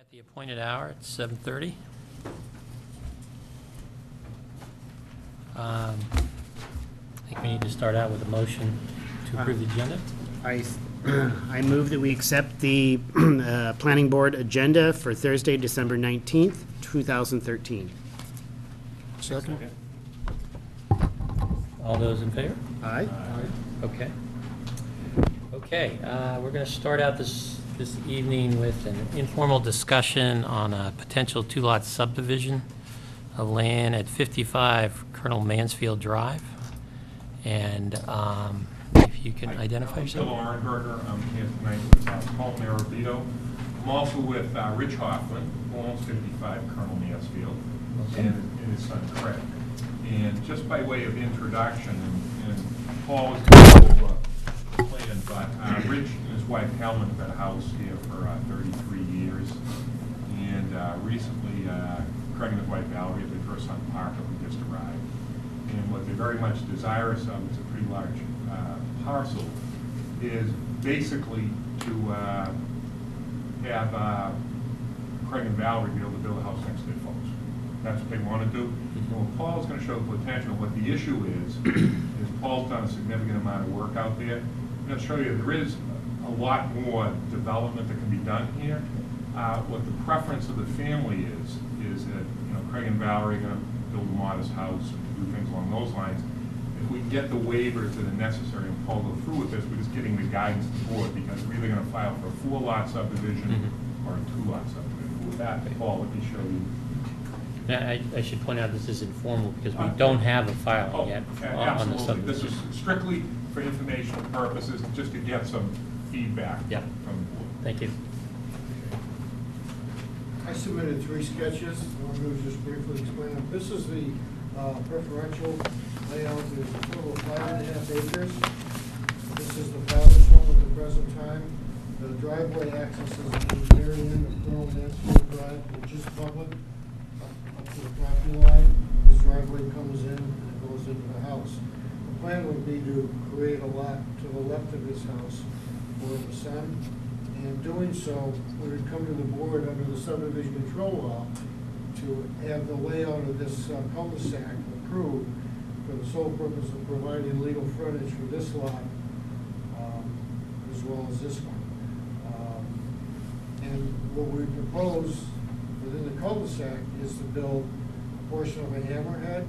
At the appointed hour, it's 7:30. I think we need to start out with a motion to approve the agenda. I move that we accept the planning board agenda for Thursday, December 19th, 2013. Second. All those in favor? Aye. Okay. Okay, we're going to start out this evening with an informal discussion on a potential two-lot subdivision of land at 55 Colonel Mansfield Drive. And if you can identify yourself. Bill Arnberger. I'm here tonight with Paul Marabito. I'm also with Rich Hoffman, who owns 55 Colonel Mansfield, and his son Craig. And just by way of introduction, and Paul is going to go over the plan, but Rich and his wife Helen have had a house here for 33 years. And recently, Craig and his wife Valerie have their first son Parker, who just arrived. And what they're very much desirous of, it's a pretty large parcel, is basically to have Craig and Valerie be able to build a house next to their folks. That's what they want to do. And what Paul's going to show the potential. What the issue is Paul's done a significant amount of work out there. I'm going to show you there is a lot more development that can be done here. What the preference of the family is that Craig and Valerie are going to build a modest house and do things along those lines. If we get the waivers that are necessary and Paul go through with this, we're just getting the guidance to the board, because we're either going to file for a 4-lot subdivision or a 2-lot subdivision. With that, Paul, let me show you. Now, I should point out this is informal because we don't have a filing yet on the Absolutely. subdivision. This is strictly for informational purposes, just to get some feedback Yeah. from the board. Thank you. I submitted 3 sketches. I'm going to just briefly explain them. This is the preferential layout. There's a total of 5.5 acres. This is the father's home at the present time. The driveway accesses at the very end of Colonel Mansfield Drive, which is public, up to the property line. This driveway comes in and it goes into the house. The plan would be to create a lot to the left of his house for the son. And doing so, we would come to the board under the subdivision control law to have the layout of this cul-de-sac approved for the sole purpose of providing legal frontage for this lot, as well as this one. And what we propose within the cul-de-sac is to build a portion of a hammerhead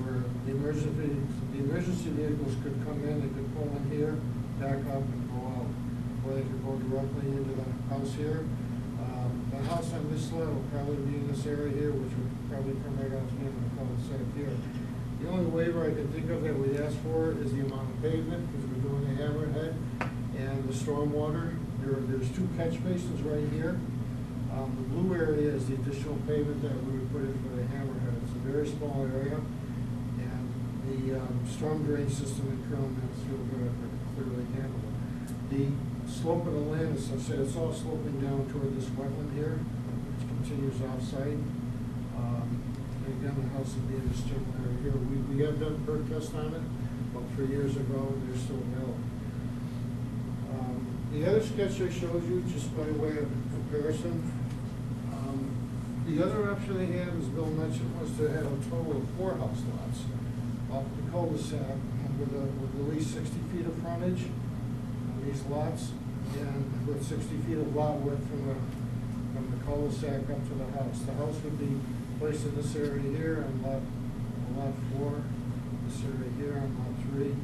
where the emergency vehicles could come in, they could pull in here, back up and go out. Or they could go directly into the house here. The house on this lot will probably be in this area here, which would probably come right out to the end of the cul-de-sac here. The only waiver I can think of that we'd ask for is the amount of pavement, because we're doing a hammerhead, and the stormwater. There's 2 catch basins right here. The blue area is the additional pavement that we would put in for the hammerhead. It's a very small area, and the storm drain system in Colonel Mansfield Drive clearly handle it. The slope of the land is such that it's all sloping down toward this wetland here, which continues off-site. And again, the house would be in this general area here. We have done a perk test on it about 3 years ago, and they're still valid. The other sketch I showed you, just by way of comparison, the other option they had, as Bill mentioned, was to have a total of 4 house lots off the cul-de-sac with at least 60 feet of frontage on these lots, and with 60 feet of lot width from the cul-de-sac up to the house. The house would be placed in this area here on lot 4, this area here on lot 3, and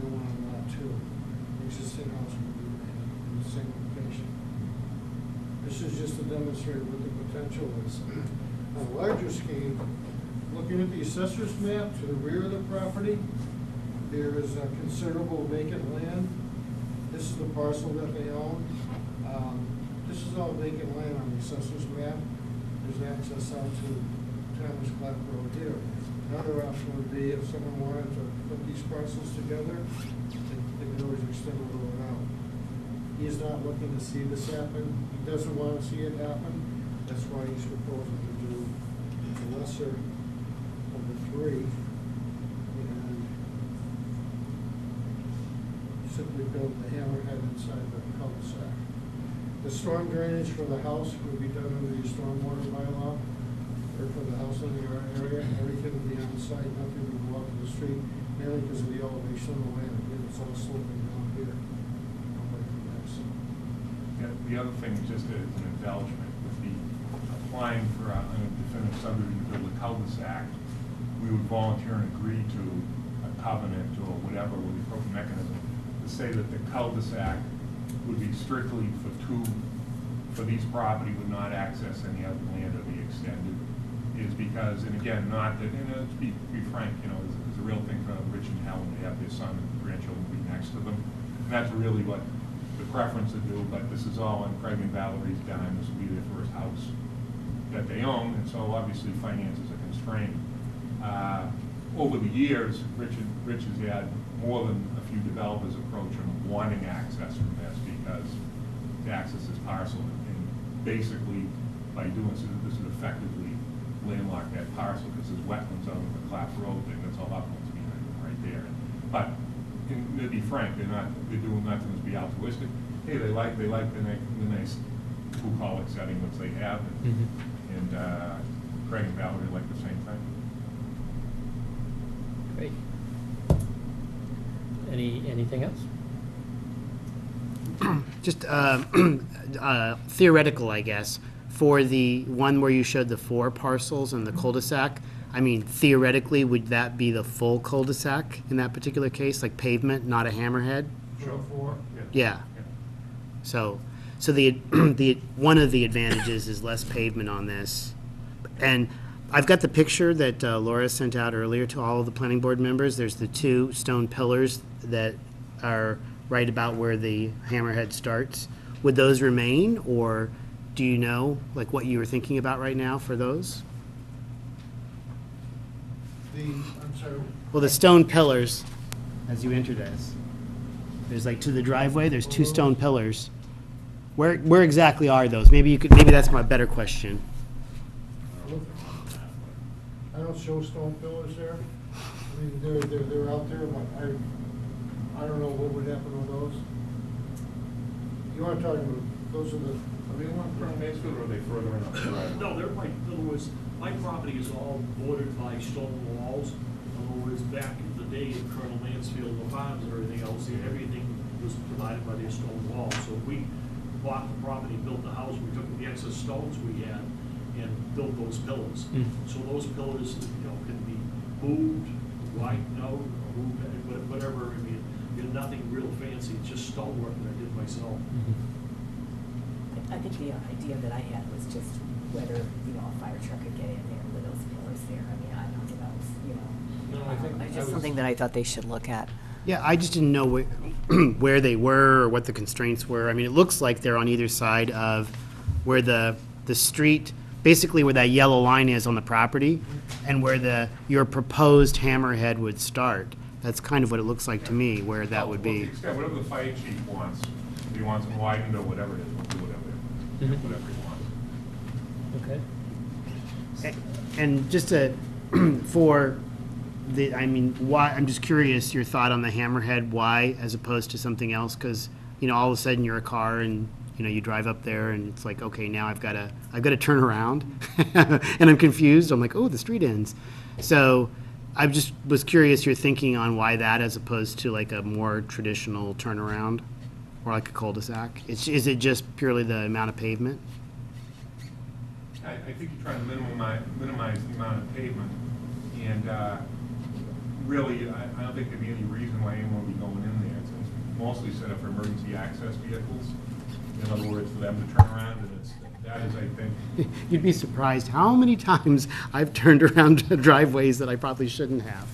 then one on lot 2. The existing house would be in the same location. This is just to demonstrate what the potential is. On a larger scheme, looking at the assessor's map to the rear of the property, there is a considerable vacant land. This is the parcel that they own. This is all vacant land on the assessor's map. There's access out to Thomas Clap Road here. Another option would be if someone wanted to put these parcels together, they could always extend the road out. He is not looking to see this happen. He doesn't want to see it happen. That's why he's proposing to do the lesser of the 3 and simply build the hammerhead inside the cul-de-sac. The The storm drainage for the house would be done under the stormwater bylaw, or for the house in the area. Everything would be on the site, nothing would go out to the street, mainly because of the elevation of the land. Again, it's all sloping down here. Nobody can access. Yeah, the other thing, just as an embellishment, would be applying for a definitive subdivision to build a cul-de-sac. We would volunteer and agree to a covenant or whatever with the appropriate mechanism to say that the cul-de-sac would be strictly for these property, would not access any other land or be extended, is because, and again, not that, to be frank, it's a real thing for Rich and Helen, they have their son and grandchildren be next to them. And that's really what the preference to do, but this is all on Craig and Valerie's dime. This will be their first house that they own, and so obviously finances are constrained. Over the years, Rich has had more than a few developers approach him wanting access from this because to access this parcel, and basically by doing so, this would effectively landlock that parcel because there's wetlands out on the Clap Road thing. That's all uplands behind them right there. But to be frank, they're doing nothing to be altruistic. Hey, they like the nice bucolic setting which they have, and Craig and Valerie like the same thing. Great. Anything else? Just theoretical, I guess, for the one where you showed the 4 parcels and the cul-de-sac. I mean, theoretically, would that be the full cul-de-sac in that particular case, like pavement, not a hammerhead? Sure. Yeah. So the one of the advantages is less pavement on this. And I've got the picture that Laura sent out earlier to all of the planning board members. There's the 2 stone pillars that are right about where the hammerhead starts. Would those remain, or do you know, like, what you were thinking about right now for those? I'm sorry. Well, the stone pillars, as you enter this, there's like to the driveway, there's 2 stone pillars. Where exactly are those? Maybe that's my better question. I don't show stone pillars there. I mean, they're out there, but I don't know what would happen on those. You want to talk about, those are Are they on Colonel Mansfield, or are they further in up the driveway? No, they're like, in other words, my property is all bordered by stone walls. In other words, back in the day in Colonel Mansfield, the farms and everything else, everything was provided by their stone walls. So we bought the property, built the house, we took the excess stones we had and built those pillars. So those pillars, can be moved, widened out, or moved, whatever. I mean, nothing real fancy, it's just stonework that I did myself. I think the idea that I had was just whether, a fire truck could get in there with those pillars there. I mean, I don't think that was, No, I think it's just something that I thought they should look at. Yeah, I just didn't know where they were or what the constraints were. I mean, it looks like they're on either side of where the street, basically where that yellow line is on the property, and where your proposed hammerhead would start. That's kind of what it looks like to me, where that would be. Whatever the fire chief wants, if he wants them widened or whatever it is, we'll do whatever he wants. Okay. And just for the, I mean, why, I'm just curious, your thought on the hammerhead, why, as opposed to something else? Because, all of a sudden you're a car and, you drive up there and it's like, okay, now I've got to turn around and I'm confused. I'm like, oh, the street ends. So I just was curious your thinking on why that, as opposed to like a more traditional turnaround or like a cul-de-sac. Is it just purely the amount of pavement? I think you're trying to minimize the amount of pavement, and really, I don't think there'd be any reason why anyone would be going in there. It's mostly set up for emergency access vehicles. In other words, for them to turn around, and that is, I think. You'd be surprised how many times I've turned around driveways that I probably shouldn't have.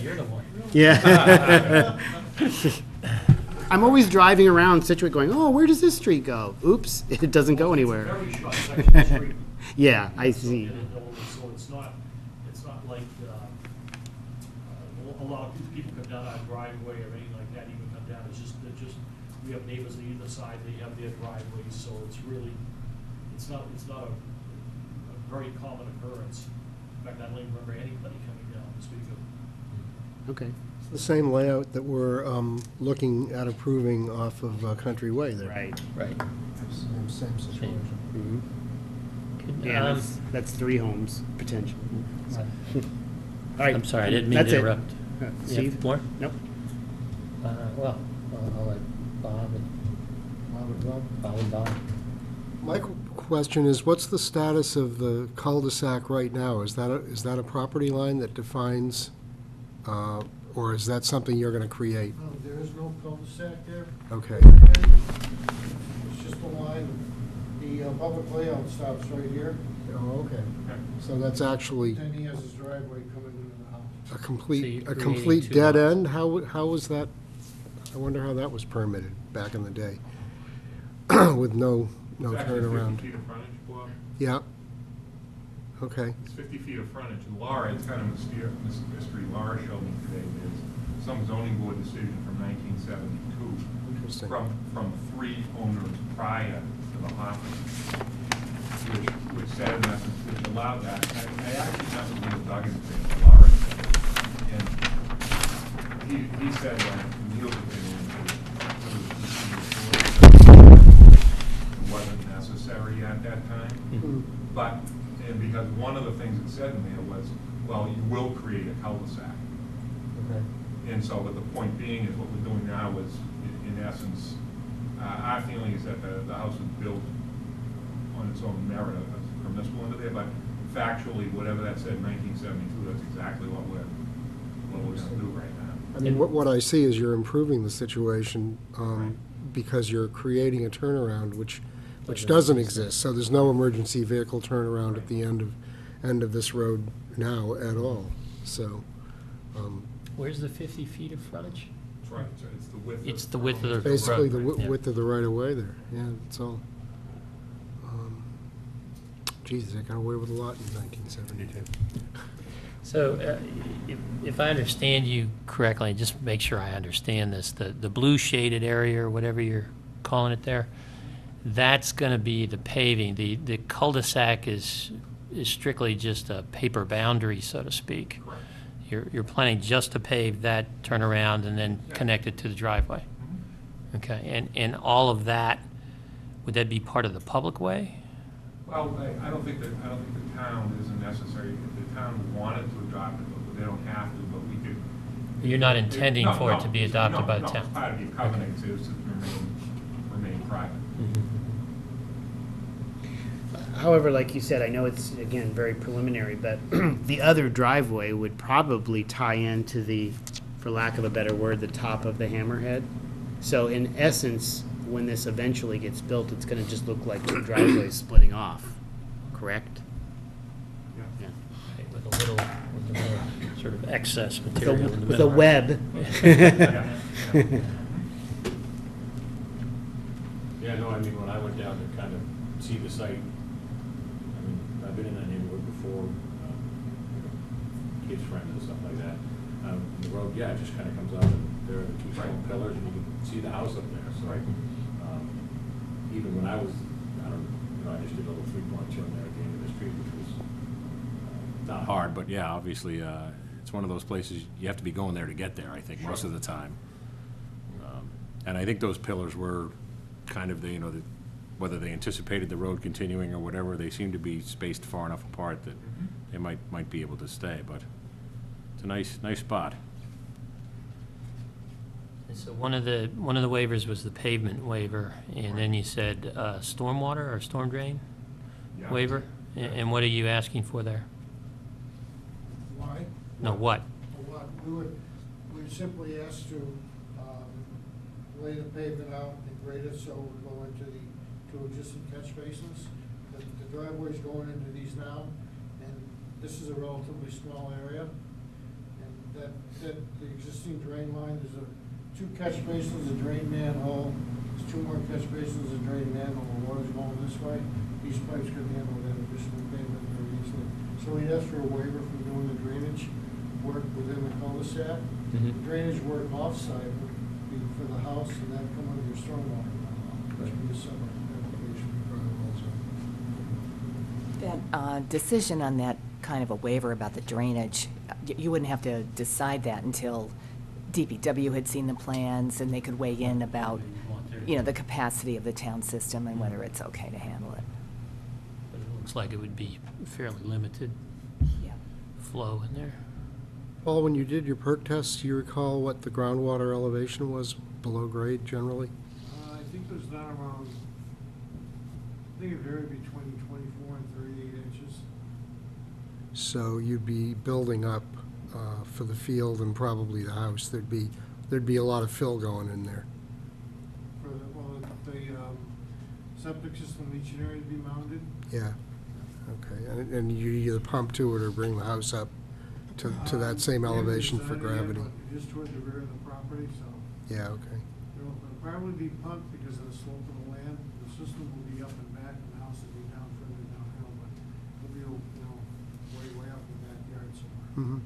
You're the one. Yeah. I'm always driving around Scituate going, oh, where does this street go? Oops, it doesn't go anywhere. Very short section of street. Yeah, I see. So it's not like, a lot of people come down our driveway or anything like that, even come down, we have neighbors on either side, they have their driveways, so it's not a very common occurrence. In fact, I don't even remember anybody coming down to speak of. Okay. The same layout that we're looking at approving off of Country Way there. Right. Right. Same situation. Yeah, that's 3 homes, potentially. All right. I'm sorry, I didn't mean to That's it. interrupt. You have Steve? more? Nope. Well, I'll let Bob and Bob. My question is, what's the status of the cul-de-sac right now? Is that a property line that defines, or is that something you're going to create? No, there is no cul-de-sac there. Okay. It's just a line. The public layout stops right here. Oh, okay. So that's actually Then he has his driveway coming into the house. a So you're complete creating 2 dead lots. end? How was that? I wonder how that was permitted back in the day, with no It's actually 50 turnaround. feet of frontage, Bob. Yeah. Okay. It's 50 feet of frontage, and Laura, it's kind of mystery Laura showed me today, is some zoning board decision from 1972. Interesting. From 3 owners prior to the Hoffman, which said in essence, which allowed that. I actually met with Neil Duggan today, Laura, and he said that Neil's opinion it wasn't necessary at that time. But, and because one of the things it said in there was, well, you will create a cul-de-sac. Okay. And so, but the point being is what we're doing now is, in essence, our feeling is that the house was built on its own merit, as permissible under there, but factually, whatever that said in 1972, that's exactly what we're going to do right now. I mean, what I see is you're improving the situation because you're creating a turnaround which doesn't exist. So there's no emergency vehicle turnaround at the end of this road now at all. So Where's the 50 feet of frontage? That's right, it's the width. It's the width of the road. basically the Yeah. width of the right of way there. Yeah, that's all. Jesus, I got away with a lot in 1972. So if I understand you correctly, just make sure I understand this, the blue shaded area or whatever you're calling it there, that's going to be the paving. The cul-de-sac is strictly just a paper boundary, so to speak. You're planning just to pave that turnaround and then connect it to the driveway? Okay, and all of that, would that be part of the public way? Well, I don't think the town isn't necessary. If the town wanted to adopt it, but they don't have to, but we could. You're not intending No, for it no, to be adopted by the No, town? it's part of your covenant is to remain private. However, like you said, I know it's, again, very preliminary, but the other driveway would probably tie into the, for lack of a better word, the top of the hammerhead. So in essence, when this eventually gets built, it's gonna just look like 2 driveways splitting off, correct? Yeah. Right, with a little sort of excess material in the With a middle. web. Yeah, no, I mean, when I went down to kind of see the site, I mean, I've been in that neighborhood before, kids' friends and stuff like that. The road, yeah, it just kind of comes out, and there are the 2 stone pillars, and you can see the house up there, so. Even when I was, I just did a little 3-point turn there at the end of the street, which was not hard, but yeah, obviously, it's one of those places, you have to be going there to get there, I think, most of the time. And I think those pillars were kind of whether they anticipated the road continuing or whatever, they seem to be spaced far enough apart that they might be able to stay, but it's a nice spot. And so one of the waivers was the pavement waiver, and then you said stormwater or storm drain Yeah. waiver? And what are you asking for there? Why? No, what? What, we would simply ask to lay the pavement out and grade it so it would go into the 2 existing catch basins. The driveway's going into these now, and this is a relatively small area. And that the existing drain line, there's 2 catch basins, a drain manhole, there's 2 more catch basins, a drain manhole, the water's going this way. These pipes could handle that additional pavement very easily. So we'd ask for a waiver from doing the drainage work within the cul-de-sac. The drainage work off-site would be for the house, and that'd come under your stormwater bylaw, which would be a separate application for That decision on that kind of a waiver about the drainage, you wouldn't have to decide that until DPW had seen the plans and they could weigh in about, the capacity of the town system and whether it's okay to handle it. But it looks like it would be fairly limited Yeah. flow in there. Paul, when you did your perk tests, do you recall what the groundwater elevation was below grade generally? I think it was down around, I think it varied between 24 and 38 inches. So you'd be building up for the field and probably the house. There'd be a lot of fill going in there. For the septic system leaching area to be mounted. Yeah, okay. And you either pump to it or bring the house up to that same elevation for gravity. Just toward the rear of the property, so Yeah, okay. it'll probably be pumped because of the slope of the land. The system will be up and back, and the house will be down further downhill, but it'll be, way up in the backyard somewhere. Mhm.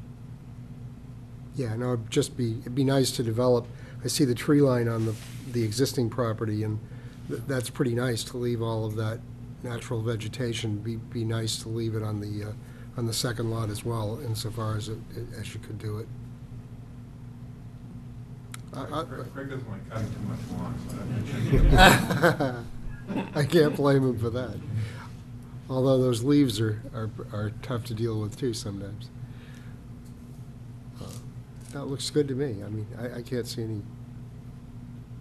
Yeah, no, it'd be nice to develop. I see the tree line on the existing property, and that's pretty nice to leave all of that natural vegetation. Be nice to leave it on the second lot as well, insofar as you could do it. Craig doesn't like cutting too much lawn, so that I can't blame him for that. Although those leaves are tough to deal with too sometimes. That looks good to me. I mean, I can't see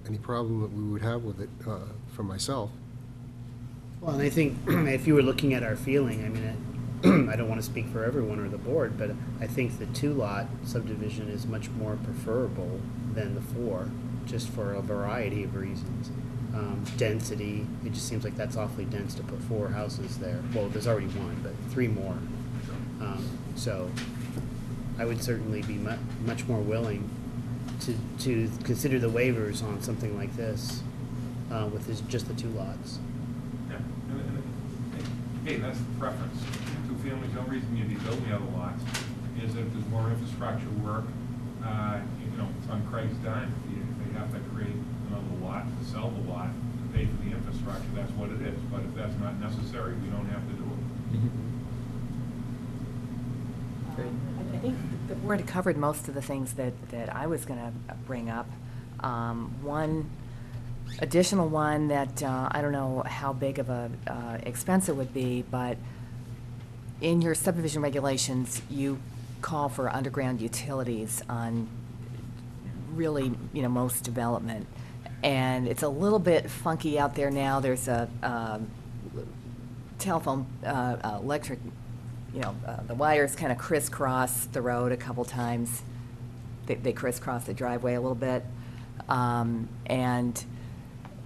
any problem that we would have with it for myself. Well, and I think if you were looking at our feeling, I mean, I don't want to speak for everyone or the board, but I think the 2-lot subdivision is much more preferable than the 4, just for a variety of reasons. Density, it just seems like that's awfully dense to put 4 houses there. Well, there's already 1, but 3 more. So I would certainly be much more willing to consider the waivers on something like this with just the 2 lots. Yeah, and hey, that's the preference. 2 families, the only reason you'd be building the other lots is if there's more infrastructure work, it's on Craig's dime. If they have to create another lot to sell the lot to pay for the infrastructure, that's what it is. But if that's not necessary, we don't have to do it. I think the board covered most of the things that I was going to bring up. One additional one that I don't know how big of a expense it would be, but in your subdivision regulations, you call for underground utilities on really, most development. And it's a little bit funky out there now. There's a telephone, electric, the wires kind of crisscross the road a couple times. They crisscross the driveway a little bit. And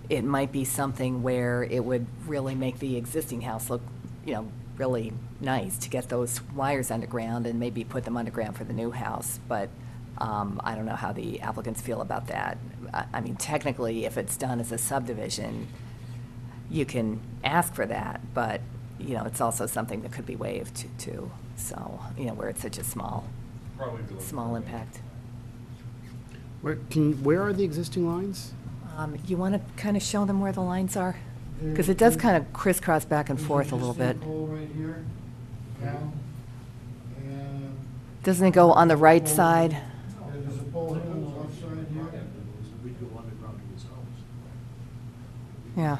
it might be something where it would really make the existing house look, really nice to get those wires underground and maybe put them underground for the new house. But I don't know how the applicants feel about that. I mean, technically, if it's done as a subdivision, you can ask for that, but, it's also something that could be waived too. So, where it's such a small impact. Where are the existing lines? You want to kind of show them where the lines are? Because it does kind of crisscross back and forth a little bit. There's an existing pole right here, Cal, and Doesn't it go on the right side? there's a pole here on the left side here. We'd go underground to his house. Yeah.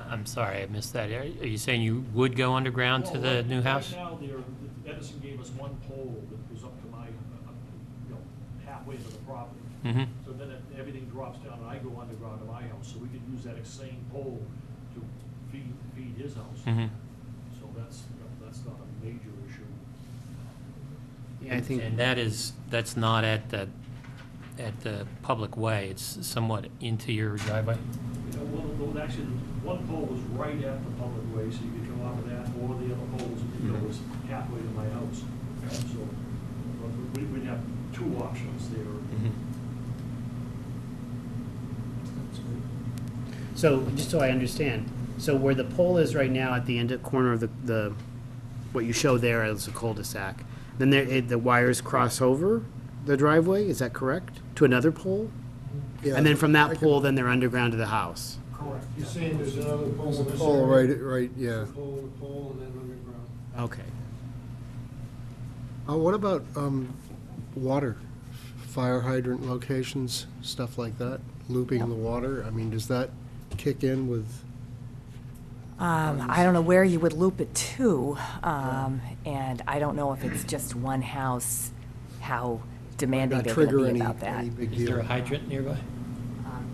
I'm sorry, I missed that. Are you saying you would go underground to the new house? Right now, Edison gave us one pole that was up to my, halfway to the property. Mm-hmm. So then everything drops down and I go underground to my house, so we could use that same pole to feed his house. Mm-hmm. So that's not a major issue. Yeah, I think. And that's not at the public way, it's somewhat into your driveway? Actually, one pole was right at the public way, so you could come off of that, or the other poles, was halfway to my house. So we'd have 2 options there. So, just so I understand, so where the pole is right now at the end of corner of the what you show there as a cul-de-sac, then the wires cross over the driveway, is that correct? To another pole? Yeah, And then from I that could- pole, then they're underground to the house? Correct. You're saying there's another pole in this Oh, area? right, yeah. Pole, and then underground. Okay. What about water, fire hydrant locations, stuff like that, looping the water? I mean, does that kick in with? I don't know where you would loop it to, and I don't know if it's just one house, how demanding Not they're going trigger to be any, about that. any big Is there a deal? hydrant nearby?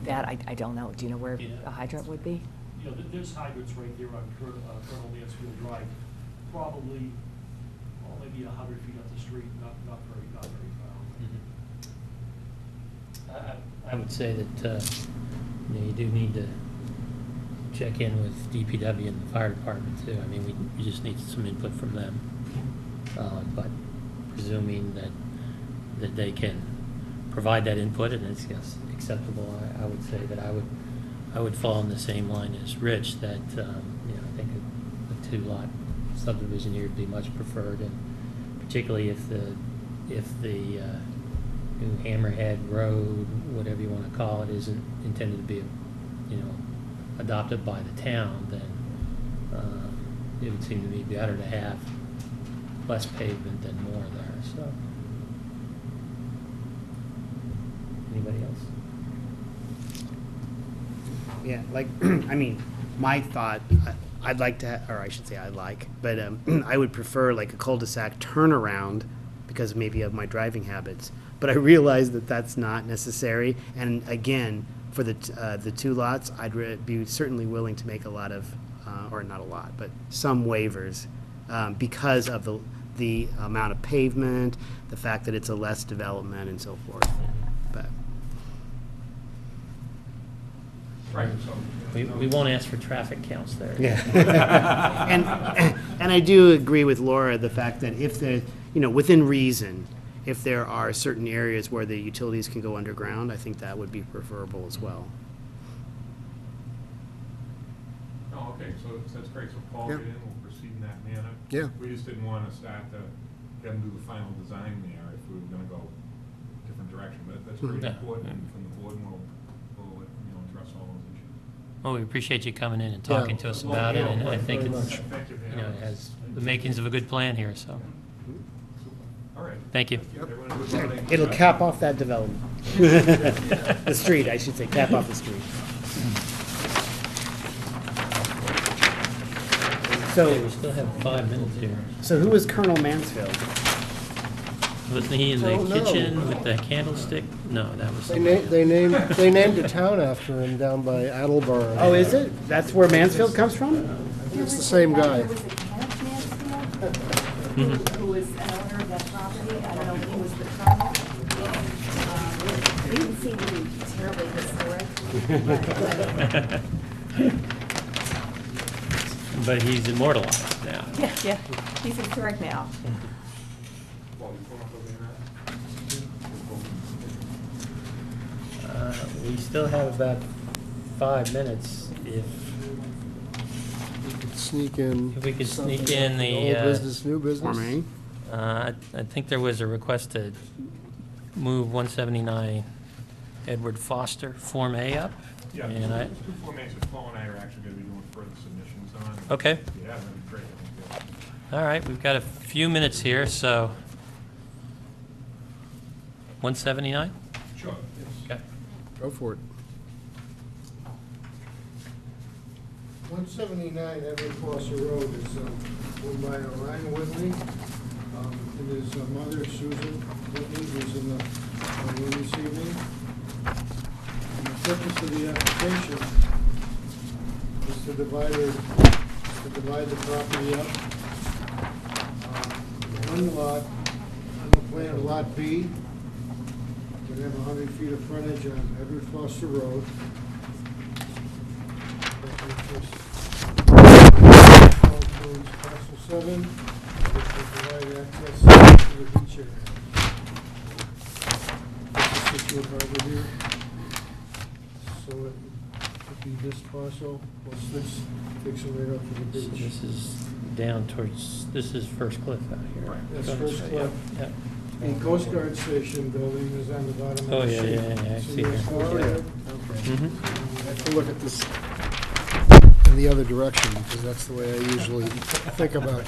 That, I don't know. Do you know where Yeah. a hydrant would be? You know, there's hydrants right there on Colonel Mansfield Drive, probably, well, maybe 100 feet up the street, not very far. I would say that, you know, you do need to check in with DPW and the fire department too. I mean, we just need some input from them. But presuming that they can provide that input and it's acceptable, I would say that I would fall in the same line as Rich, that, you know, I think a two-lot subdivision here would be much preferred, and particularly if the new Hammerhead Road, whatever you want to call it, isn't intended to be, you know, adopted by the town, then it would seem to me better to have less pavement than more there, so. Anybody else? Yeah, like, I mean, my thought, I'd like to, or I should say I like, but I would prefer like a cul-de-sac turnaround because maybe of my driving habits. But I realize that that's not necessary. And again, for the two lots, I'd be certainly willing to make a lot of, or not a lot, but some waivers because of the amount of pavement, the fact that it's a less development and so forth. But Right, so. We won't ask for traffic counts there. yeah. And I do agree with Laura, the fact that if the, you know, within reason, if there are certain areas where the utilities can go underground, I think that would be preferable as well. Oh, okay, so that's great, so Paul, Yeah. get in, we'll proceed in that manner. Yeah. We just didn't want to start to get them do the final design there if we were gonna go a different direction, but that's very Yeah. important from the board, and we'll, you know, address all those issues. Well, we appreciate you coming in and talking to us about it, and I think Very it's, much. Thank you. you know, it has the makings of a good plan here, so, All right. thank you. Everyone have a good morning. It'll cap off that development. The street, I should say, cap off the street. Okay, we So, still have 5 minutes here. so who was Colonel Mansfield? Wasn't he in the Oh, no. kitchen with the candlestick? No, that was They somebody named, else. they named a town after him down by Attleboro. Oh, is it? That's where Mansfield comes from? It's the same guy. There was a Kenneth Mansfield, who was an owner of that property. I don't know if he was the colonel. He didn't seem to be terribly historic. But he's immortalized now. Yeah, yeah, he's historic now. Paul, you come up with that? We still have about 5 minutes if Sneak in. If we could something sneak in about the, Old business, new business. Form A? I think there was a request to move 179 Edward Foster, Form A up. Yeah, And I, two Form As that Paul and I are actually gonna be doing further submissions on. Okay. Yeah, that'd be great. all right, we've got a few minutes here, so 179? Sure. Okay. Go for it. 179 Everett Foster Road is owned by Ryan Whitley, and his mother Susan Whitley, who's in the room this evening. And the purpose of the application is to divide the property up. One lot, on the plan, Lot B, would have 100 feet of frontage on Everett Foster Road. Parcel 7, which will provide access to the beach area. This is Scituate Harbor here. So it would be this parcel, plus this takes it right up to the So beach. this is down towards, this is First Cliff out here. Right. That's Go First straight, Cliff. Yep. The Coast Guard Station building is on the bottom Oh, of the yeah, sheet. yeah, yeah, I see there's here. Coast Oh, yeah. Guard. Mhm. I have to look at this in the other direction, because that's the way I usually think about it.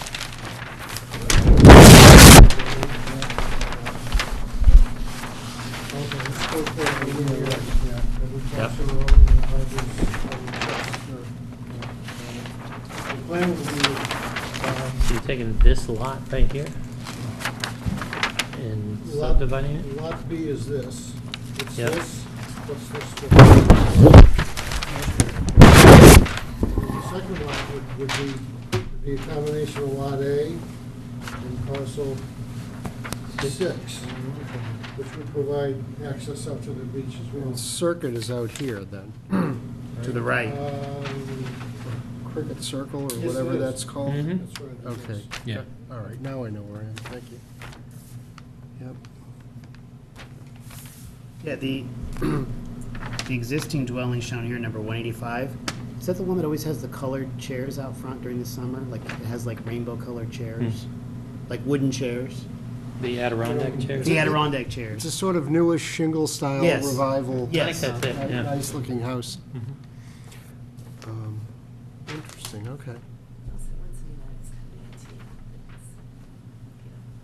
Yep. The plan would be, So you're taking this lot right here and subdividing it? Lot B is this. It's Yep. this, what's this? The second lot would be a combination of Lot A and parcel 6, which would provide access up to the beach as well. And Circuit is out here then, To the right. Cricket Circle or Yes, it whatever is. that's called? Mhm. That's right. Okay. Yeah. All right, now I know where I am, thank you. Yep. Yeah, the existing dwelling shown here, number 185, is that the one that always has the colored chairs out front during the summer? Like, it has like rainbow colored chairs? Like wooden chairs? The Adirondack chairs? The Adirondack It's chairs. a sort of newish shingle-style Yes. revival. Yes. I think that's it, yeah. Nice-looking house. Mhm. Interesting, okay. Also, what's the next committee?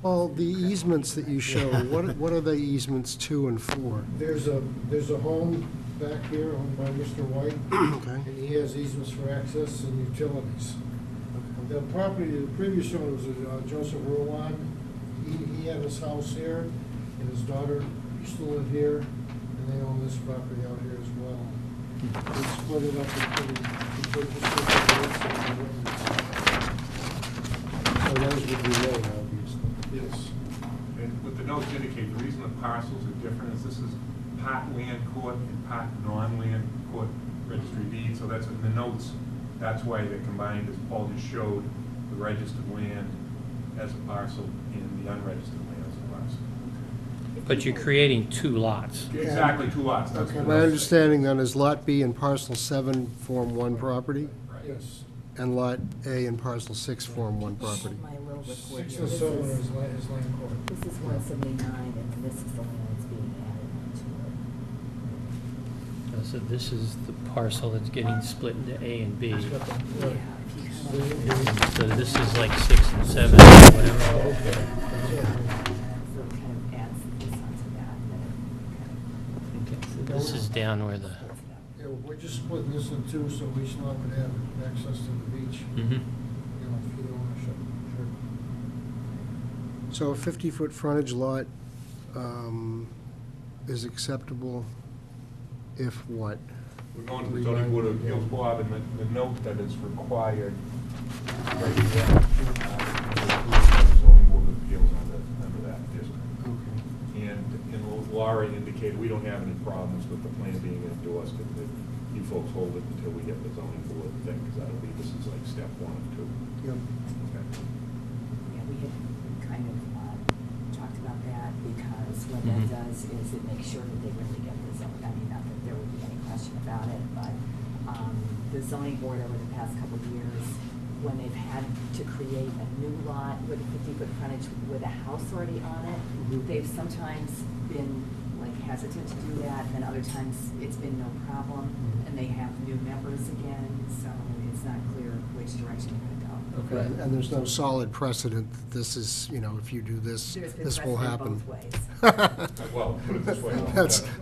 Well, the easements that you show, what are the easements to and for? There's a home back here owned by Mr. White, Okay. and he has easements for access and utilities. The property, the previous owner was Joseph Ruan. He had his house here, and his daughter used to live here, and they own this property out here as well. They split it up and purchased it. So those would be low, obviously. Yes. And what the notes indicate, the reason the parcels are different is this is part land court and part non-land court registry deed, so that's in the notes, that's why they're combined, as Paul just showed, the registered land as a parcel and the unregistered land as a parcel. But you're creating two lots. Exactly, two lots, that's Okay, what my the notes say. understanding then is Lot B and Parcel 7 form one property, Right. Yes. and Lot A and Parcel 6 form one property. My little report 6 here. and This 7 is- is land court. This is 179, and then this is the land that's being added to it. So this is the parcel that's getting split into A and B. Yeah, if you kind of- So this is like 6 and 7, whatever. So it kind of adds this onto that, and then it Okay, so this is down where the, kind of. Yeah, we're just splitting this in two, so each lot would have access to the beach, mhm. you know, for the ownership. Sure. So a 50-foot frontage lot is acceptable if what? We're going to the zoning board of appeals, Bob, and the note that is required right there, the zoning board of appeals under that district. Okay. And Laura indicated, we don't have any problems with the plan being endorsed, and that you folks hold it until we get the zoning board thing, because that'll be, this is like step 1 and 2. Yep. Okay. Yeah, we had kind of talked about that, because what Mhm. that does is it makes sure that they really get the zoning, I mean, not that there would be any question about it, but the zoning board over the past couple of years, when they've had to create a new lot with a 50-foot frontage with a house already on it, they've sometimes been like hesitant to do that, and then other times it's been no problem, and they have new members again, so it's not clear which direction they're gonna go. Okay, and there's no solid precedent that this is, if you do this, There's been this will precedent happen. both ways. Well, put it this way.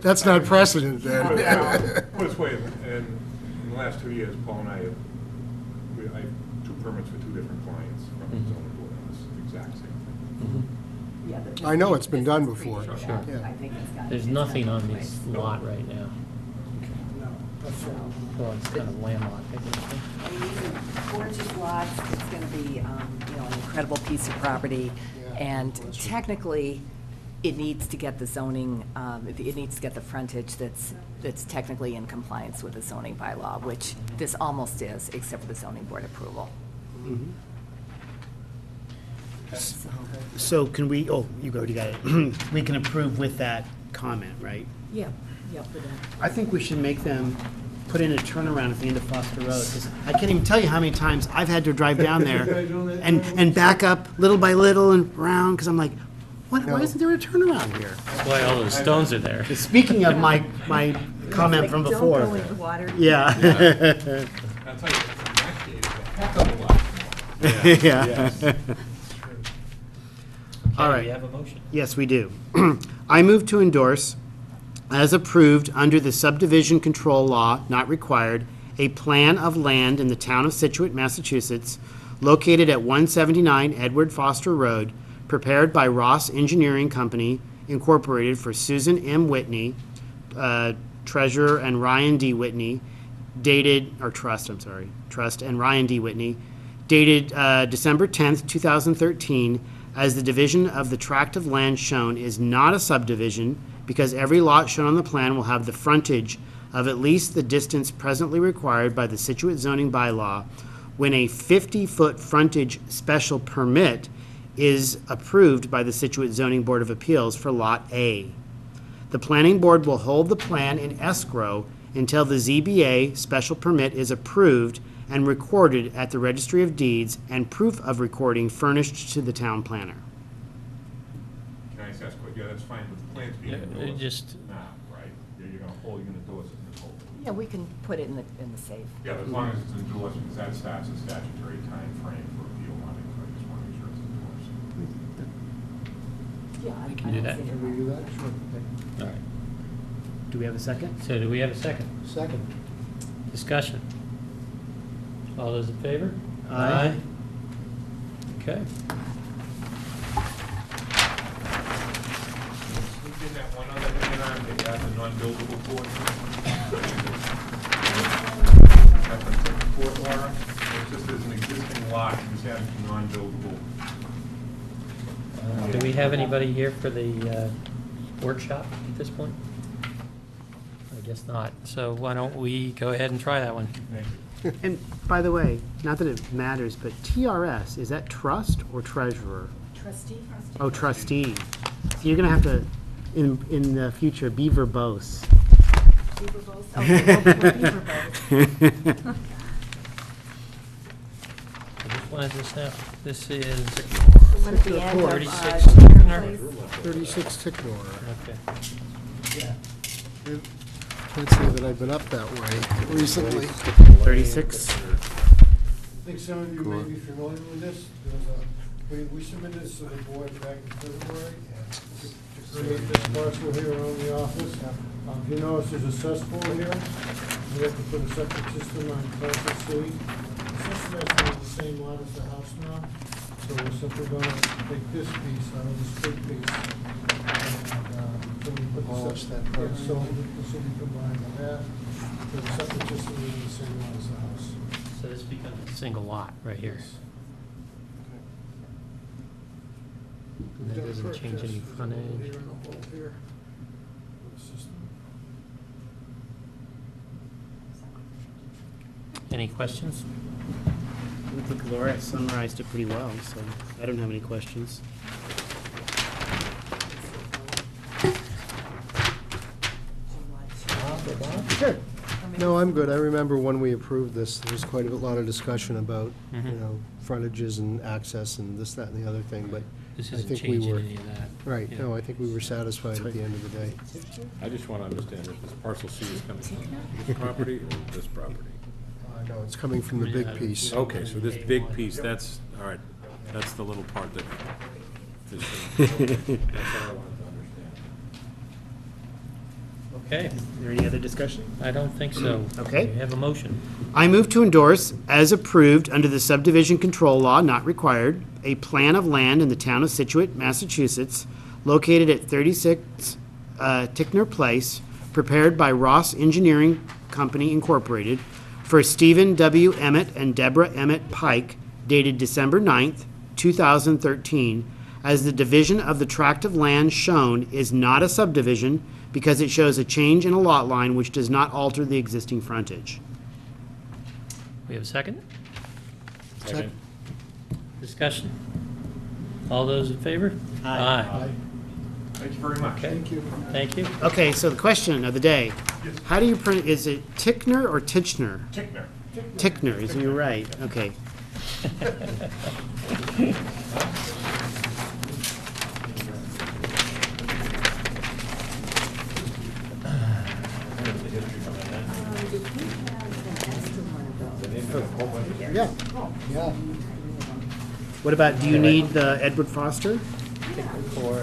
That's not precedent then. Put it this way, in the last 2 years, Paul and I have 2 permits for 2 different clients from the zoning board on this exact same thing. Mhm. Yeah, but I know it's been this done is pretty before. good. Sure. Yeah. I think it's got. There's it's nothing got on both this ways. lot right now. No, that's all. Well, it's kind of landlocked, I guess. I mean, these are gorgeous lots, it's gonna be, an incredible piece of property, Yeah. and technically, it needs to get the zoning, it needs to get the frontage that's technically in compliance with the zoning bylaw, which this almost is, except for the zoning board approval. So, So can we, you already got it. We can approve with that comment, right? yeah, for that. I think we should make them put in a turnaround at the end of Foster Road, 'cause I can't even tell you how many times I've had to drive down there and back up little by little and around, because I'm like, why isn't there a turnaround here? That's why all those stones are there. Speaking of my comment from before. Don't go into water. Yeah. I'll tell you, in that case, a heck of a lot more. Yeah. All Okay, right. we have a motion. Yes, we do. I move to endorse as approved under the subdivision control law, not required, a plan of land in the town of Scituate, Massachusetts, located at 179 Edward Foster Road, prepared by Ross Engineering Company, Incorporated, for Susan M. Whitney, treasurer, and Ryan D. Whitney, trust and Ryan D. Whitney, dated December 10th, 2013, as the division of the tract of land shown is not a subdivision, because every lot shown on the plan will have the frontage of at least the distance presently required by the Scituate zoning bylaw when a 50-foot frontage special permit is approved by the Scituate Zoning Board of Appeals for Lot A. The planning board will hold the plan in escrow until the ZBA special permit is approved and recorded at the Registry of Deeds and proof of recording furnished to the town planner. Can I just ask, yeah, that's fine, but the plans being Yeah, endorsed just- now, right? You're gonna endorse it in the whole. Yeah, we can put it in the safe. Yeah, as long as it's endorsed, because that starts a statutory time frame for appeal on it, so I just want to make sure it's endorsed. Yeah, We can do that. Can we do that? Sure. All right. Do we have a second? So do we have a second? Second. Discussion. All those in favor? Aye. Okay. In that one other thing, they add the non-buildable portion. That's a court Laura. It's just there's an existing lot, you just add it to non-buildable. Do we have anybody here for the workshop at this point? I guess not. So why don't we go ahead and try that one? Thank you. And by the way, not that it matters, but TRS, is that trust or treasurer? Trustee? Oh, trustee. So you're gonna have to, in the future, be verbose. Beaver Bows? Okay, we'll Beaver Bows. Which one is this now? This is, The one at the end of, 36 Turner Turner. Place. 36 Ticknor. okay. Can't say that I've been up that way recently. 36? I think some of you may be familiar with this. There's we submitted this to the board back in February to create this parcel here around the office. If you notice, there's a cesspool here. We have to put a septic system on parcel C. Essentially, that's on the same lot as the house now. So we're simply gonna take this piece out of this big piece. And then we put the Demolish septic- that part. yeah, so this will be combined with that. So the septic system will be the same lot as the house. So this becomes a single lot right here. And that doesn't change any frontage. Here and a hole here. For the system. Any questions? I think Laura summarized it pretty well, so I don't have any questions. Sure. No, I'm good. I remember when we approved this, there was quite a lot of discussion about, frontages and access and this, that, and the other thing, but This I isn't think we changing were, any of that. right, Yeah. no, I think we were satisfied at the end of the day. I just want to understand if this parcel C is coming from this property or this property? No, it's coming from the big Yeah. piece. Okay, so this big piece, that's, all right, that's the little part that is, that's all I wanted to understand. Okay, Is there any other discussion? I don't think so. Okay. We have a motion. I move to endorse, as approved under the subdivision control law, not required, a plan of land in the town of Scituate, Massachusetts, located at 36 Ticknor Place, prepared by Ross Engineering Company, Incorporated, for Stephen W. Emmett and Deborah Emmett Pike, dated December 9th, 2013, as the division of the tract of land shown is not a subdivision because it shows a change in a lot line which does not alter the existing frontage. We have a second? Second. Discussion. All those in favor? Aye. Thank you very much. Okay. Thank you. Okay, so the question of the day, how do you pronounce, is it Ticknor or Titchner? Tickner. Ticknor, is you right, okay. Yeah, yeah. What about, do you need the Edward Foster? hectic for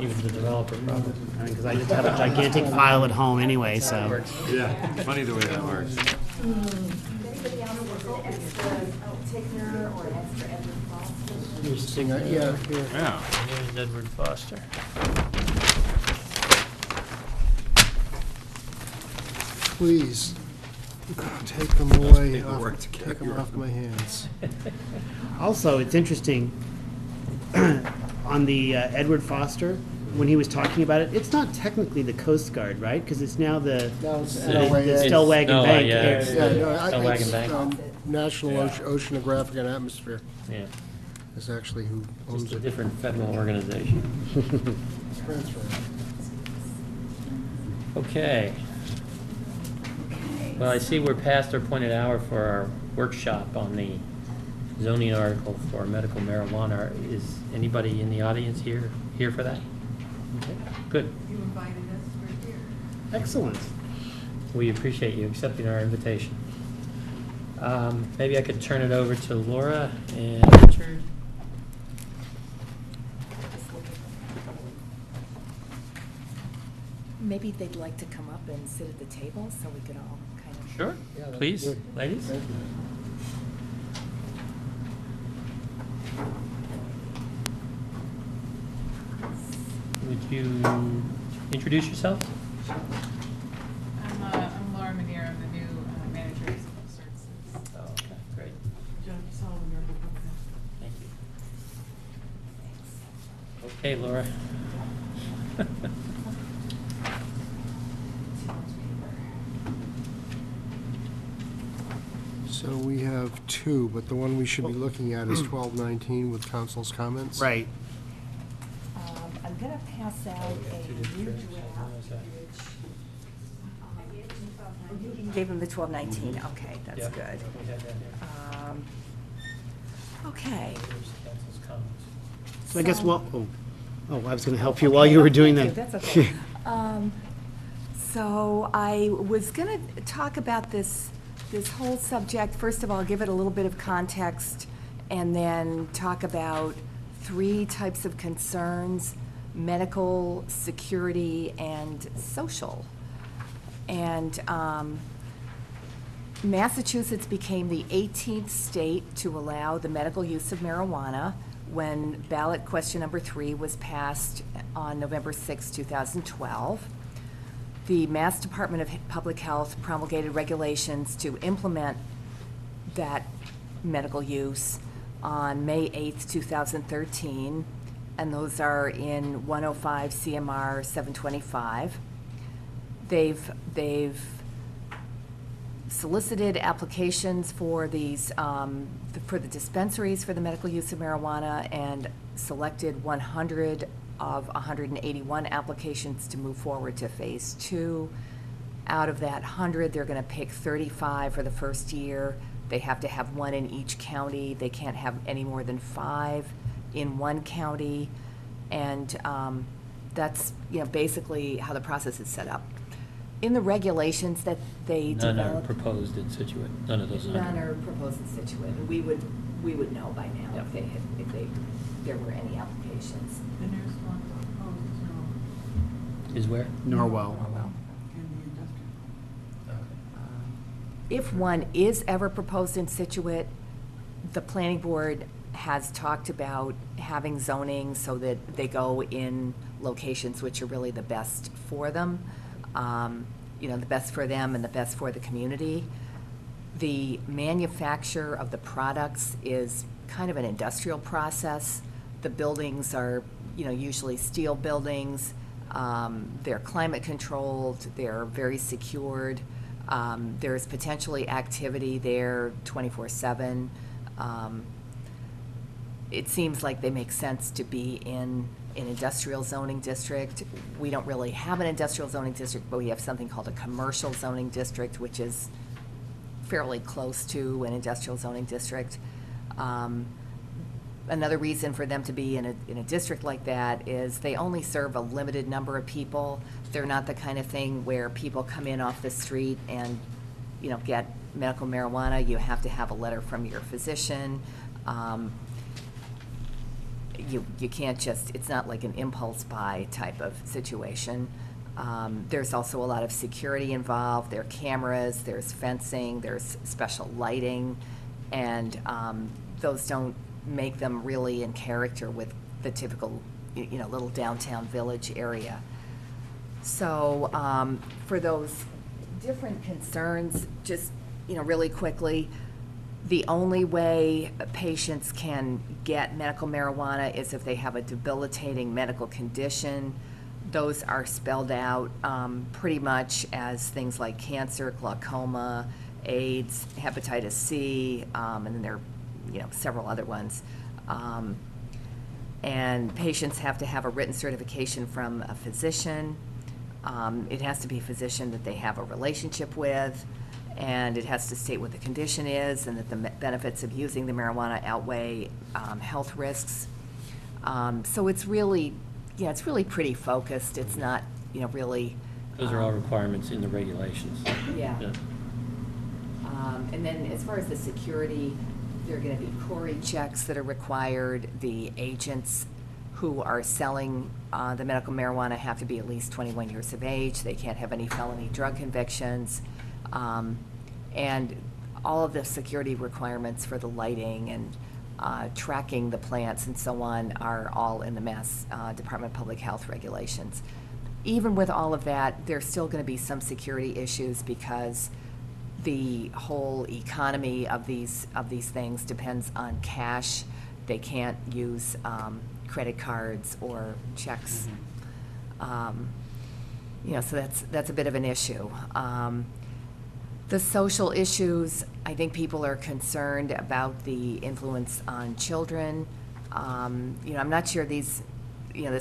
even the developer probably. I mean, because I just have a gigantic file at home anyway, so. Works. Yeah, funny the way that works. Anybody else with an extra tickner or an extra Edward Foster? Here's Yeah, here. Yeah. Here's Edward Foster. Please, take them away, paperwork to take get them your- off my hands. Also, it's interesting, on the Edward Foster, when he was talking about it, it's not technically the Coast Guard, right? Because it's now the Now it's It's- NOAA. the Stellwagen no, Bank. yeah, It's- Yeah, no, Stellwagen it's, Bank. National Yeah. Oceanographic and Atmosphere Yeah, is actually who owns just a it. different federal organization. Transfer. Okay. Well, I see we're past our appointed hour for our workshop on the zoning article for medical marijuana. Is anybody in the audience here for that? Okay, good. You invited us, we're here. Excellent. We appreciate you accepting our invitation. Maybe I could turn it over to Laura and Richard. Maybe they'd like to come up and sit at the table so we could all kind of. Sure, Yeah, that'd be please, good. ladies. Thank you. Would you introduce yourself? I'm Laura Manier, I'm the new manager of civil services. Oh, okay, great. Jennifer Sullivan, your book. Thank you. Okay, Laura. So we have two, but the one we should be looking at is 1219 with council's comments. Right. I'm gonna pass out a new draft, which. You gave him the 1219, okay, that's Yep, good. we have that here. Okay. Here's council's comments. So I guess, I was going to help you while you were doing Thank that. you, that's okay. So I was going to talk about this whole subject. First of all, give it a little bit of context, and then talk about three types of concerns: medical, security, and social. And Massachusetts became the 18th state to allow the medical use of marijuana when ballot question number 3 was passed on November 6, 2012. The Mass Department of Public Health promulgated regulations to implement that medical use on May 8, 2013, and those are in 105 CMR 725. They've solicited applications for these, for the dispensaries for the medical use of marijuana, and selected 100 of 181 applications to move forward to phase 2. Out of that 100, they're gonna pick 35 for the first year. They have to have 1 in each county. They can't have any more than 5 in one county. And that's, basically how the process is set up. In the regulations that they None are developed. proposed in Situate, none of those 100. None are proposed in Scituate, and we would know by now Yep. if there were any applications. The nearest one proposed is Is where? Norwell. in the industrial. If one is ever proposed in Scituate, the planning board has talked about having zoning so that they go in locations which are really the best for them, the best for them and the best for the community. The manufacture of the products is kind of an industrial process. The buildings are, usually steel buildings. They're climate controlled, they're very secured. There's potentially activity there 24/7. It seems like they make sense to be in an industrial zoning district. We don't really have an industrial zoning district, but we have something called a commercial zoning district, which is fairly close to an industrial zoning district. Another reason for them to be in a district like that is they only serve a limited number of people. They're not the kind of thing where people come in off the street and, get medical marijuana. You have to have a letter from your physician. you can't just, it's not like an impulse buy type of situation. There's also a lot of security involved. There are cameras, there's fencing, there's special lighting, and those don't make them really in character with the typical, little downtown village area. So for those different concerns, just, really quickly, the only way patients can get medical marijuana is if they have a debilitating medical condition. Those are spelled out pretty much as things like cancer, glaucoma, AIDS, hepatitis C, and then there are, several other ones. And patients have to have a written certification from a physician. It has to be a physician that they have a relationship with, and it has to state what the condition is and that the benefits of using the marijuana outweigh health risks. So it's really, it's really pretty focused. It's not, really. Those are all requirements in the regulations. Yeah. And then as far as the security, there are going to be Corey checks that are required. The agents who are selling the medical marijuana have to be at least 21 years of age. They can't have any felony drug convictions. And all of the security requirements for the lighting and tracking the plants and so on are all in the Mass Department of Public Health regulations. Even with all of that, there's still going to be some security issues because the whole economy of these things depends on cash. They can't use credit cards or checks. So that's a bit of an issue. The social issues, I think people are concerned about the influence on children. I'm not sure this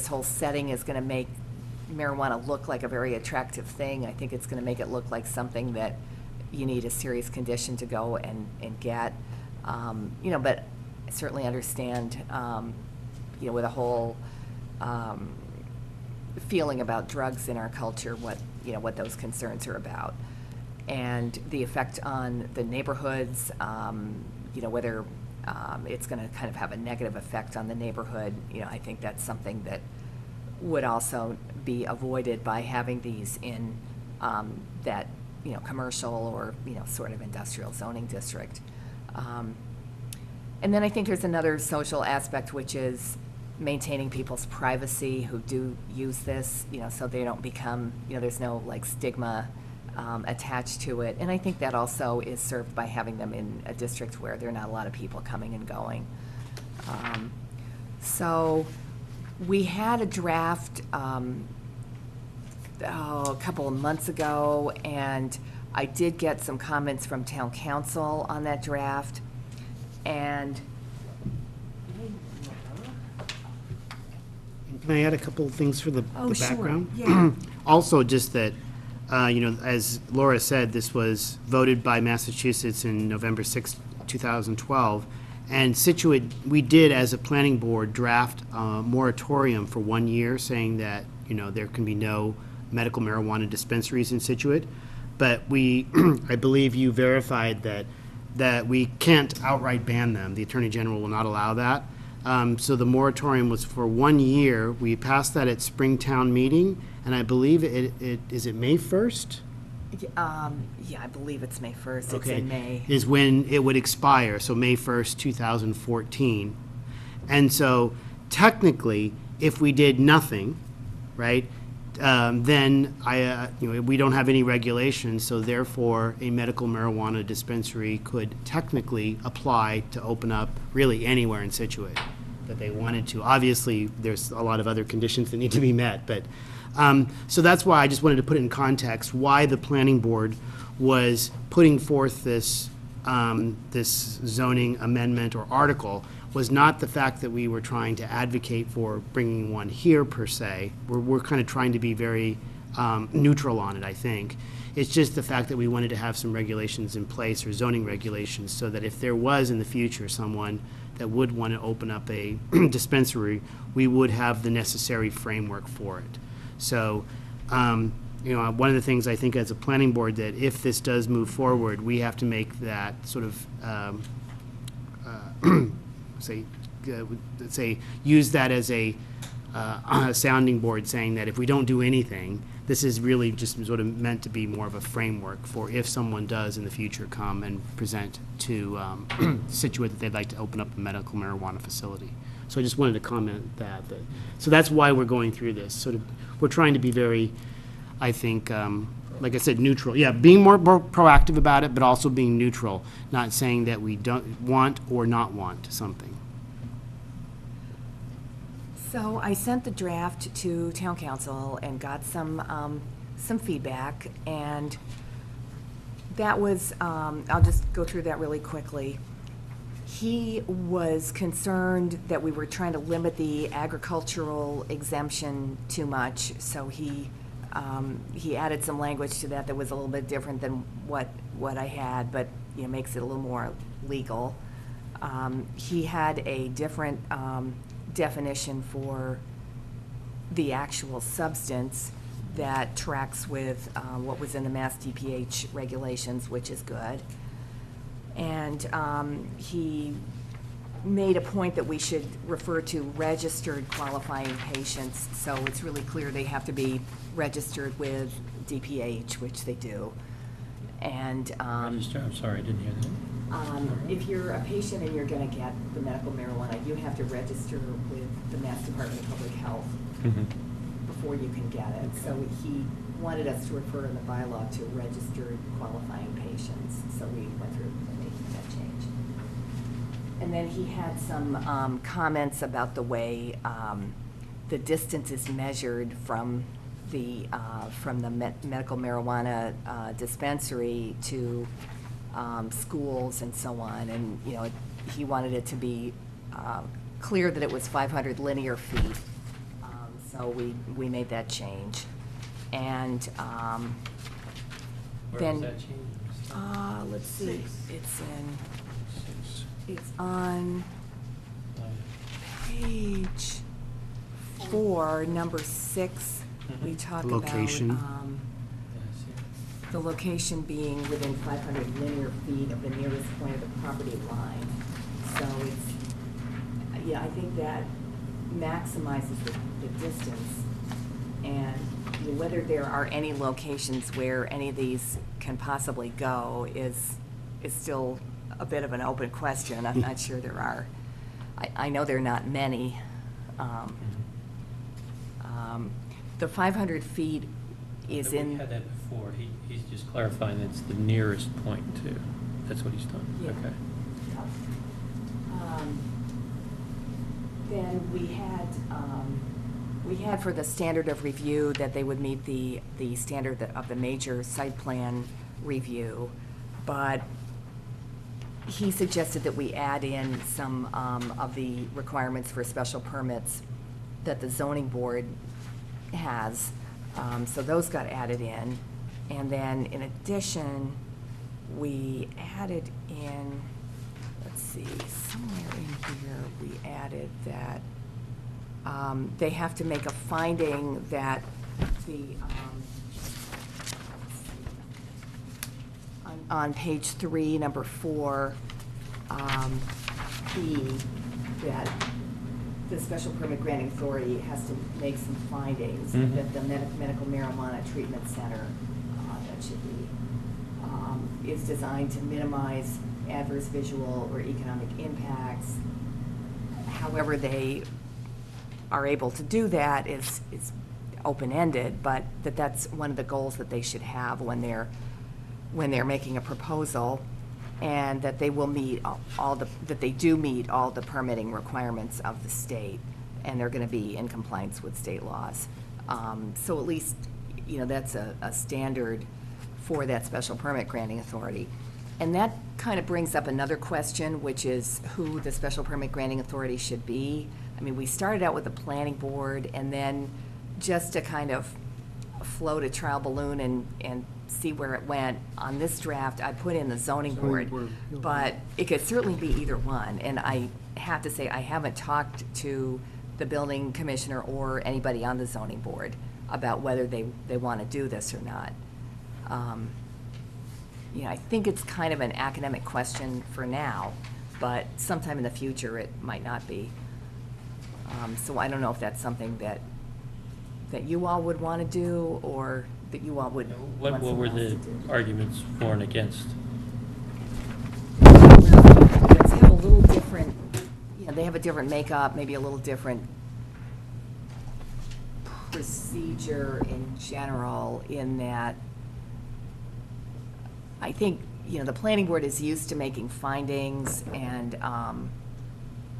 whole setting is going to make marijuana look like a very attractive thing. I think it's going to make it look like something that you need a serious condition to go and get. But I certainly understand, with a whole feeling about drugs in our culture, what those concerns are about. And the effect on the neighborhoods, whether it's going to kind of have a negative effect on the neighborhood. I think that's something that would also be avoided by having these in that, commercial or, sort of industrial zoning district. And then I think there's another social aspect, which is maintaining people's privacy who do use this, so they don't become, there's no like stigma attached to it. And I think that also is served by having them in a district where there are not a lot of people coming and going. So we had a draft a couple of months ago, and I did get some comments from town council on that draft. And Can I add a couple of things for the sure, background? yeah. Also, just that, as Laura said, this was voted by Massachusetts in November 6, 2012. And Scituate, we did, as a planning board, draft a moratorium for 1 year, saying that, there can be no medical marijuana dispensaries in Scituate. But we, I believe you verified that we can't outright ban them. The Attorney General will not allow that. So the moratorium was for 1 year. We passed that at Springtown meeting, and I believe is it May 1st? Yeah, I believe it's May 1st. It's Okay. in May. Is when it would expire, so May 1st, 2014. And so technically, if we did nothing, right, then we don't have any regulations, so therefore a medical marijuana dispensary could technically apply to open up really anywhere in Scituate that they wanted to. Obviously, there's a lot of other conditions that need to be met, but so that's why I just wanted to put it in context why the planning board was putting forth this this zoning amendment or article was not the fact that we were trying to advocate for bringing one here per se. We're kind of trying to be very neutral on it, I think. It's just the fact that we wanted to have some regulations in place, or zoning regulations, so that if there was in the future someone that would want to open up a dispensary, we would have the necessary framework for it. So, one of the things I think as a planning board, that if this does move forward, we have to make that sort of, say, let's say, use that as a sounding board, saying that if we don't do anything, this is really just sort of meant to be more of a framework for if someone does in the future come and present to Scituate that they'd like to open up a medical marijuana facility. So I just wanted to comment that. So that's why we're going through this. Sort of, we're trying to be very, I think, like I said, neutral. Yeah, being more proactive about it, but also being neutral, not saying that we don't want or not want something. So I sent the draft to town council and got some feedback, and that was, I'll just go through that really quickly. He was concerned that we were trying to limit the agricultural exemption too much, so he added some language to that was a little bit different than what I had, but, you know, makes it a little more legal. He had a different definition for the actual substance that tracks with what was in the Mass DPH regulations, which is good. And he made a point that we should refer to registered qualifying patients, so it's really clear they have to be registered with DPH, which they do. And Register, I'm sorry, I didn't hear that. if you're a patient and you're gonna get the medical marijuana, you have to register with the Mass Department of Public Health before you can get it. So he wanted us to refer in the bylaw to registered qualifying patients, so we went through and made that change. And then he had some comments about the way the distance is measured from the medical marijuana dispensary to schools and so on. And, you know, he wanted it to be clear that it was 500 linear feet. So we made that change. And Where then, was that change? let's see, it's on page 4, number 6. We talk about Location. Yeah, I see. the location being within 500 linear feet of the nearest point of the property line. So it's, yeah, I think that maximizes the distance. And you know, whether there are any locations where any of these can possibly go is still a bit of an open question. I'm not sure there are. I know there are not many. The 500 feet is We in. had that before. He's just clarifying that it's the nearest point too. That's what he's done. Yeah. Okay. Then we had for the standard of review that they would meet the standard of the major site plan review, but he suggested that we add in some of the requirements for special permits that the zoning board has. So those got added in. And then in addition, we added in, let's see, somewhere in here, we added that they have to make a finding that the, on page 3, number 4, B, that the special permit granting authority has to make some findings that the medical marijuana treatment center, that should be, is designed to minimize adverse visual or economic impacts. However they are able to do that is open-ended, but that's one of the goals that they should have when they're making a proposal, and that they will meet that they do meet all the permitting requirements of the state, and they're going to be in compliance with state laws. So at least, you know, that's a standard for that special permit granting authority. And that kind of brings up another question, which is who the special permit granting authority should be. I mean, we started out with the planning board, and then just to kind of float a trial balloon and see where it went, on this draft, I put in the zoning board, but it could certainly be either one. And I have to say, I haven't talked to the building commissioner or anybody on the zoning board about whether they want to do this or not. You know, I think it's kind of an academic question for now, but sometime in the future, it might not be. So I don't know if that's something that you all would want to do, or that you all would What want were someone else the to do. arguments for and against? Let's have a little different, they have a different makeup, maybe a little different procedure in general, in that I think, the planning board is used to making findings and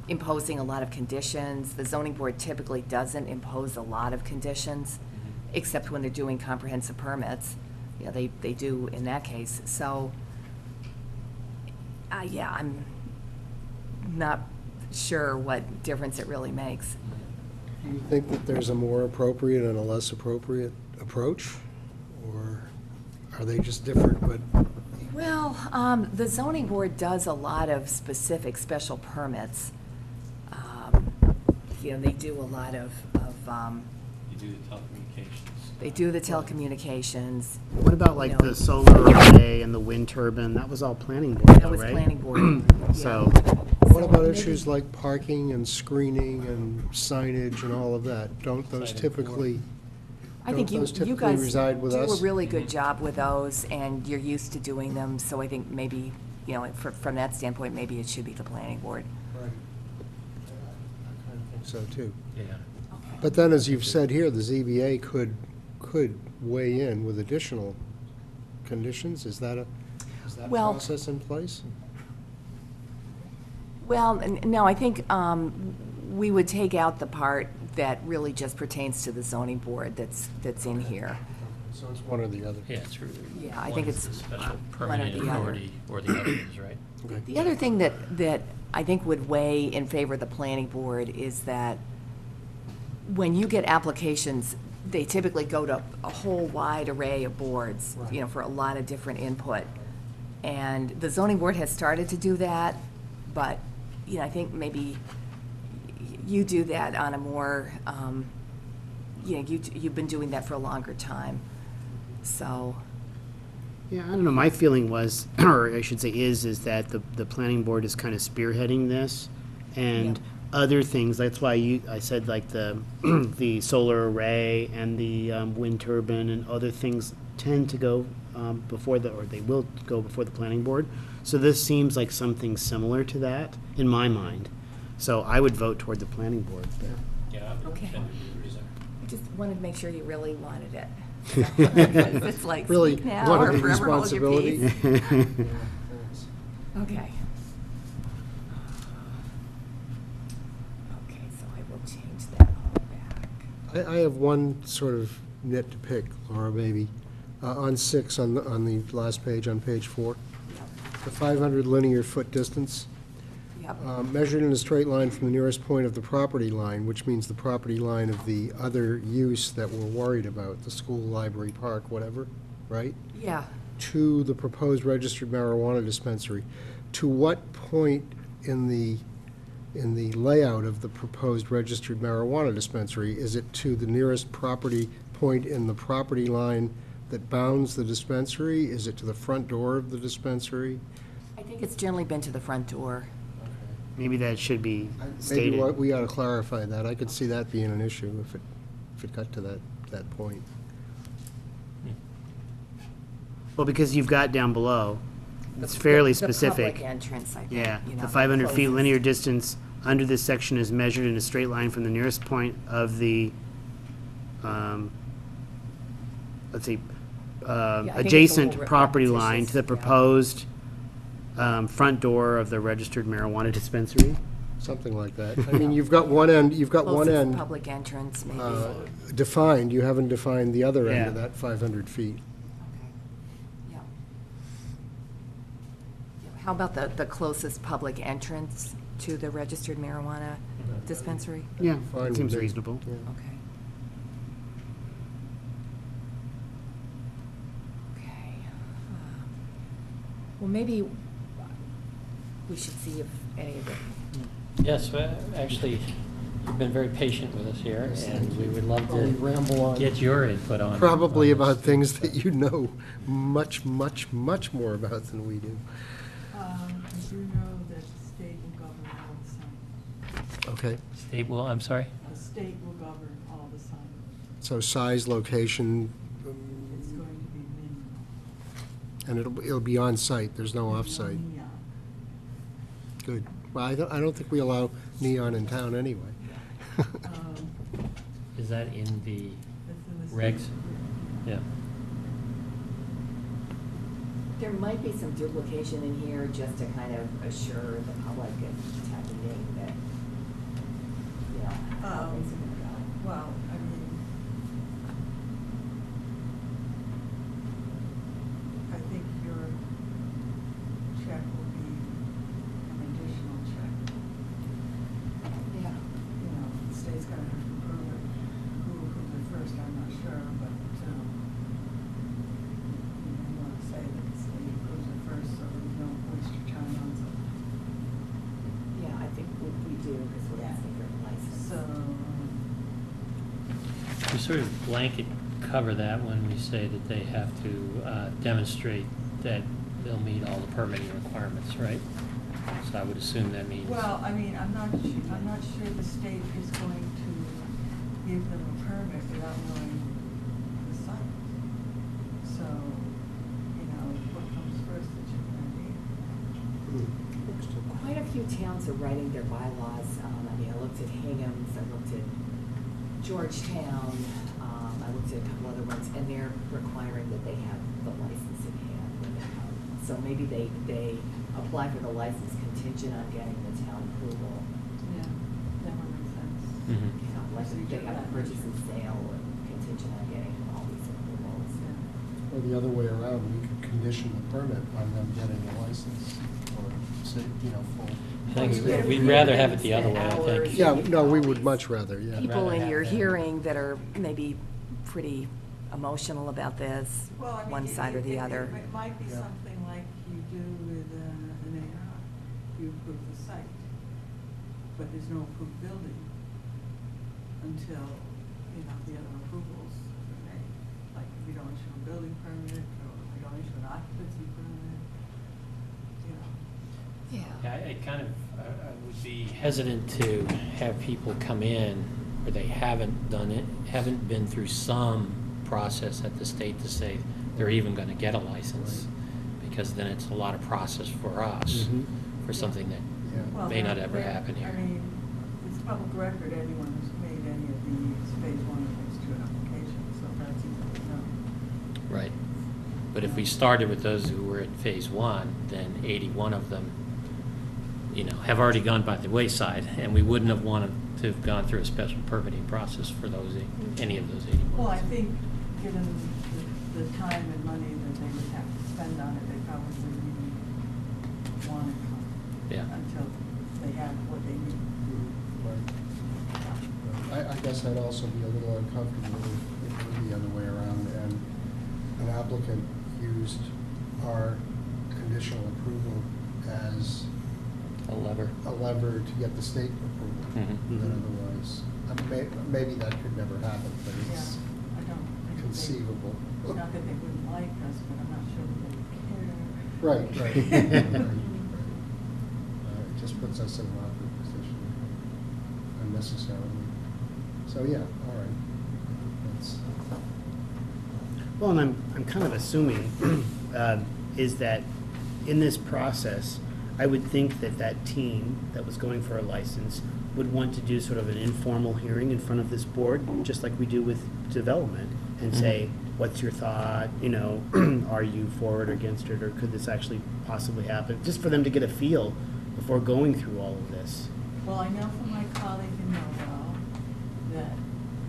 imposing a lot of conditions. The zoning board typically doesn't impose a lot of conditions, except when they're doing comprehensive permits. They do in that case. So, yeah, I'm not sure what difference it really makes. Do you think that there's a more appropriate and a less appropriate approach? Or are they just different, but? Well, the zoning board does a lot of specific special permits. They do a lot of You do the telecommunications. they do the telecommunications. What about like No. the solar array and the wind turbine? That was all planning board, though, That was right? planning board. So, What about maybe- issues like parking and screening and signage and all of that? Don't those Cited typically, I think don't those you typically guys reside with do a us? really good job with those, and you're used to doing them, so I think maybe, from that standpoint, maybe it should be the planning board. Right. I kind of think so, too. Yeah. But then, as you've said here, the ZBA could weigh in with additional conditions? Is that Well- process in place? Well, no, I think we would take out the part that really just pertains to the zoning board that's in here. So it's one or the other? Yeah, it's really. Yeah, I one think is it's the special one or permitting the other. authority, or the other is, right? Okay. The other thing that I think would weigh in favor of the planning board is that when you get applications, they typically go to a whole wide array of boards, Right. for a lot of different input. And the zoning board has started to do that, but, I think maybe you do that on a more, you've been doing that for a longer time, so. yeah, I don't know, my feeling was, or I should say is that the planning board is kind of spearheading this, and Yeah. other things, that's why I said like the, the solar array and the wind turbine and other things tend to go or they will go before the planning board. So this seems like something similar to that, in my mind. So I would vote toward the planning board. Yeah, I would Okay. tend to agree with that. I just wanted to make sure you really wanted it. It's like, Really speak now wanted or the forever hold your responsibility. peace. Yeah, thanks. Okay. Okay, so I will change that all back. I have one sort of nit to pick, Laura, maybe. On 6, on the last page, on page 4, the 500 linear foot distance, Yep. measured in a straight line from the nearest point of the property line, which means the property line of the other use that we're worried about, the school, library, park, whatever, right? Yeah. To the proposed registered marijuana dispensary. To what point in the layout of the proposed registered marijuana dispensary? Is it to the nearest property point in the property line that bounds the dispensary? Is it to the front door of the dispensary? I think it's generally been to the front door. Maybe that should be Maybe stated. we ought to clarify that. I could see that being an issue if it got to that point. Well, because you've got down below, it's fairly The specific. public entrance, I think. Yeah, you know, the 500 feet closest. linear distance under this section is measured in a straight line from the nearest point of the, let's see, I think it's a adjacent little property line to the repetitious, yeah. proposed front door of the registered marijuana dispensary. Something like that. I mean, you've got one end, Closest public entrance, maybe. defined. You haven't defined the other end Yeah. of that 500 feet. Okay. Yeah. How about the closest public entrance to the registered marijuana dispensary? Yeah, Fine with seems me. reasonable. Yeah. Okay. Okay. Well, maybe we should see if any of it. Yes, well, actually, you've been very patient with us here, and we would love Probably ramble to on. get your input on. Probably on this. about things that you know much, much, much more about than we do. I do know that the state Okay, State will, I'm sorry? The state will govern all the signage. so size, location, It's going to be minimal. and it'll be on-site, there's no off-site. Neon. Good. Well, I don't think we allow neon in town anyway. Is that in the It's in the regs? state. Yeah. There might be some duplication in here just to kind of assure the public and attending that, you know, how things are gonna go. Well, I mean, I think your check will be an additional check. Yeah. You know, the state's gonna have to prove it. Who approved it first, I'm not sure, but, you may want to say that the state approves it first, so we don't waste your time on something. Yeah, I think we do, because we're asking for a license. So, We sort of blanket cover that when we say that they have to demonstrate that they'll meet all the permitting requirements, right? So I would assume that means. well, I mean, I'm not sure the state is going to give them a permit without knowing the site. So, you know, what comes first, the chicken or the egg? Quite a few towns are writing their bylaws. I mean, I looked at Hingham's, I looked at Georgetown, I looked at a couple other ones, and they're requiring that they have the license in hand when they come. So maybe they apply for the license contingent on getting the town approval. Yeah, that would make sense. Mhm. You know, like they have a purchase and sale and contingent on getting all these approvals. Yeah. Or the other way around, we could condition the permit on them getting a license, or say, full. I think Well, we'd rather have it the other way, I hours. think. Yeah, no, we would much rather, yeah. People rather in have your that. hearing that are maybe pretty emotional about this, Well, I mean, one side or the other. It might be Yeah. something like you do with an AR. You approve the site, but there's no approved building until, the other approvals are made. Like if you don't issue a building permit, or if you don't issue an occupancy permit, Yeah, I kind of, I would be hesitant to have people come in where they haven't done it, haven't been through some process at the state to say they're even gonna get a license. Because then it's a lot of process for us, Mhm. for something Yeah. Well, that may not they're- ever they're- happen here. I mean, it's public record, anyone who's made any of these phase one and phase two applications, so that's easy to know. Right. But if we started with those who were in phase one, then 81 of them, have already gone by the wayside, and we wouldn't have wanted to have gone through a special permitting process for those, any of those 81. Well, I think, given the time and money that they would have to spend on it, they probably wouldn't even want to come. Yeah. Until they have what they need. Right. I guess I'd also be a little uncomfortable if it were the other way around, and an applicant used our conditional approval as A lever. a lever to get the state approval. Mhm. That otherwise, maybe that could never happen, but Yeah, it's I don't think they. conceivable. Not that they wouldn't like us, but I'm not sure that they care. Right. Right. It just puts us in an awkward position unnecessarily. So, yeah, all right. That's, Well, and I'm kind of assuming is that in this process, I would think that that team that was going for a license would want to do sort of an informal hearing in front of this board, just like we do with development, and say, what's your thought, are you for it or against it, or could this actually possibly happen? Just for them to get a feel before going through all of this. Well, I know from my colleague in Millville that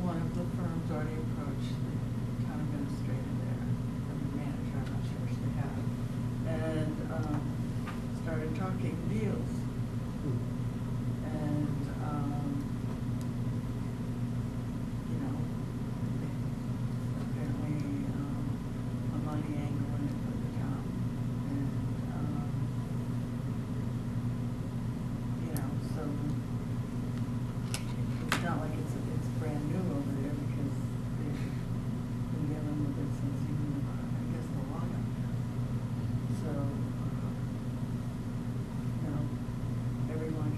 one of the firms already approached the town administrator there, or the manager, I'm not sure which they have, and started talking deals. And, apparently, a money angle in it for the town. And, so it's not like it's brand new over there because they've been dealing with it since even, I guess, the law got passed. So, everyone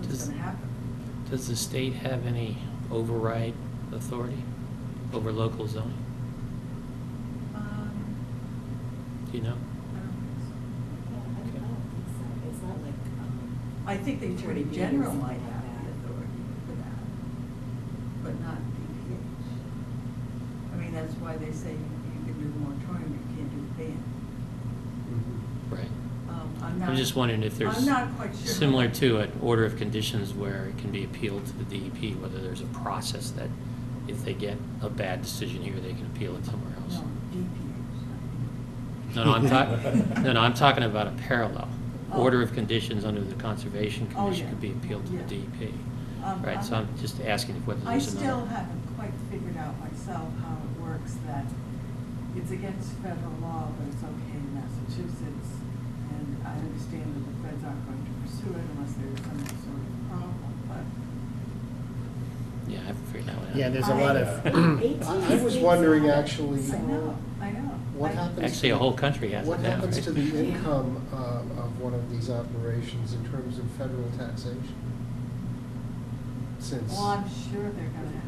what's gonna happen. Does the state have any override authority over local zoning? Do you know? I don't think so. I don't think so. It's not like, I think the Attorney Attorney General General might might have have the that. authority for that, but not DPH. I mean, that's why they say you can do the moratorium, you can't do the ban. Right. I'm not. I'm just wondering if there's, I'm not quite sure. similar to an order of conditions where it can be appealed to the DEP, whether there's a process that if they get a bad decision here, they can appeal it somewhere else. No, DPH. I'm talking about a parallel. Oh. Order of conditions under the Conservation Oh, Commission yeah. could be appealed to the Yeah. DEP. Right, so I'm just asking whether I there's still another. haven't quite figured out myself how it works, that it's against federal law, but it's okay in Massachusetts. And I understand that the feds aren't going to pursue it unless there's some sort of problem, but. Yeah, I haven't figured that one out. Yeah, there's a lot of, I was wondering actually, I know. what happens? Actually, a whole country has What it now, happens right? to the income of one of these operations in terms of federal taxation? Since, Well, I'm sure they're gonna,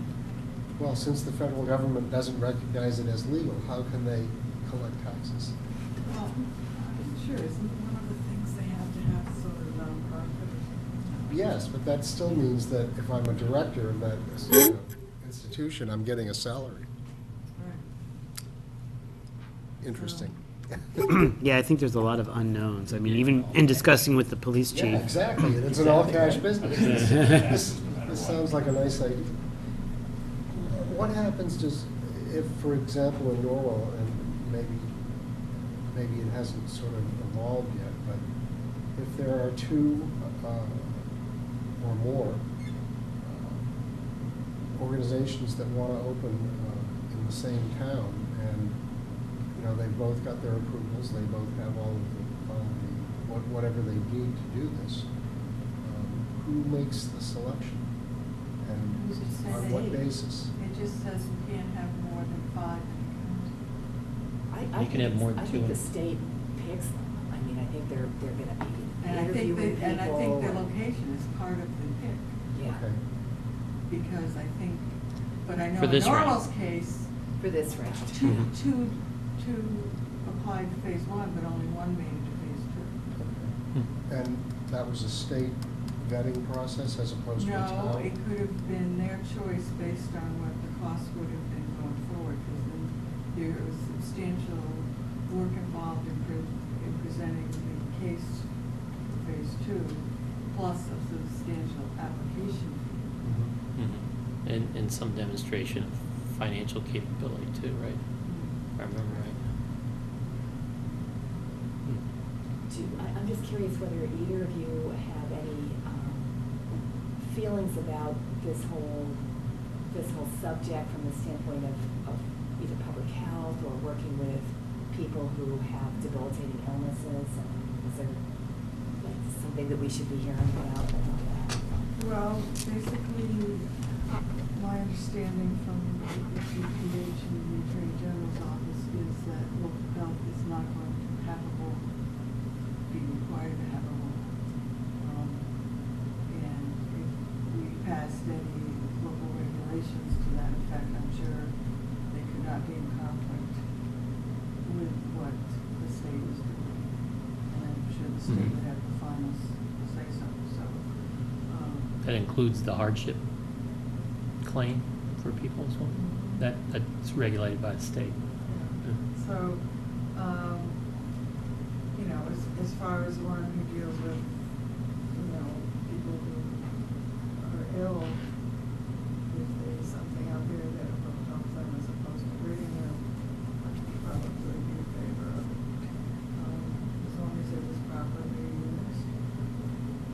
well, since the federal government doesn't recognize it as legal, how can they collect taxes? well, I'm sure, isn't one of the things they have to have sort of nonprofit or something? Yes, but that still means that if I'm a director of that institution, I'm getting a salary. Right. Interesting. yeah, I think there's a lot of unknowns. I mean, even in discussing with the police chief. Yeah, exactly, and it's an all-cash business. This sounds like a nice idea. What happens if, for example, in Norwell, and maybe it hasn't sort of evolved yet, but if there are two or more organizations that want to open in the same town, and they've both got their approvals, they both have all of the whatever they need to do this. Who makes the selection, and Who should say on they- what basis? It just says you can't have more than 5 in a county. You can have more than I two think in- the state picks them. I mean, I think they're gonna be And I think interviewing people. and I think the location is part of the pick, Yeah, Okay. because I think, but I know For in this round. Norwell's case, for this round. Mhm. two applied to phase 1, but only one made it to phase 2. And that was a state vetting process as opposed to a town? No, it could have been their choice based on what the cost would have been going forward, because then there was substantial work involved in presenting the case for phase 2, plus a substantial application fee. Mhm. And some demonstration of financial capability too, right? If I remember right. I'm just curious whether either of you have any feelings about this whole subject from the standpoint of either public health or working with people who have debilitating illnesses. Is there something that we should be hearing about that? Well, basically, my understanding from the DPH and the Attorney General's office is that local health is not going to be required to have a law. And if we passed any local regulations to that effect, I'm sure they could not be in conflict with what the state is doing. And I'm sure the state would have the final say-so, so. That includes the hardship claim for people as well? That's regulated by the state. So, as far as one who deals with, people who are ill, if there's something out there that will help them as opposed to hurting them, I'd probably be in favor of it. As long as it was properly used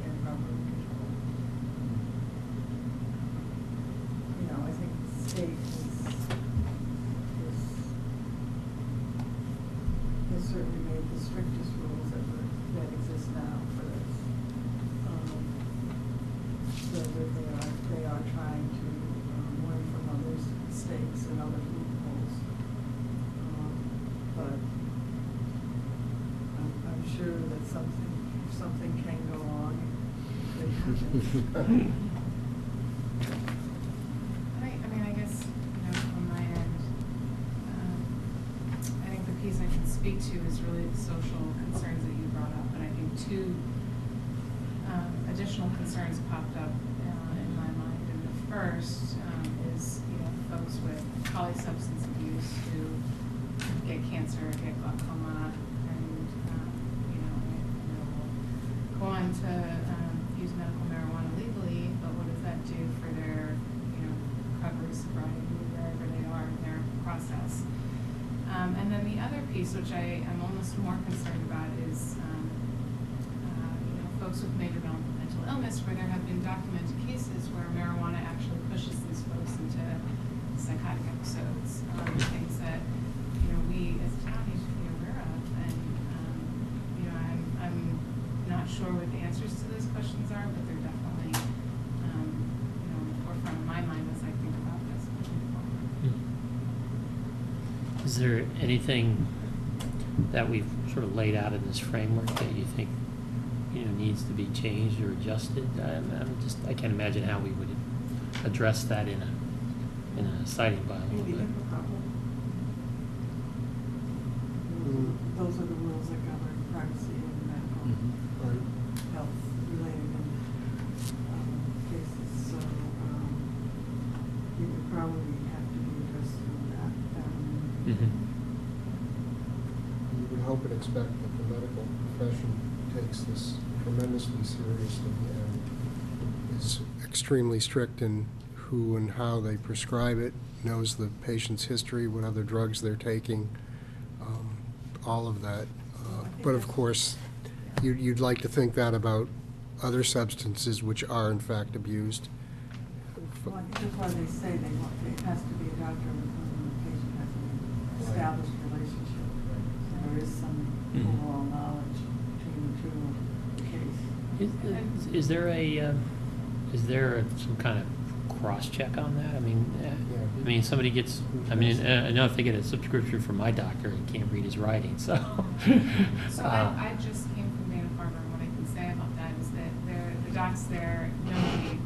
and properly controlled. I think the state has certainly made the strictest rules that exist now for this. So that they are trying to learn from other states and other loopholes. But I'm sure that something can go on. They I guess, on my end, I think the piece I can speak to is really the social concerns that you brought up. And I think two additional concerns popped up in my mind. And the first is, folks with polysubstance abuse who get cancer, get glaucoma, and, will go on to use medical marijuana legally, but what does that do for their, recovery, sobriety, wherever they are in their process? And then the other piece, which I am almost more concerned about, is folks with major mental illness, where there have been documented cases where marijuana actually pushes these folks into psychotic episodes, things that we as a town need to be aware of. And I'm not sure what the answers to those questions are, but they're definitely on the forefront of my mind as I think about this moving forward. Is there anything that we've sort of laid out in this framework that you think, needs to be changed or adjusted? I can't imagine how we would address that in a citing bylaw. Maybe But HIPAA problem. Those are the rules that govern privacy and medical Right. health related cases, so it would probably have to be addressed through that. Mhm. You would hope and expect that the medical profession takes this tremendously seriously and is extremely strict in who and how they prescribe it, knows the patient's history, what other drugs they're taking, all of that. But of course, you'd like to think that about other substances which are in fact abused. Well, I think that's why they say it has to be a doctor with whom the patient has an established relationship. So there is some overall knowledge between the two of the case. Is there some kind of cross-check on that? I mean, somebody gets, I know if they get a subscription from my doctor, he can't read his writing, so. So I just came from Dana-Farber, and what I can say about that is that the docs there, nobody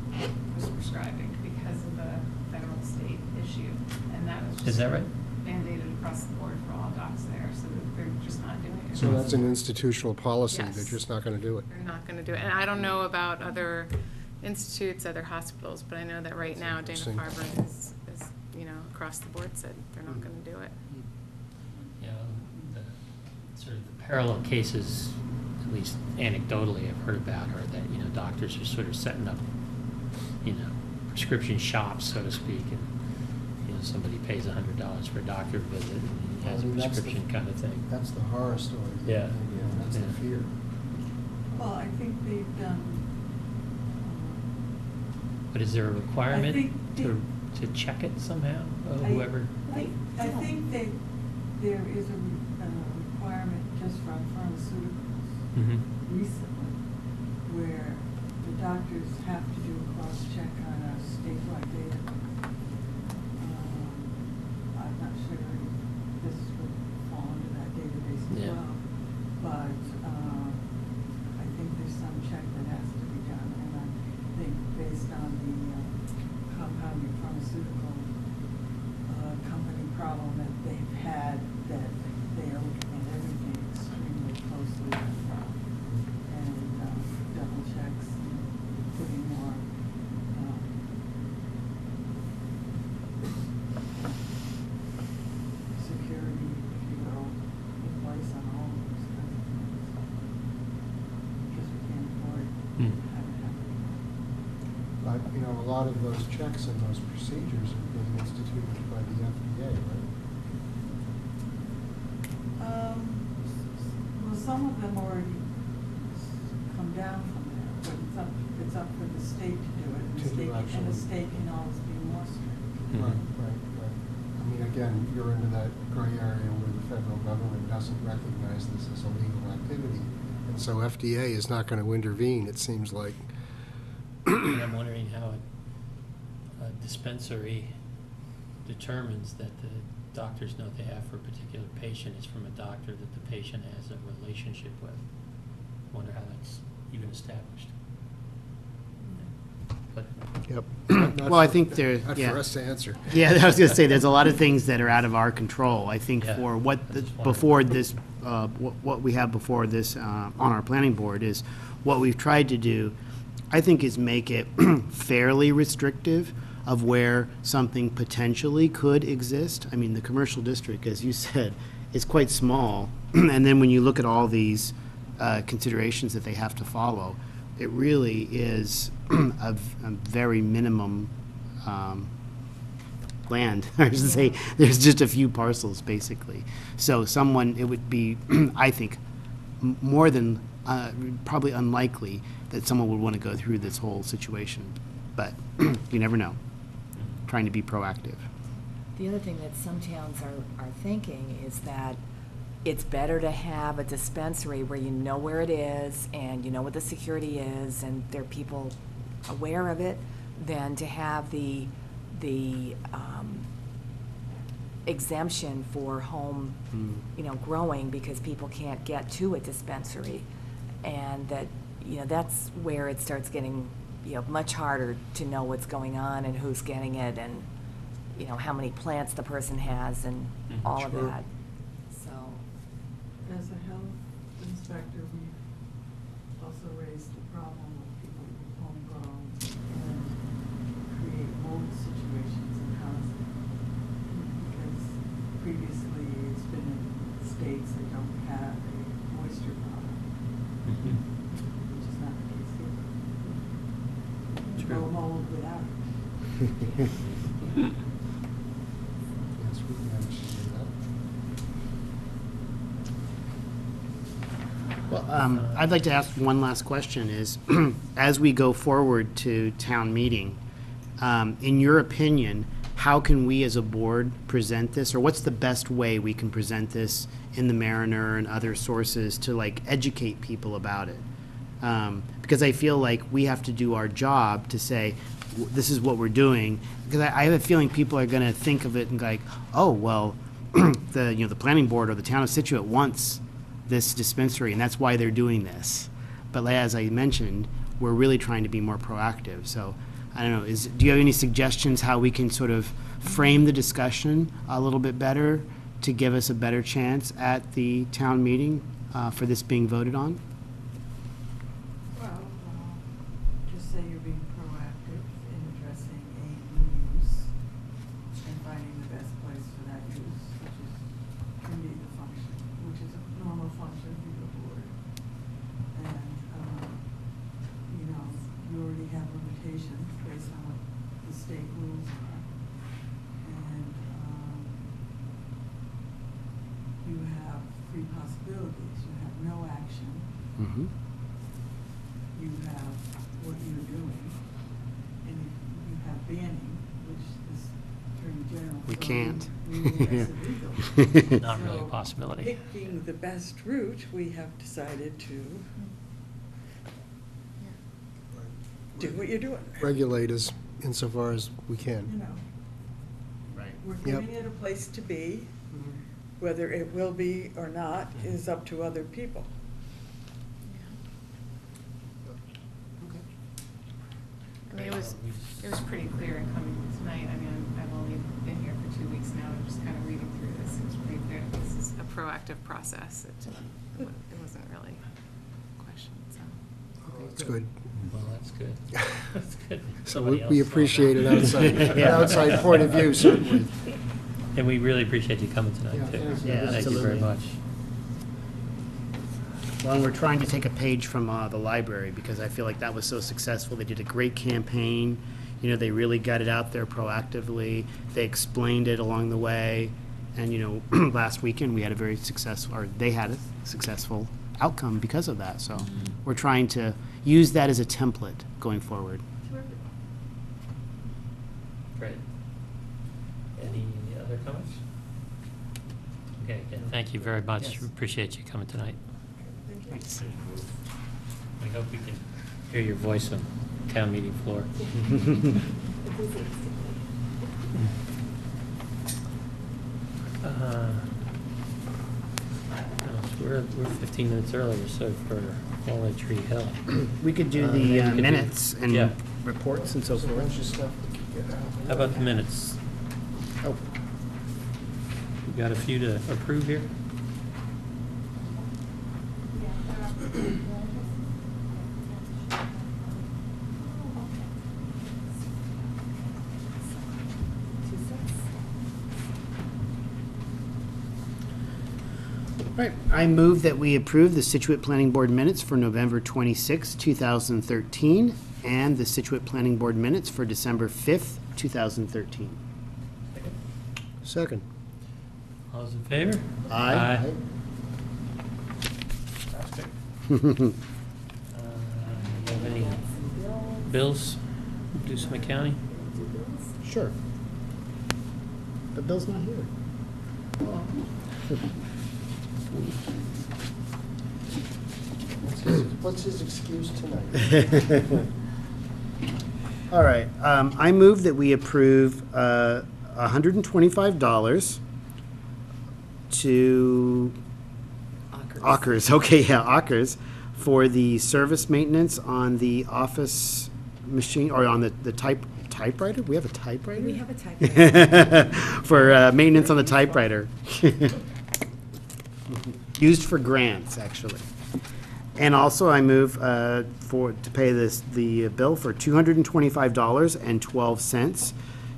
was prescribing because of the federal state issue. And that was Is just that right? mandated across the board for all docs there, so that they're just not doing it. So that's an institutional policy, Yes. they're just not going to do it. They're not going to do it. And I don't know about other institutes, other hospitals, but I know that right now Interesting. Dana-Farber is, across the board said they're not going to do it. The sort of the parallel cases, at least anecdotally, I've heard about are that, doctors are sort of setting up, prescription shops, so to speak, and, somebody pays $100 for a doctor visit and he has a prescription kind of thing. That's the horror story. Yeah. That's the Yeah. fear. Well, I think they've done. But is there a requirement think to check it somehow, whoever? I think that there is a requirement just from pharmaceuticals Mhm. recently, where the doctors have to do a cross-check on a statewide database. I'm not sure if this would fall into that database as Yeah. well, but I think there's some check that has to be done, and I think based on the compounding pharmaceutical company problem that they've had, that they are looking at everything extremely closely and double checks, putting more security, if you will, in place on all of those kinds of things. Because we can't afford Hmm. having it happen. But, a lot of those checks and those procedures are being instituted by the FDA, right? Well, some of them already come down from there, but it's up for the state to do it. To do And actually. the state can always be more strict. Mhm. Right. Again, you're into that gray area where the federal government doesn't recognize this as a legal activity. And so FDA is not going to intervene, it seems like. And I'm wondering how a dispensary determines that the doctor's note they have for a particular patient is from a doctor that the patient has a relationship with. I wonder how that's even established. but Yep. Well, I think there, Not yeah. for us to answer. Yeah, I was gonna say, there's a lot of things that are out of our control. I think Yeah, for what, that's fine. before this, what we have before this, on our planning board is, what we've tried to do, I think, is make it fairly restrictive of where something potentially could exist. I mean, the commercial district, as you said, is quite small, and then when you look at all these considerations that they have to follow, it really is a very minimum land. I should say, there's just a few parcels, basically. So it would be, I think, more than, probably unlikely that someone would want to go through this whole situation. But you never know. Trying to be proactive. The other thing that some towns are thinking is that it's better to have a dispensary where you know where it is and you know what the security is and there are people aware of it than to have the exemption for home, growing because people can't get to a dispensary. And that, that's where it starts getting, much harder to know what's going on and who's getting it and, how many plants the person has and all of Sure. that. So, As a health inspector, we also raised the problem of people who homegrown and create mold situations in housing. Because previously it's been in states that don't have a moisture problem, which is not the case here. You can grow mold without it. Yes, we can understand that. Well, I'd like to ask one last question is, as we go forward to town meeting, in your opinion, how can we as a board present this? Or what's the best way we can present this in the Mariner and other sources to educate people about it? Because I feel like we have to do our job to say, this is what we're doing. Because I have a feeling people are going to think of it and like, oh, well, the planning board or the town of Scituate wants this dispensary, and that's why they're doing this. But as I mentioned, we're really trying to be more proactive. So I don't know, do you have any suggestions how we can sort of frame the discussion a little bit better to give us a better chance at the town meeting for this being voted on? Well, just say you're being proactive in addressing a new use and finding the best place for that use, can be the function, which is a normal function of your board. And, you already have limitations based on what the state rules are. And, you have three possibilities. You have no action. Mm-hmm. You have what you're doing, and you have banning, which this Attorney General. We thought can't. we made illegal. not really a So, possibility. Picking the best route, we have decided to do what you're doing. Regulate as insofar as we You can. know, Right. we're Yep. giving it a place to be. Whether it will be or not is up to other people. I mean, it was pretty clear in coming tonight. I mean, I've only been here for 2 weeks now, and just kind of reading through this, it was pretty clear that this is a proactive process. It wasn't really questioned, so. It's good. Well, that's good. That's good. So Somebody we else saw appreciate that. an outside point of view, certainly. And we really appreciate you coming tonight, Yeah, too. thanks. Yeah, Thank you very absolutely. much. Well, and we're trying to take a page from the library because I feel like that was so successful. They did a great campaign. They really got it out there proactively. They explained it along the way. And, last weekend we had a very successful, or they had a successful outcome because of that. So we're trying to use that as a template going forward. Great. Any other comments? Okay, again, thank you very much. Yes. Appreciate you coming tonight. Thanks. We hope we can hear your voice on town meeting floor. We're 15 minutes earlier, so for Walnut Tree Hill. We could do Maybe we the could do- minutes and yeah. reports and so There's a bunch forth. of stuff we could get out. How about the minutes? Oh, We got a few to approve here? right. I move that we approve the Scituate Planning Board minutes for November 26, 2013, and the Scituate Planning Board minutes for December 5th, 2013. Second. All those in favor? Aye. You have any bills? Do some accounting? Sure. But Bill's not here. What's his excuse tonight? All right, I move that we approve $125 to Ockers, okay, yeah, Ockers, for the service maintenance on the office machine, or on the typewriter? We have a typewriter? We have a typewriter. For maintenance on the typewriter. Used for grants, actually. And also, I move to pay the bill for $225.12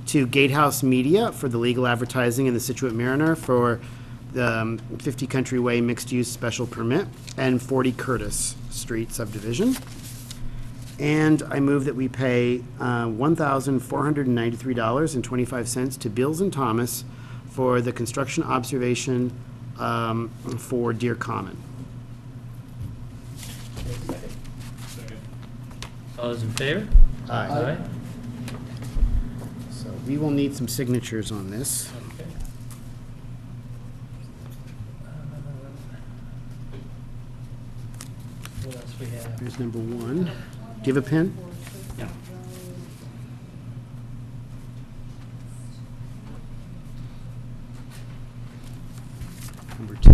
to Gatehouse Media for the legal advertising in the Scituate Mariner for the 50 Country Way mixed-use special permit and 40 Curtis Street subdivision. And I move that we pay $1,493.25 to Beals and Thomas for the construction observation for Deer Common. All those in favor? Aye. So we will need some signatures on this. Okay. What else we have? Here's number 1. Do you have a pen? Yeah. Number 2.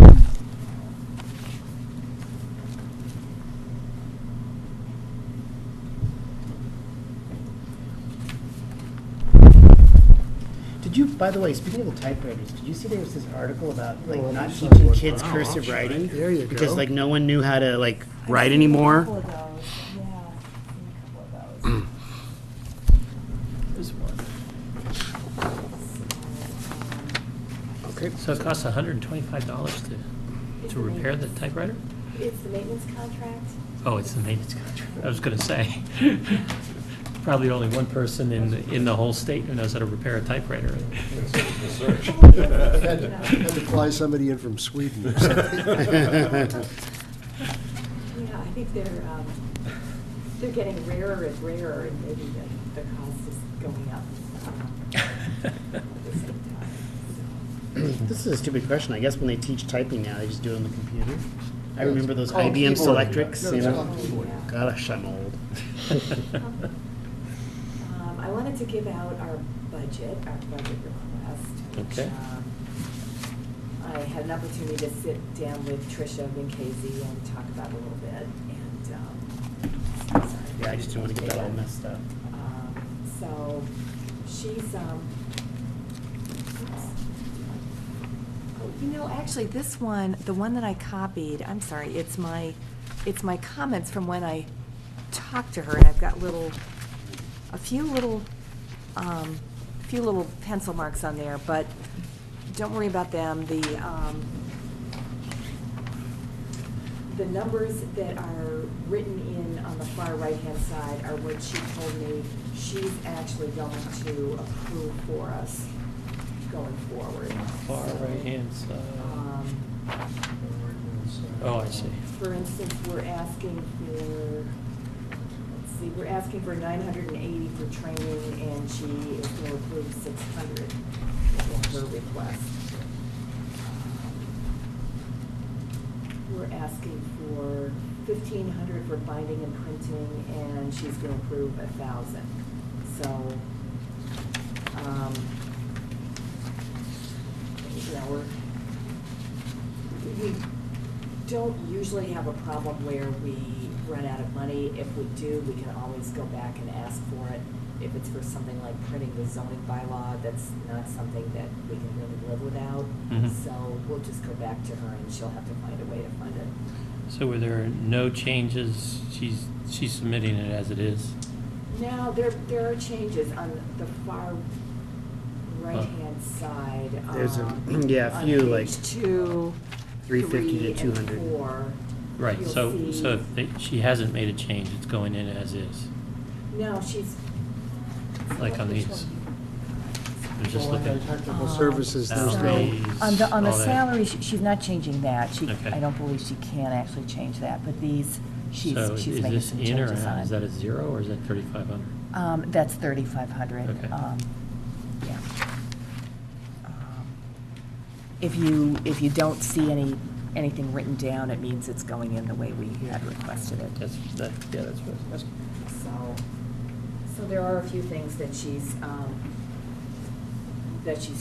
Did you, by the way, speaking of the typewriters, did you see there was this article about like Well, not I'm teaching sorry. kids Wow. cursive writing? There you Because go. like no one knew how to like write I've seen anymore. a couple of those, yeah, I've seen a couple of those. There's one. Okay. So it costs $125 to repair the typewriter? It's the maintenance contract. Oh, it's the maintenance contract. I was gonna say. Probably only one person in the whole state who knows how to repair a typewriter. Had to fly somebody in from Sweden or something. Yeah, I think they're getting rarer and rarer, and maybe the cost is going up at the same time. This is a stupid question. I guess when they teach typing now, they just do it on the computer. I remember those called IBM keyboarding. Selectrics, No, you it's know? called keyboarding. Gosh, I'm old. I wanted to give out our budget request. Which, Okay. I had an opportunity to sit down with Tricia Vincasey and talk about it a little bit, and, sorry. Yeah, I just didn't want to get that all messed up. So, she's, oops. Oh, you know, actually, this one, the one that I copied, I'm sorry, it's my comments from when I talked to her, and I've got a few little pencil marks on there, but don't worry about them. The numbers that are written in on the far right-hand side are what she told me she's actually going to approve for us going forward. Far So, right-hand side. um, Oh, I see. For instance, we're asking for 980 for training, and she is going to approve 600 for her request. We're asking for 1,500 for binding and printing, and she's going to approve 1,000. So, we don't usually have a problem where we run out of money. If we do, we can always go back and ask for it. If it's for something like printing the zoning bylaw, that's not something that we can really live without. Mhm. So we'll just go back to her and she'll have to find a way to fund it. So were there no changes? She's submitting it as it is? Now, there are changes on the far right-hand side. There's a few, on like, page 2, 350 to 3, 200. and 4. Right, You'll so see- if she hasn't made a change, it's going in as is? No, she's. Like on which these. one? They're just looking, Technical services, there's So, no, salaries, On the all that. salary, she's not changing that. Okay. I don't believe she can actually change that, but these, she's So making some is this in or changes out? on. Is that a 0 or is that 3,500? That's 3,500. Okay. Yeah. If you don't see anything written down, it means it's going in the way we had requested it. That's what I was asking. So there are a few things that she's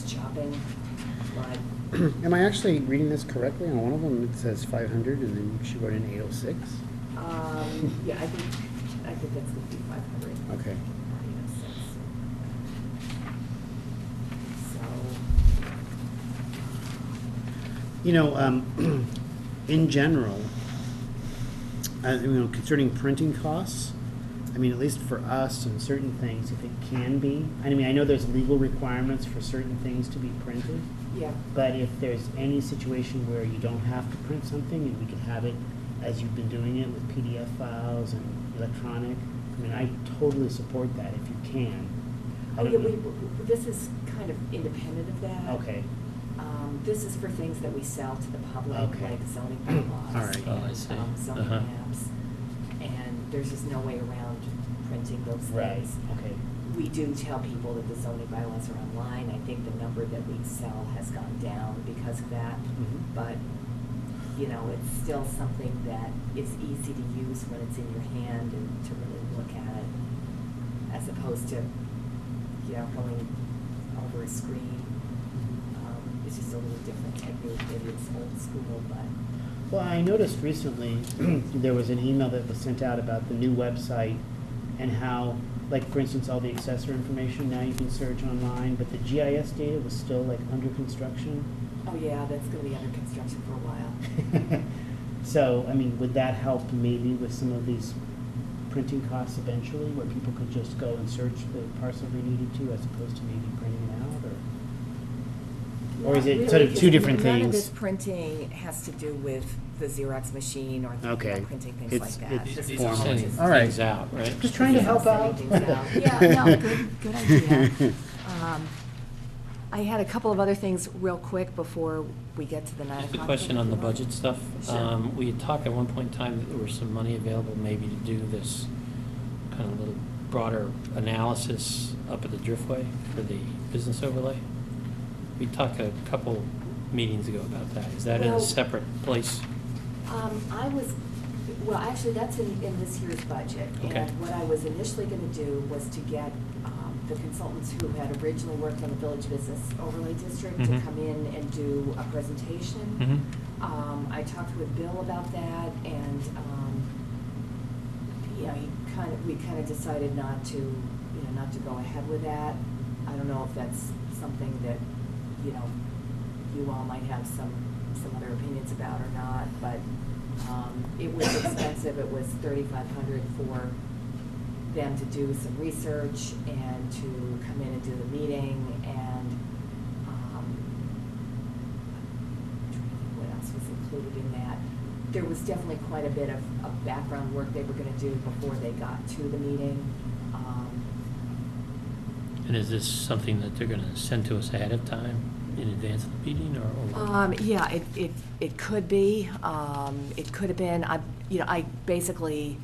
chopping, but Am I actually reading this correctly? On one of them, it says 500, and then she wrote in 806? yeah, I think that's the 500. Okay. You know, in general, concerning printing costs, I mean, at least for us and certain things, if it can be, I mean, I know there's legal requirements for certain things to be printed, Yeah. but if there's any situation where you don't have to print something and we could have it as you've been doing it with PDF files and electronic, I mean, I totally support that if you can. I Oh, don't yeah, know. this is kind of independent of that. Okay, This is for things that we sell to the public, Okay. like zoning bylaws. All right. Oh, I and, see. Zoning Uh-huh. maps, and there's just no way around printing those right, things. okay. We do tell people that the zoning bylaws are online. I think the number that we sell has gone down because of that. Mhm. But, you know, it's still something that is easy to use when it's in your hand and to really look at it, as opposed to, you know, going over a screen. It's just a little different technique. Maybe it's old school, but. Well, I noticed recently, there was an email that was sent out about the new website and how, like, for instance, all the assessor information, now you can search online, but the GIS data was still, like, under construction. Oh, yeah, that's gonna be under construction for a while. So, I mean, would that help maybe with some of these printing costs eventually, where people could just go and search the parcel they needed to, as opposed to maybe printing it out, or? Or is it Not sort of really, two 'cause different None of things? this printing has to do with the Xerox machine or Okay. printing things It's- like that. it's This is These all are formal. sending just- All right. things out, right? Just trying to Yeah, help out. sending things out. Yeah, no, good idea. I had a couple of other things real quick before we get to the 9 o'clock. Just a question on the budget stuff. Sure. We had talked at one point in time that there was some money available maybe to do this kind of little broader analysis up at the Driftway for the business overlay. We talked a couple meetings ago about that. Is that in a Well- separate place? Actually, that's in this year's budget. Okay. And what I was initially gonna do was to get the consultants who had originally worked on the Village Business Overlay District to Mhm. come in and do a presentation. Mhm. I talked with Bill about that, and, we kind of decided not to go ahead with that. I don't know if that's something that, you all might have some other opinions about or not, but, it was expensive. It was $3,500 for them to do some research and to come in and do the meeting, and, I'm trying to think what else was included in that. There was definitely quite a bit of background work they were gonna do before they got to the meeting. And is this something that they're going to send to us ahead of time in advance of the meeting, or? Yeah, it could be. It could have been. I basically,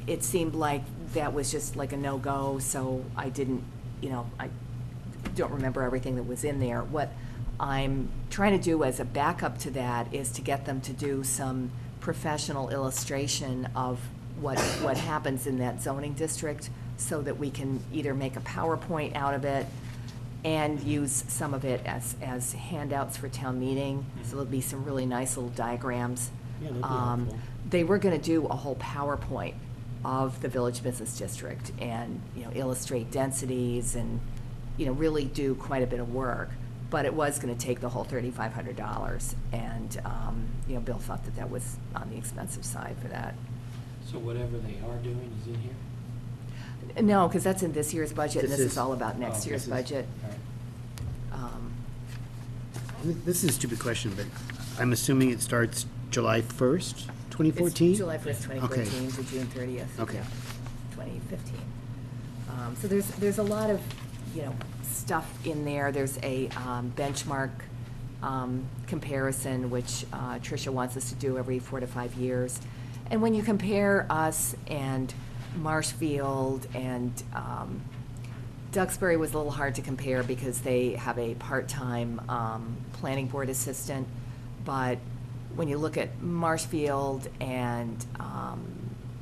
it seemed like that was just like a no-go, so I didn't, I don't remember everything that was in there. What I'm trying to do as a backup to that is to get them to do some professional illustration of what happens in that zoning district, so that we can either make a PowerPoint out of it and use some of it as handouts for town meeting. So there'll be some really nice little diagrams. Yeah, that'd be helpful. they were gonna do a whole PowerPoint of the Village Business District and, illustrate densities and, really do quite a bit of work. But it was gonna take the whole $3,500, and, Bill thought that that was on the expensive side for that. So whatever they are doing is in here? No, because that's in this year's budget, and This this is is- all about oh, next year's this is- budget. All right. This is a stupid question, but I'm assuming it starts July 1st, 2014? It's July 1st, 2014 to June 30th. Okay. yeah, 2015. So there's a lot of, stuff in there. There's a benchmark comparison, which Tricia wants us to do every 4 to 5 years. And when you compare us and Marshfield and Duxbury was a little hard to compare because they have a part-time planning board assistant. But when you look at Marshfield and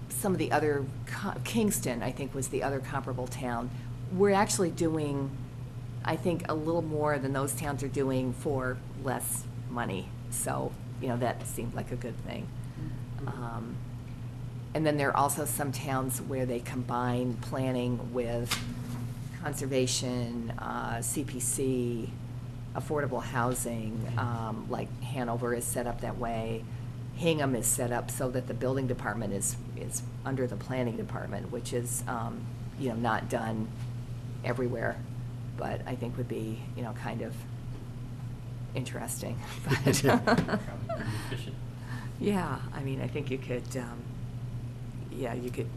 some of the other, Kingston, I think, was the other comparable town, we're actually doing, I think, a little more than those towns are doing for less money. So, that seemed like a good thing. And then there are also some towns where they combine planning with conservation, CPC, affordable housing, like Hanover is set up that way. Hingham is set up so that the building department is under the planning department, which is, not done everywhere, but I think would be, kind of interesting. But- Probably pretty efficient. Yeah, I mean, I think you could, you could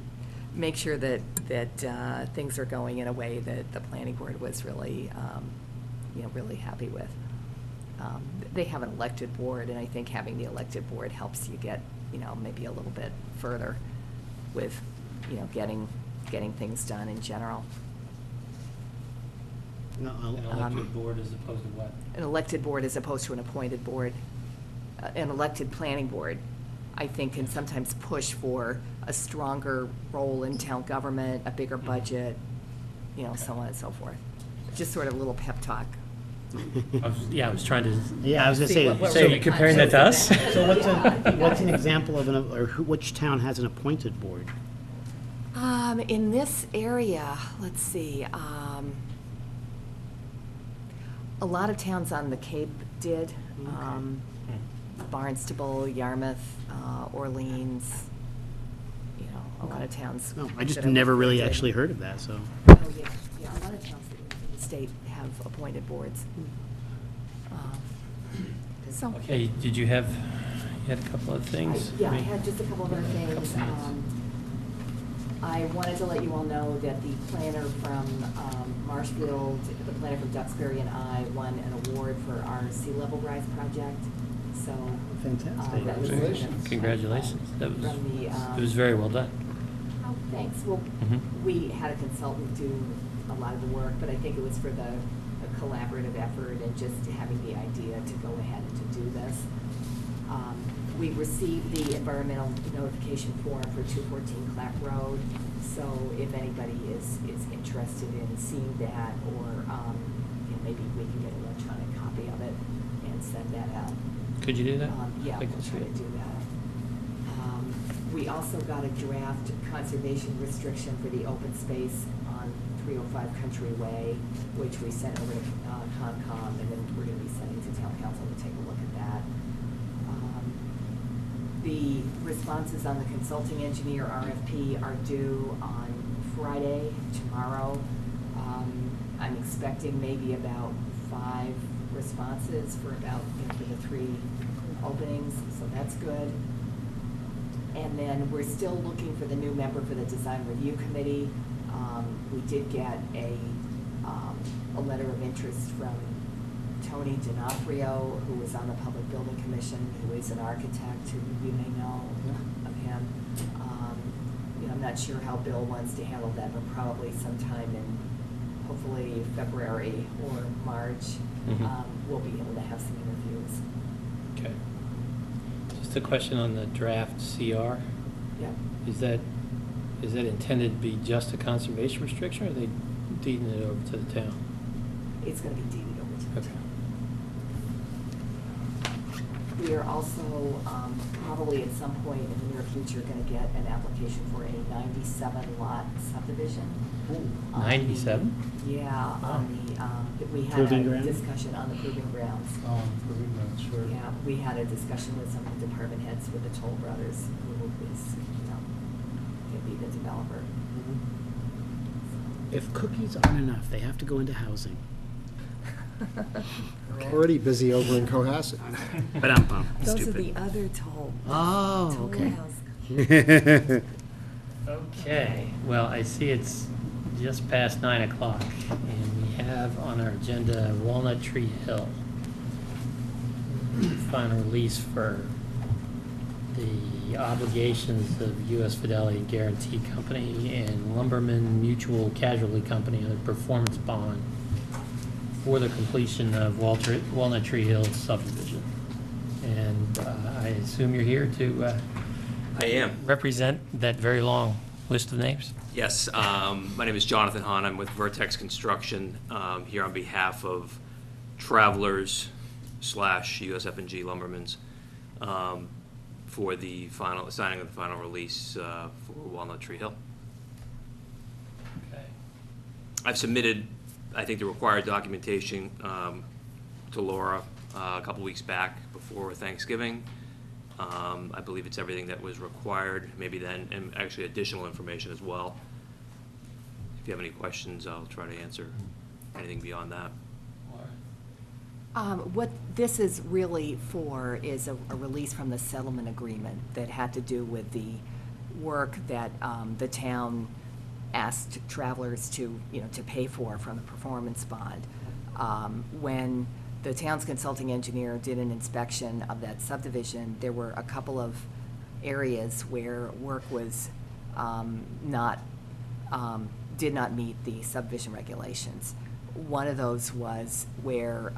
make sure that things are going in a way that the planning board was really, really happy with. They have an elected board, and I think having the elected board helps you get, maybe a little bit further with, getting things done in general. No, An elected board as opposed to what? An elected board as opposed to an appointed board. An elected planning board, I think, can sometimes push for a stronger role in town government, a bigger budget, so on and so forth. Just sort of a little pep talk. I was trying to, Yeah, I was gonna See say. what- what So you're comparing that to us? So what's an example of which town has an appointed board? In this area, let's see, a lot of towns on the Cape did. Barnstable, Yarmouth, Orleans, a lot of towns. No, I just that are never really appointed. actually heard of that, so. Oh, yeah, a lot of towns in the state have appointed boards. So. okay, you had a couple of things? Yeah, I had just a couple of other things. I wanted to let you all know that the planner from Marshfield, the planner from Duxbury, and I won an award for our sea level rise project. So. Fantastic. that was- Congratulations. Congratulations. That was, From the, it was very well done. Oh, thanks. Well, Mhm. we had a consultant do a lot of the work, but I think it was for the collaborative effort and just having the idea to go ahead and to do this. We received the environmental notification form for 214 Clack Road, so if anybody is interested in seeing that, or, maybe we can get an electronic copy of it and send that out. Could you do that? Yeah, I we'll can see try to it. do that. We also got a draft conservation restriction for the open space on 305 Country Way, which we sent over to Concom, and then we're gonna be sending to town council to take a look at that. The responses on the consulting engineer RFP are due on Friday, tomorrow. I'm expecting maybe about 5 responses for for the 3 openings, so that's good. And then we're still looking for the new member for the design review committee. We did get a letter of interest from Tony D'Onofrio, who was on the Public Building Commission, who is an architect, who you may know of him. I'm not sure how Bill wants to handle that, but probably sometime in, hopefully, February or March, Mhm. we'll be able to have some interviews. Okay. Just a question on the draft CR. Yeah. Is that intended to be just a conservation restriction, or are they deeding it over to the town? It's gonna be deeded over to the Okay. town. We are also probably at some point in the near future going to get an application for a 97 lot subdivision. 97? Yeah, on the, we had Proving a ground? discussion on the proving grounds. Sure. Yeah, we had a discussion with some of the department heads with the Toll Brothers, who is, going to be the developer. If cookies aren't enough, they have to go into housing. They're already busy over in Cohasset. But I'm Those stupid. are the other toll. Oh, toll okay. house. Okay, well, I see it's just past 9 o'clock, and we have on our agenda Walnut Tree Hill. Final release for the obligations of U.S. Fidelity Guarantee Company and Lumberman Mutual Casualty Company on a performance bond for the completion of Walnut Tree Hill subdivision. And I assume you're here to I am. represent that very long list of names? Yes, my name is Jonathan Hahn. I'm with Vertex Construction, here on behalf of Travelers / USF&G Lumbermans, for the signing of the final release for Walnut Tree Hill. Okay. I've submitted, I think, the required documentation to Laura a couple weeks back before Thanksgiving. I believe it's everything that was required, maybe then, and actually additional information as well. If you have any questions, I'll try to answer anything beyond that. What this is really for is a release from the settlement agreement that had to do with the work that the town asked Travelers to, to pay for from the performance bond. When the town's consulting engineer did an inspection of that subdivision, there were a couple of areas where work was did not meet the subdivision regulations. One of those was where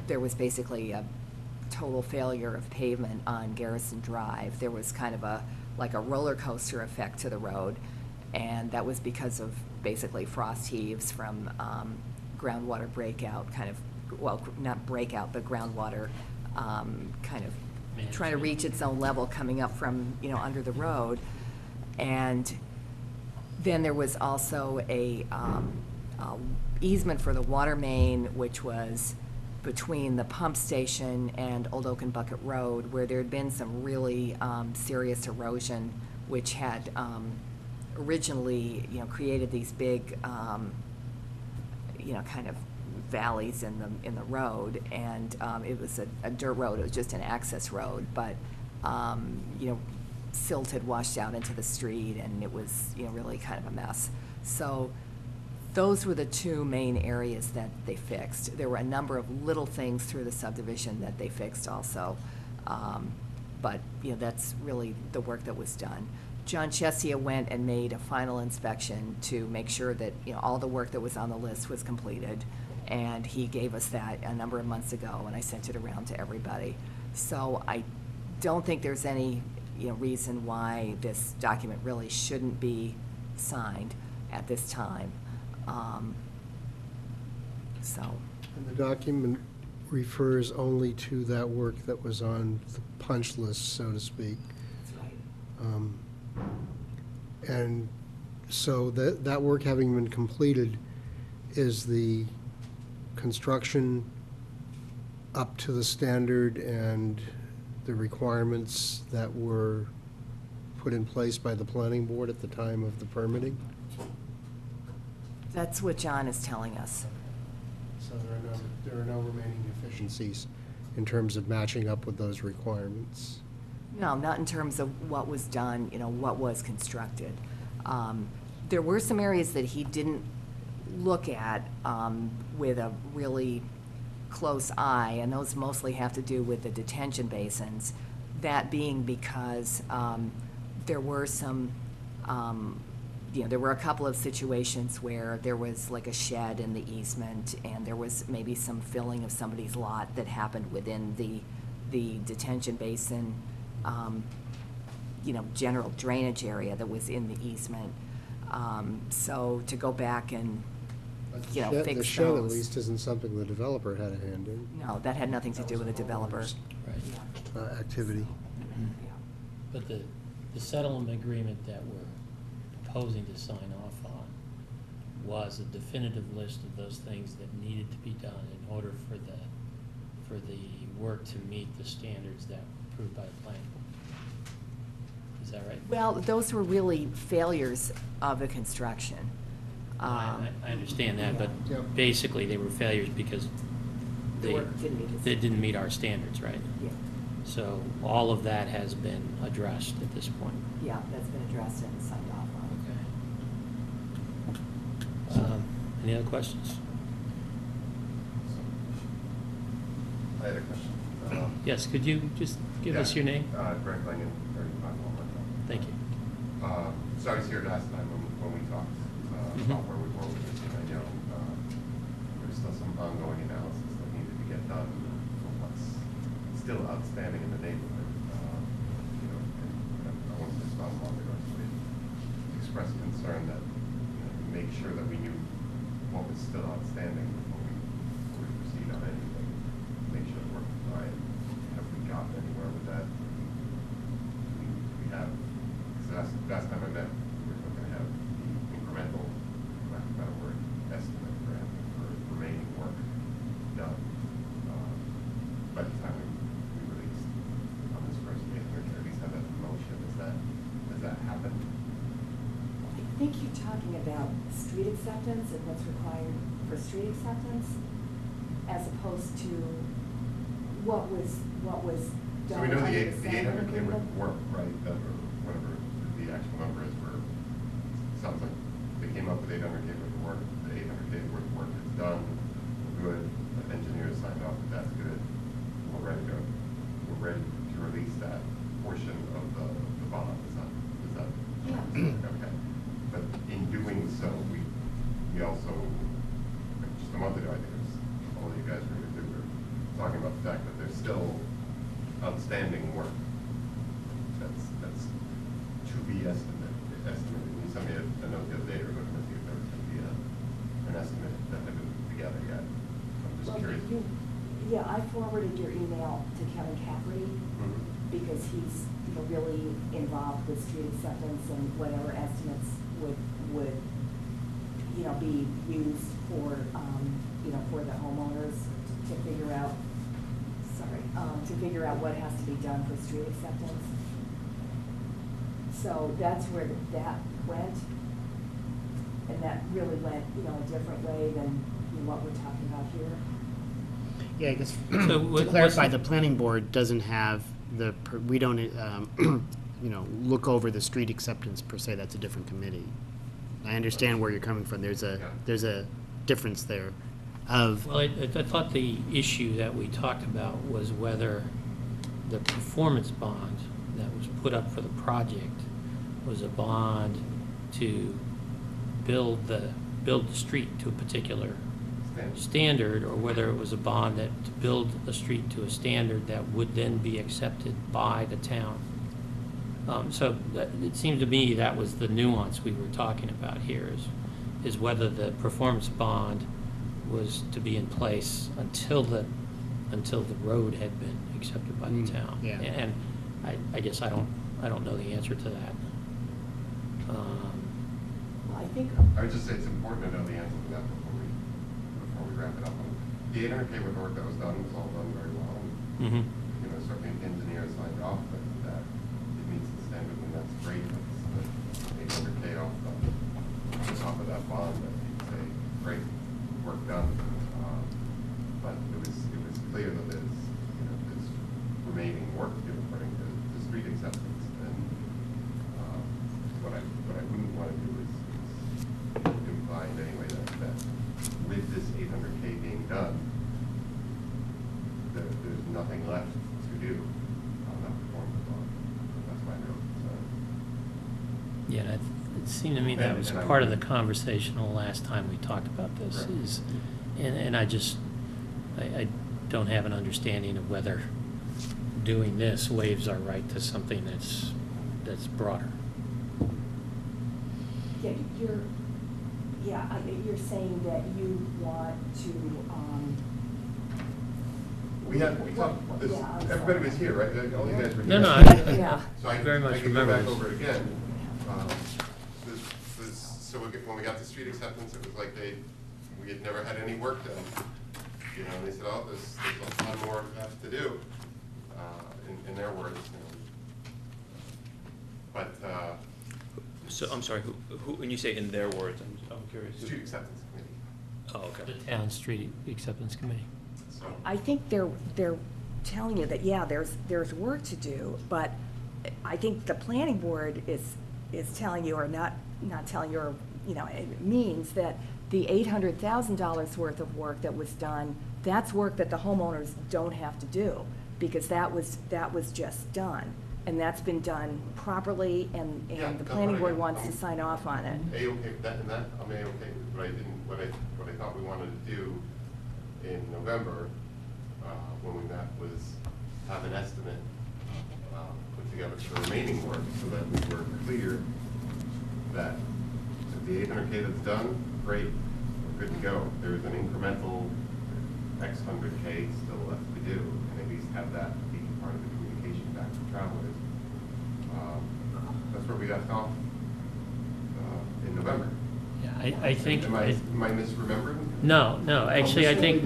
there was basically a total failure of pavement on Garrison Drive. There was kind of like a roller coaster effect to the road, and that was because of basically frost heaves from groundwater breakout, well, not breakout, but groundwater kind of trying to reach its own level coming up from, under the road. And then there was also a easement for the water main, which was between the pump station and Old Oak and Bucket Road, where there had been some really serious erosion, which had originally, created these big, kind of valleys in the road, and it was a dirt road. It was just an access road, but silt had washed out into the street, and it was really kind of a mess. So those were the two main areas that they fixed. There were a number of little things through the subdivision that they fixed also, but that's really the work that was done. John Chesia went and made a final inspection to make sure that all the work that was on the list was completed, and he gave us that a number of months ago, and I sent it around to everybody. So I don't think there's any reason why this document really shouldn't be signed at this time. And the document refers only to that work that was on the punch list, so to speak. That's right. And so that work having been completed, is the construction up to the standard and the requirements that were put in place by the planning board at the time of the permitting? That's what John is telling us. So there are no remaining deficiencies in terms of matching up with those requirements? No, not in terms of what was done, what was constructed. There were some areas that he didn't look at with a really close eye, and those mostly have to do with the detention basins. That being because there were some, there were a couple of situations where there was like a shed in the easement, and there was maybe some filling of somebody's lot that happened within the detention basin, general drainage area that was in the easement. So to go back and you know, The fix shed at those. least isn't something the developer had a hand in, No, that had nothing to do with the developer. Right. activity. Yeah. But the settlement agreement that we're proposing to sign off on was a definitive list of those things that needed to be done in order for the work to meet the standards that were approved by the planning board. Is that right? Well, those were really failures of the construction. I understand that, but Yep. basically they were failures because The they work didn't meet the they didn't meet our standards, right? Yeah, So all of that has been addressed at this point. yeah, that's been addressed and signed off on. Okay. Any other questions? I had a question. Yes, could you just give us your name? Greg Langen, 35 Walnut. Thank you. So I was here last time when we talked about where we were with this, and I know there's still some ongoing analysis that needed to get done for what's still outstanding in the neighborhood. You know, and I wanted to respond long ago to express concern that, you know, make sure that we knew what was still outstanding before we proceed on anything. Make sure it worked right. Have we gotten anywhere with that? We have, because last time I met, we were going to have the incremental, for lack of a better word, estimate for remaining work done. By the time we released on this first day, or at least have that in motion, has that happened? I think you're talking about street acceptance and what's required for street acceptance, as opposed to what was So done we know under the the settlement 800K agreement. would work, right, that, or whatever the actual number is for, sounds like they came up with 800K worth of work, the 800K worth of work is done, good, the engineers signed off, that's good, we're ready to release that portion of the bond, is that? Yeah. Okay, but in doing so, we also, just a month ago, I think it was, all of you guys were talking about the fact that there's still outstanding work that's to be estimated. You sent me a note the other day, or looking to see if there was going to be an estimate that had been put together yet. I'm just Well, curious. yeah, I forwarded your email to Kevin Cafferty, Mhm. because he's, you know, really involved with street acceptance and whatever estimates would, you know, be used for, you know, for the homeowners to figure out, to figure out what has to be done for street acceptance. So that's where that went, and that really went, you know, a different way than, you know, what we're talking about here. Yeah, I guess, So to what- clarify, what's the the- planning board doesn't have we don't, you know, look over the street acceptance per se, that's a different committee. I understand where you're coming from, there's a difference there of. Well, I thought the issue that we talked about was whether the performance bond that was put up for the project was a bond to build the street to a particular standard, or whether it was a bond that to build a street to a standard that would then be accepted by the town. So it seemed to me that was the nuance we were talking about here, is whether the performance bond was to be in place until the road had been accepted by the town. Yeah. And I guess I don't know the answer to that. Well, I think, I would just say it's important to know the answer to that before we wrap it up. The 800K worth of work that was done was all done very well. Mhm. You know, certainly engineers signed off that it meets the standard, and that's great. That's the 800K off the top of that bond, that you say, great, work done. But it was clear that there's remaining work to do according to street acceptance. And what I wouldn't want to do is imply in any way that with this 800K being done, there's nothing left to do on that performance bond. That's my real concern. Yeah, it seemed to me that was And I part of the would- conversation the last time we talked about this, Right. and I don't have an understanding of whether doing this waives our right to something that's broader. yeah, Yeah, you're saying that you want to, We talked, this, Yeah, I'm everybody sorry. was here, right? All you guys were No, here. no, Yeah. So I very much I can remember go back this. over it again. So when we got to street acceptance, it was like we had never had any work done. You know, and they said, oh, there's a ton more left to do, in their words, you know. But, So, I'm sorry, who, when you say in their words, I'm curious. who- street acceptance committee, Oh, okay. The town street acceptance committee. so. I think they're telling you that, yeah, there's work to do, but I think the planning board is telling you, or not telling you, or, you know, it means that the $800,000 worth of work that was done, that's work that the homeowners don't have to do, because that was just done. And that's been done properly, and Yeah, the that's planning what I board got. wants to sign off on it. A-okay with that, and that, I'm A-okay with, what I thought we wanted to do in November, when we met, was have an estimate, put together for the remaining work, so that we were clear that if the 800K that's done, great, we're good to go. There's an incremental X 100K still left to do, and at least have that be part of the communication back to travelers. That's where we got off in November. Yeah, I think. Am I misremembering? No, actually, I think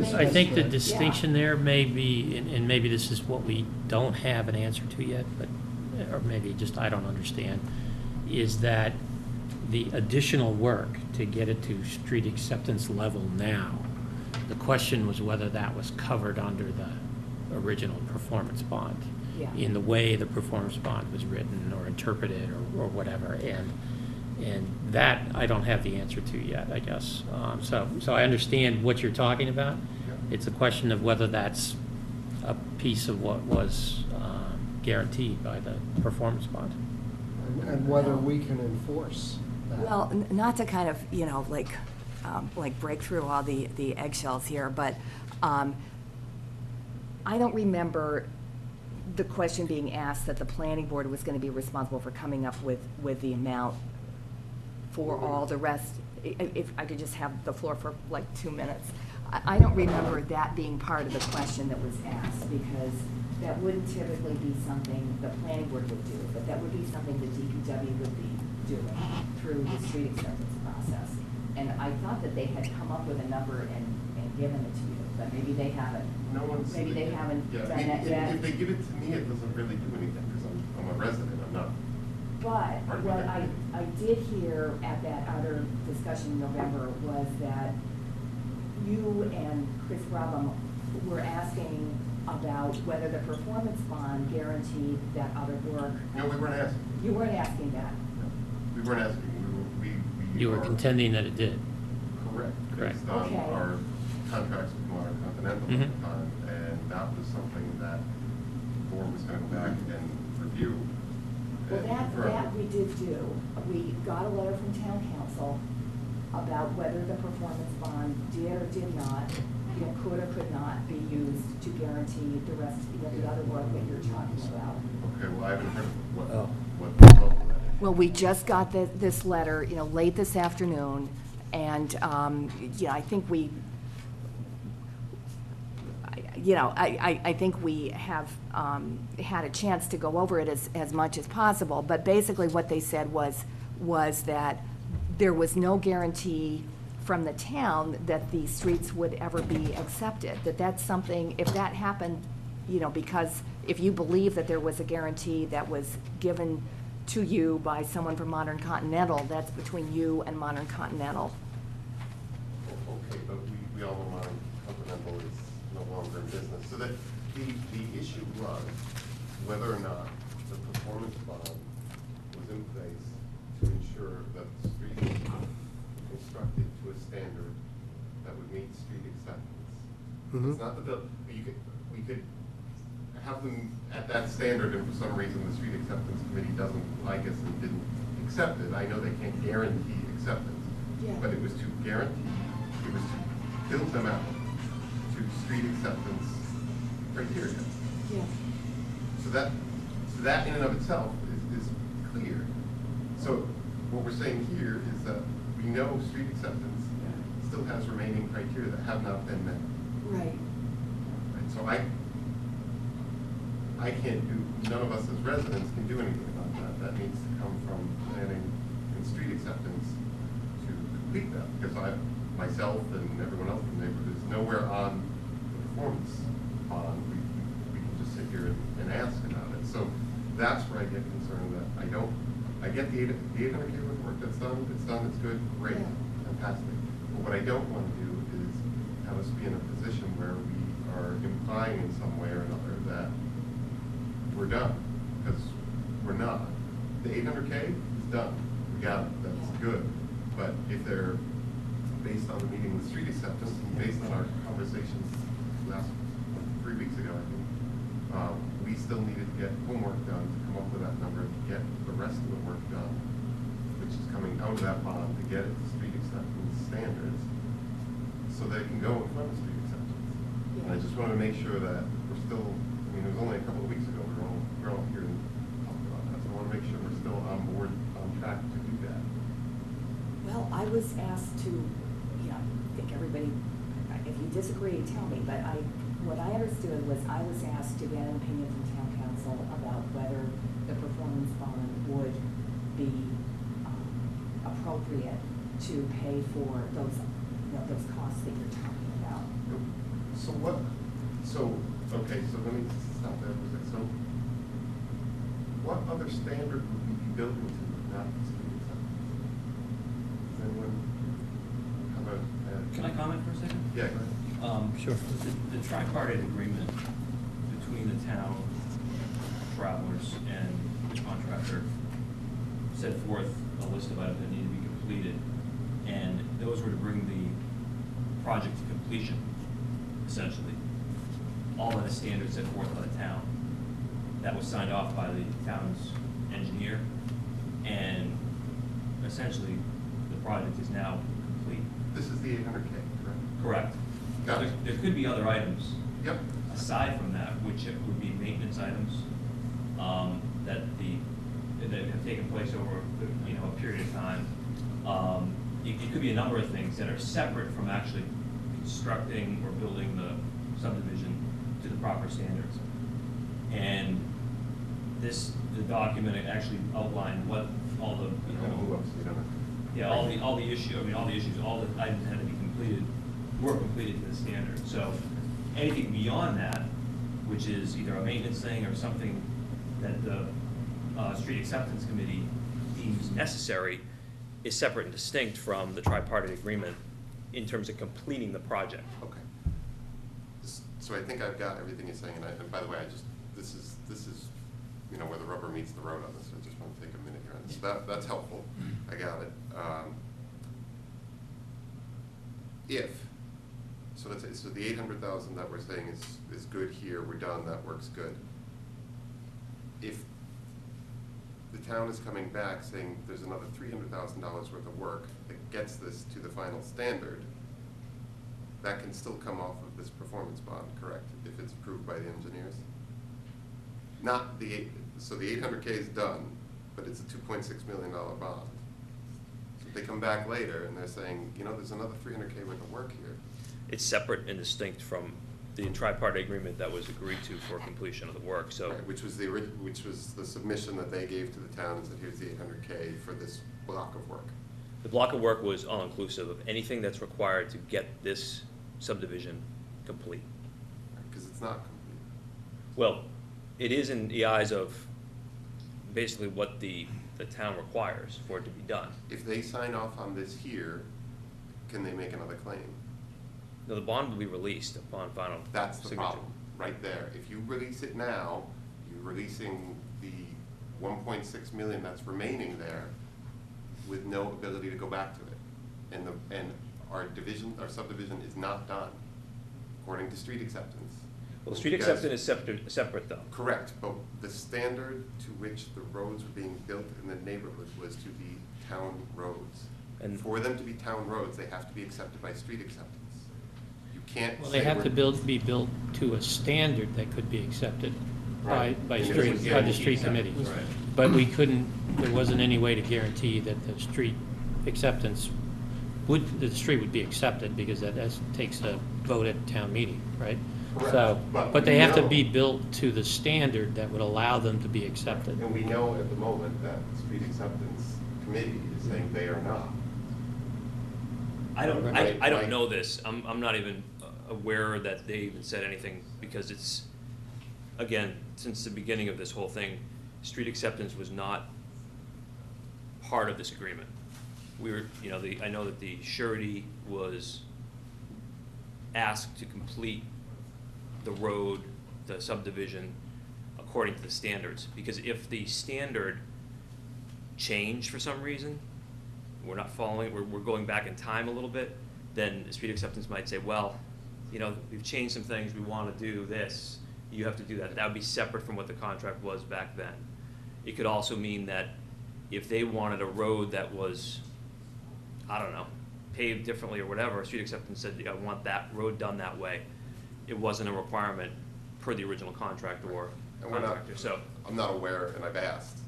the Yeah. distinction there may be, and maybe this is what we don't have an answer to yet, but, or maybe just I don't understand, is that the additional work to get it to street acceptance level now, the question was whether that was covered under the original performance bond. Yeah. In the way the performance bond was written or interpreted or whatever, and that I don't have the answer to yet, I guess. So I understand what you're talking about. Yeah. It's a question of whether that's a piece of what was guaranteed by the performance bond. And whether we can enforce that. Well, not to kind of, you know, like break through all the eggshells here, but I don't remember the question being asked that the planning board was going to be responsible for coming up with the amount for all the rest. If I could just have the floor for like 2 minutes. I don't remember that being part of the question that was asked, because that wouldn't typically be something the planning board would do, but that would be something the DPW would be doing through the street acceptance process. And I thought that they had come up with a number and given it to you, but maybe they haven't. No one's. Maybe they haven't Yeah, done that yet. If they give it to me, it doesn't really do anything, because I'm a resident, I'm not. But Pardon what me? I did hear at that other discussion in November was that you and Chris Brabham were asking about whether the performance bond guaranteed that other work. No, we weren't asking. You weren't asking that. We weren't asking, we You were are contending that it did. Correct. Correct. Based on Okay. our contracts with Modern Continental at Mhm. the time, and that was something that the board was gonna go back and review. Well, and that confirm. we did do. We got a letter from town council about whether the performance bond did or did not, you know, could or could not be used to guarantee the rest, you know, the other work that you're talking about. Okay, well, I haven't heard Oh. what the result of that is. Well, we just got this letter, you know, late this afternoon, and, yeah, I think I think we have had a chance to go over it as much as possible, but basically what they said was that there was no guarantee from the town that the streets would ever be accepted, that's something, if that happened, you know, because if you believe that there was a guarantee that was given to you by someone from Modern Continental, that's between you and Modern Continental. Okay, but we all know Modern Continental is no longer in business. So that the issue was whether or not the performance bond was in place to ensure that the street was constructed to a standard that would meet street acceptance. Mhm. It's not that we could have them at that standard, and for some reason the street acceptance committee doesn't like us and didn't accept it. I know they can't guarantee acceptance, Yeah. but it was to guarantee, it was to build them out to street acceptance criteria. Yeah. So that in and of itself is clear. So what we're saying here is that we know street acceptance still has remaining criteria that have not been met. Right. Right, so I can't do, none of us as residents can do anything about that. That needs to come from planning and street acceptance to complete that, because myself and everyone else in the neighborhood is nowhere on the performance bond. We can just sit here and ask about it. So that's where I get concerned that I get the 800K worth of work that's done, it's good, great, fantastic. But what I don't want to do is have us be in a position where we are implying in some way or another that we're done, because we're not. The 800K is done, we got it, that's good. But if they're based on the meeting with street acceptance, and based on our conversations last 3 weeks ago, I think, we still needed to get homework done to come up with that number, to get the rest of the work done, which is coming out of that bond to get it to street acceptance standards, so that it can go in front of street acceptance. And I just wanted to make sure that we're still, I mean, it was only a couple of weeks ago, we were all here and talked about that, so I want to make sure we're still on board, on track to do that. Well, I was asked to, I think everybody, if you disagree, tell me, but what I understood was I was asked to get an opinion from town council about whether the performance bond would be appropriate to pay for those, those costs that you're talking about. Okay, so let me stop there for a second. So what other standard would we be building to, not the street acceptance? Does anyone have a? Can I comment for a second? Yeah, go ahead. Sure. The tripartite agreement between the town, travelers, and the contractor set forth a list of items that need to be completed, and those were to bring the project to completion, essentially. All of the standards set forth by the town. That was signed off by the town's engineer, and essentially, the project is now complete. This is the 800K, correct? Correct. Got it. There could be other items. Yep. Aside from that, which would be maintenance items, that have taken place over, a period of time. It could be a number of things that are separate from actually constructing or building the subdivision to the proper standards. And the document actually outlined what all the, all the issues, all the items that had to be completed, were completed to the standard. So anything beyond that, which is either a maintenance thing or something that the Street Acceptance Committee deems necessary, is separate and distinct from the tripartite agreement in terms of completing the project. Okay. So I think I've got everything you're saying, and by the way, this is where the rubber meets the road on this. I just want to take a minute here on this. That's helpful. I got it. So the 800,000 that we're saying is good here, we're done, that works good. If the town is coming back saying there's another $300,000 worth of work that gets this to the final standard, that can still come off of this performance bond, correct? If it's approved by the engineers? So the 800K is done, but it's a $2.6 million bond. So if they come back later and they're saying, there's another 300K worth of work here. It's separate and distinct from the tripartite agreement that was agreed to for completion of the work, so. Right, which was the submission that they gave to the town and said, here's the 800K for this block of work. The block of work was all-inclusive of anything that's required to get this subdivision complete. Because it's not complete. Well, it is in the eyes of basically what the town requires for it to be done. If they sign off on this here, can they make another claim? No, the bond will be released upon final signature. That's the problem, right there. If you release it now, you're releasing the 1.6 million that's remaining there with no ability to go back to it. And our subdivision is not done, according to street acceptance. Well, street acceptance is separate though. Correct, but the standard to which the roads were being built in the neighborhood was to be town roads. And for them to be town roads, they have to be accepted by street acceptance. You can't Well, say they have to we're- be built to a standard that could be accepted by Right. the Yeah. street committee. Right. But there wasn't any way to guarantee that the street acceptance the street would be accepted, because that takes a vote at town meeting, right? Correct. So, But but they we have to know- be built to the standard that would allow them to be accepted. And we know at the moment that the street acceptance committee is saying they are not. I don't Right. know this. I'm not even aware that they even said anything, because it's, again, since the beginning of this whole thing, street acceptance was not part of this agreement. We were, you know, I know that the surety was asked to complete the road, the subdivision, according to the standards. Because if the standard changed for some reason, we're not following, we're going back in time a little bit, then the street acceptance might say, well, you know, we've changed some things, we want to do this, you have to do that. That would be separate from what the contract was back then. It could also mean that if they wanted a road that was, I don't know, paved differently or whatever, street acceptance said, I want that road done that way. It wasn't a requirement per the original contract or And we're not, contractor, so. I'm not aware, and I've asked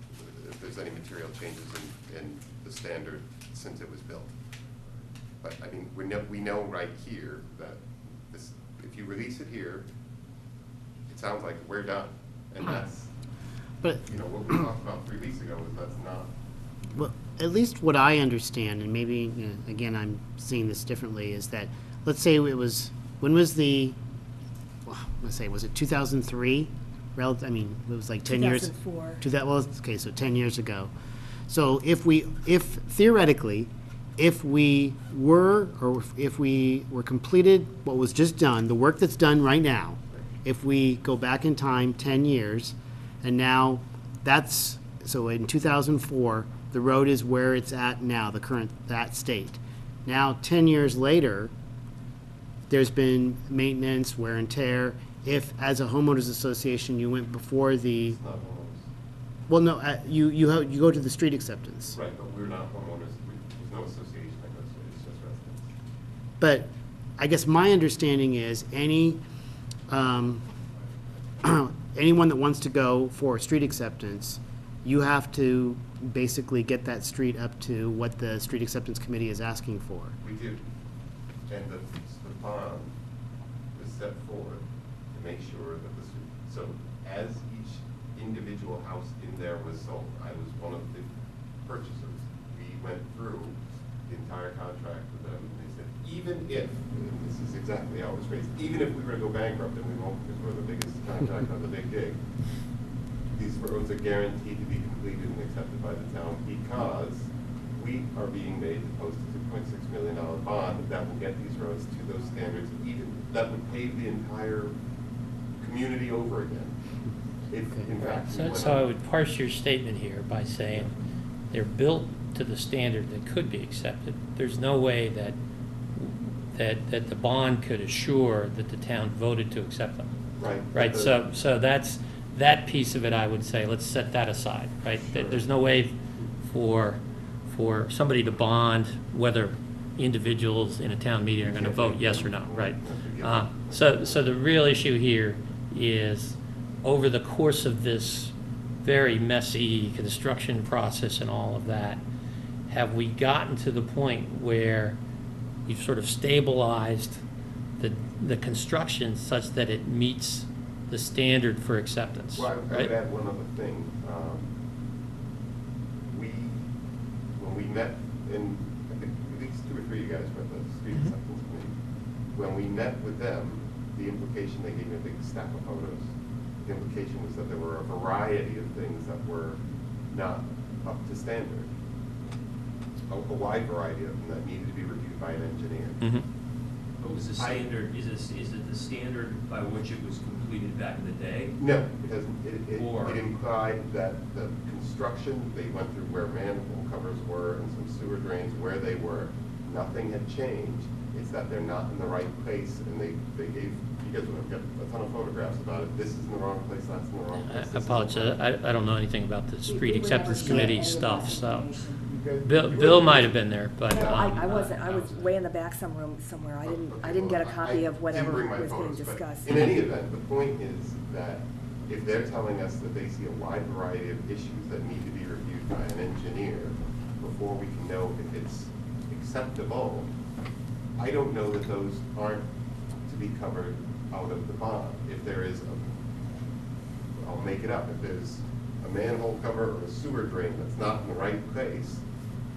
if there's any material changes in the standard since it was built. But, I mean, we know right here that this, if you release it here, it sounds like we're done. And that's, But, you know, what we talked about 3 weeks ago is that's not. well, at least what I understand, and maybe, you know, again, I'm seeing this differently, is that, let's say it was, when was the, well, let's say, was it 2003? I mean, it was like 10 years. 2004. Well, okay, so 10 years ago. So if theoretically, if we were completed what was just done, the work that's done right now, if we go back in time 10 years, and now that's, so in 2004, the road is where it's at now, the current, that state. Now, 10 years later, there's been maintenance, wear and tear. If, as a homeowners association, you went before the, It's not homeowners. well, no, you go to the street acceptance. Right, but we're not homeowners. There's no association that goes to it. It's just residents. But I guess my understanding is anyone that wants to go for street acceptance, you have to basically get that street up to what the street acceptance committee is asking for. We do. And the bond was set forward to make sure that so as each individual house in there was sold, I was one of the purchasers. We went through the entire contract with them, and they said, even if, and this is exactly how it was phrased, even if we were to go bankrupt, and we won't because we're the biggest contract on the big gig, these roads are guaranteed to be completed and accepted by the town because we are being made to post a $2.6 million bond that will get these roads to those standards, even that would pave the entire community over again. If, in fact, we went So I on. would parse your statement here by saying they're built to the standard that could be accepted. There's no way that the bond could assure that the town voted to accept them. Right. Right, so that's, that piece of it, I would say, let's set that aside, right? There's no way for somebody to bond whether individuals in a town meeting are gonna vote yes or no, right? So the real issue here is, over the course of this very messy construction process and all of that, have we gotten to the point where you've sort of stabilized the construction such that it meets the standard for acceptance, Well, I would right? add one other thing. When we met, and I think at least 2 or 3 of you guys were at the street acceptance committee, when we met with them, the implication, they gave me a big stack of photos. The implication was that there were a variety of things that were not up to standard. A wide variety of them that needed to be reviewed by an engineer. Mhm. What was the standard, is it the standard by which it was completed back in the day? No, because Or- it implied that the construction, they went through where manhole covers were and some sewer drains where they were. Nothing had changed. It's that they're not in the right place, and they gave, you guys would have got a ton of photographs about it. This is in the wrong place, that's in the wrong place. I this is in the apologize, wrong- I don't know anything about the We street never acceptance shared committee any of that stuff, so. information. You guys- Bill, you Bill were- might have been there, but. No, um, I wasn't, I was way in the back somewhere, I didn't get a copy of whatever I didn't bring my was being photos, but discussed. In any event, the point is that if they're telling us that they see a wide variety of issues that need to be reviewed by an engineer before we can know if it's acceptable, I don't know that those aren't to be covered out of the bond. If there is I'll make it up, if there's a manhole cover or a sewer drain that's not in the right place,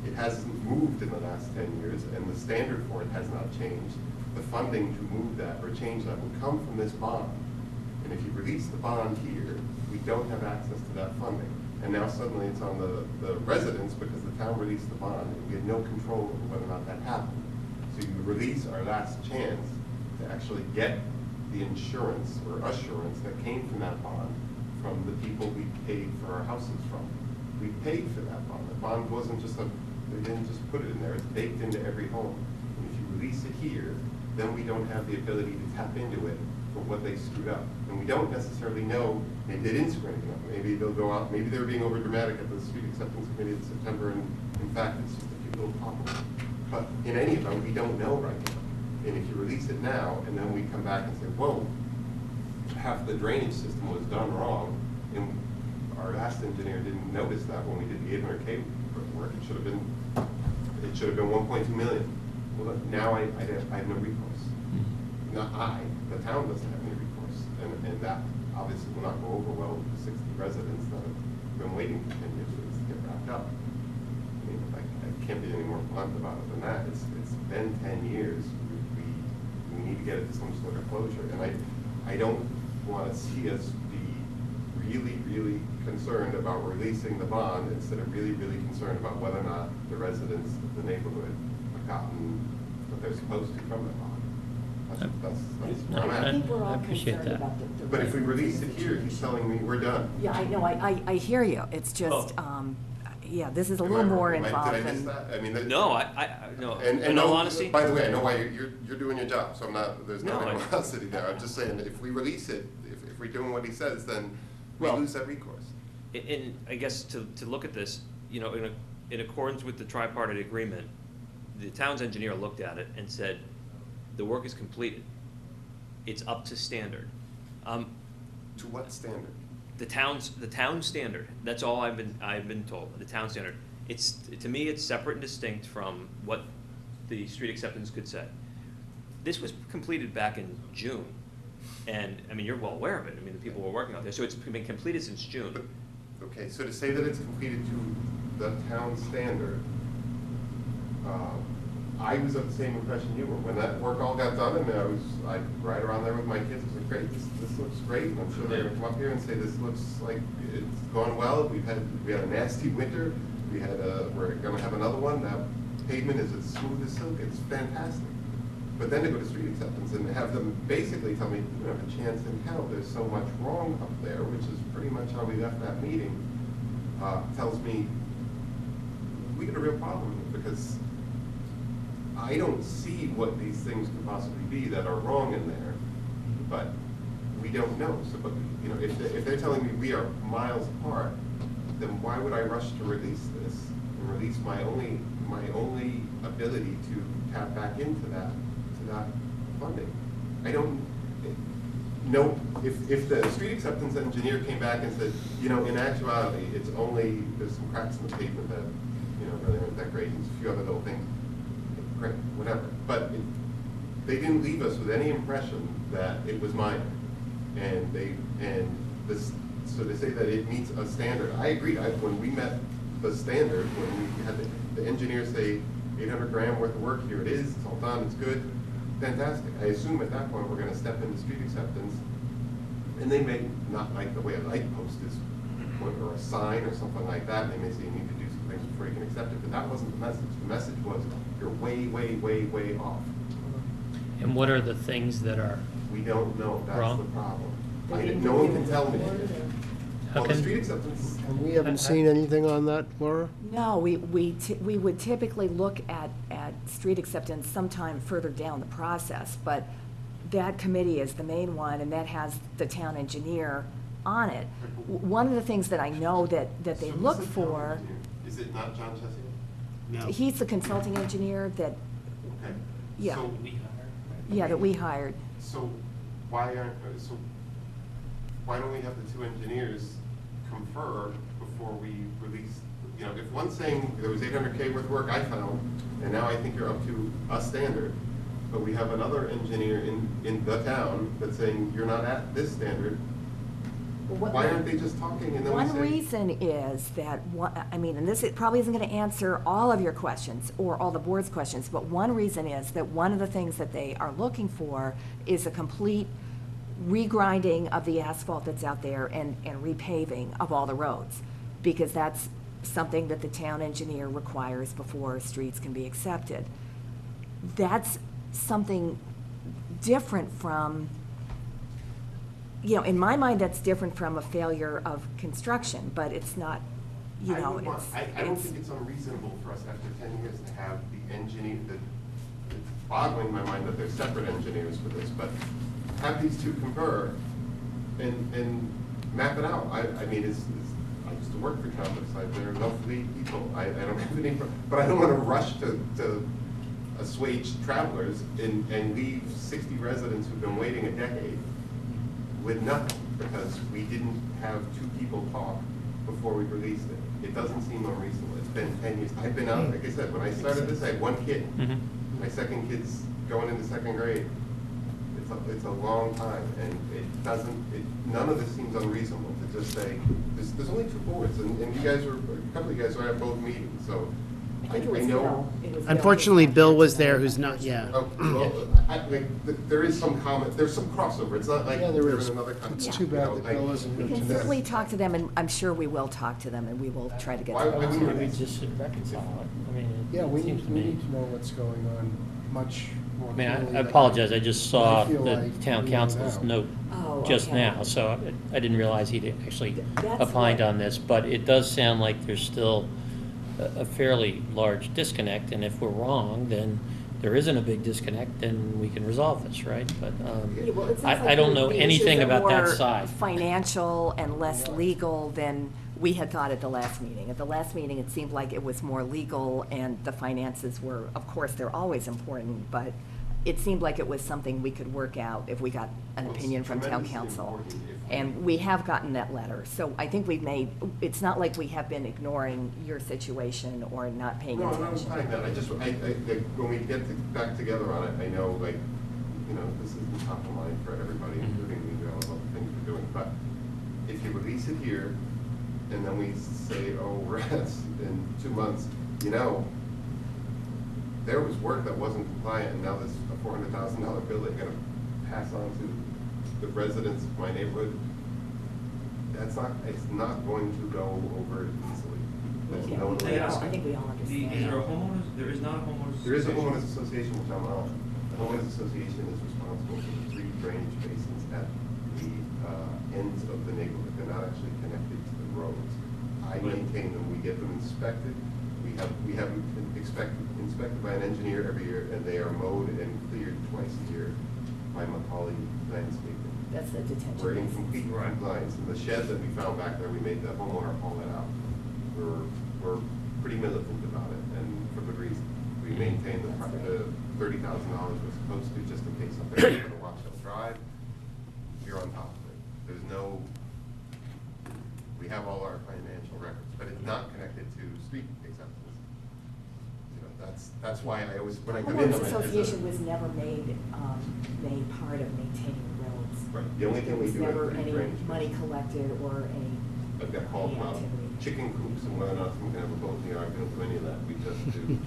it hasn't moved in the last 10 years, and the standard for it has not changed, the funding to move that or change that would come from this bond. And if you release the bond here, we don't have access to that funding. And now suddenly it's on the residents because the town released the bond, and we had no control over whether or not that happened. So you release our last chance to actually get the insurance or assurance that came from that bond from the people we paid for our houses from. We paid for that bond. The bond wasn't just they didn't just put it in there, it's baked into every home. And if you release it here, then we don't have the ability to tap into it for what they screwed up. And we don't necessarily know, maybe they didn't screw anything up. Maybe they'll go out, maybe they're being over dramatic at the street acceptance committee in September, and in fact, it's just a cute little pothole. But in any event, we don't know right now. And if you release it now, and then we come back and say, whoa, half the drainage system was done wrong, and our last engineer didn't notice that when we did the 800K work, it should have been 1.2 million. Well, now I have no recourse. Not the town doesn't have any recourse. And that obviously will not go over well with the 60 residents that have been waiting for 10 years for this to get wrapped up. I mean, I can't be any more blunt about it than that. It's been 10 years. We need to get it to some sort of closure. And I don't want to see us be really, really concerned about releasing the bond instead of really, really concerned about whether or not the residents of the neighborhood have gotten what they're supposed to from the bond. That's where I'm at. I think we're all I appreciate concerned that. about the. But if we release it here, he's telling me we're done. Yeah, I know, I hear you. It's just, yeah, this is a Am little I- more am I- involved Did I miss than. that? I mean, No, no, And in no, all honesty. by the way, I know why you're doing your job, so I'm not, there's no No, I- animosity there. I'm just saying that if we release it, if we're doing what he says, then we Well- lose that recourse. And I guess to look at this, you know, in accordance with the tripartite agreement, the town's engineer looked at it and said, the work is completed. It's up to standard. To what standard? The town standard, that's all I've been told, the town standard. To me, it's separate and distinct from what the street acceptance could say. This was completed back in June, and, I mean, you're well aware of it, I mean, the people were working out there, so it's been completed since June. Okay, so to say that it's completed to the town standard, I was of the same impression you were. When that work all got done, and I'd ride around there with my kids, I was like, great, this looks great, and I'm sure they're gonna come up here and say, this looks like it's going well, we had a nasty winter, we're gonna have another one, that pavement is as smooth as silk, it's fantastic. But then to go to street acceptance and have them basically tell me, you don't have a chance in hell, there's so much wrong up there, which is pretty much how we left that meeting, tells me we got a real problem here, because I don't see what these things could possibly be that are wrong in there, but we don't know. So, but, you know, if they're telling me we are miles apart, then why would I rush to release this and release my only ability to tap back into that funding? I don't know if the street acceptance engineer came back and said, you know, in actuality, it's only there's some cracks in the pavement that, you know, really aren't that great, and a few other little things. Great, whatever. But they didn't leave us with any impression that it was minor, so they say that it meets a standard. I agree. When we met the standard, when we had the engineers say 800 grand worth of work, here it is, it's all done, it's good, fantastic. I assume at that point we're going to step into street acceptance, and they may not like the way a light post is put or a sign or something like that. They may say you need to do some things before you can accept it, but that wasn't the message. The message was you're way, way, way, way off. And what are the things that are, We don't know. That's Wrong. the problem. No one can tell me. How Well, the can- street acceptance. And we haven't seen anything on that, Laura? No, we would typically look at street acceptance sometime further down the process, but that committee is the main one, and that has the town engineer on it. One of the things that I know that they So look who's the for, town engineer? Is it not John Chessier? No. he's the consulting engineer that, Okay. Yeah. So, yeah, that we hired. so why don't we have the two engineers confer before we release the you know, if one's saying there was 800K worth of work I found, and now I think you're up to a standard, but we have another engineer in the town that's saying you're not at this standard, why aren't they just talking and then we say? One reason is that, I mean, and this probably isn't going to answer all of your questions or all the board's questions, but one reason is that one of the things that they are looking for is a complete regrinding of the asphalt that's out there and repaving of all the roads, because that's something that the town engineer requires before streets can be accepted. That's something different from, you know, in my mind, that's different from a failure of construction, but it's not, you know, I don't think it's unreasonable for us after 10 years to have the engineer, it's boggling my mind that they're separate engineers for this, but have these two confer and map it out. I mean, I used to work for Calvert, there are lovely people, I don't have any, but I don't want to rush to assuage travelers and leave 60 residents who've been waiting a decade with nothing, because we didn't have two people talk before we released it. It doesn't seem unreasonable. It's been 10 years. I've been out, like I said, when I started this, I had one kid. My second kid's going into second grade. It's a long time, and none of this seems unreasonable to just say, there's only two boards, and you guys were, a couple of you guys were at both meetings, so I think it was know. Bill. Unfortunately, Bill was there, who's not, yeah. Oh, well, there is some comment, there's some crossover, it's not like Yeah, there they're is. in another country. It's too bad that Bill isn't We here can tonight. certainly talk to them, and I'm sure we will talk to them, and we will try to get Why them. would Maybe we just should reconcile it. I mean, Yeah, it we seems need, to we me. need to know what's going on much more I mean, clearly I than apologize, I just saw I feel the like town we council's know. note Oh, just okay. now, so I didn't realize he'd actually That's opined what- on this, but it does sound like there's still a fairly large disconnect, and if we're wrong, then there isn't a big disconnect, then we can resolve this, right? But Yeah, well, it sounds I like don't the- know the anything issues are about that more side. financial and less legal than we had thought at the last meeting. At the last meeting, it seemed like it was more legal, and the finances were, of course, they're always important, but it seemed like it was something we could work out if we got an Well, it's opinion from town tremendously council. important if we- And we have gotten that letter, so I think we've made, it's not like we have been ignoring your situation or not paying No, I'm attention. not saying that, when we get back together on it, I know, like, you know, this isn't top of mind for everybody, including me, all of the things we're doing, but if you release it here, and then we say, oh, we're in 2 months, you know, there was work that wasn't compliant, and now there's a $400,000 bill that you're gonna pass on to the residents of my neighborhood. It's not going to go over easily. There's Yeah, no we way. all- I think we all Is understand. there a homeowners, there is not a homeowners? There is a association? homeowners association, which I'm on. The homeowners association is responsible for the 3 drainage basins at the ends of the neighborhood. They're not actually connected to the roads. I maintain them, we get them inspected. We have them inspected by an engineer every year, and they are mowed and cleared twice a year by Macaulay Landscaping. That's the detention. We're in basin. complete compliance, and the shed that we found back there, we made the homeowner haul it out. We're pretty militant about it, and for good reason. We maintain the $30,000 we're supposed to, just in case something happens to Watchell Drive. We're on top of it. There's no, we have all our financial records, but it's not connected to street acceptance. You know, that's why I always, when I come in. Homeowners Association was never made part of maintaining roads. Right, the only thing we do. There was never is any drainage. money collected or any I've got called any about activity. chicken coops and whether or not someone can have a boat in the yard, we don't do any of that, we just do,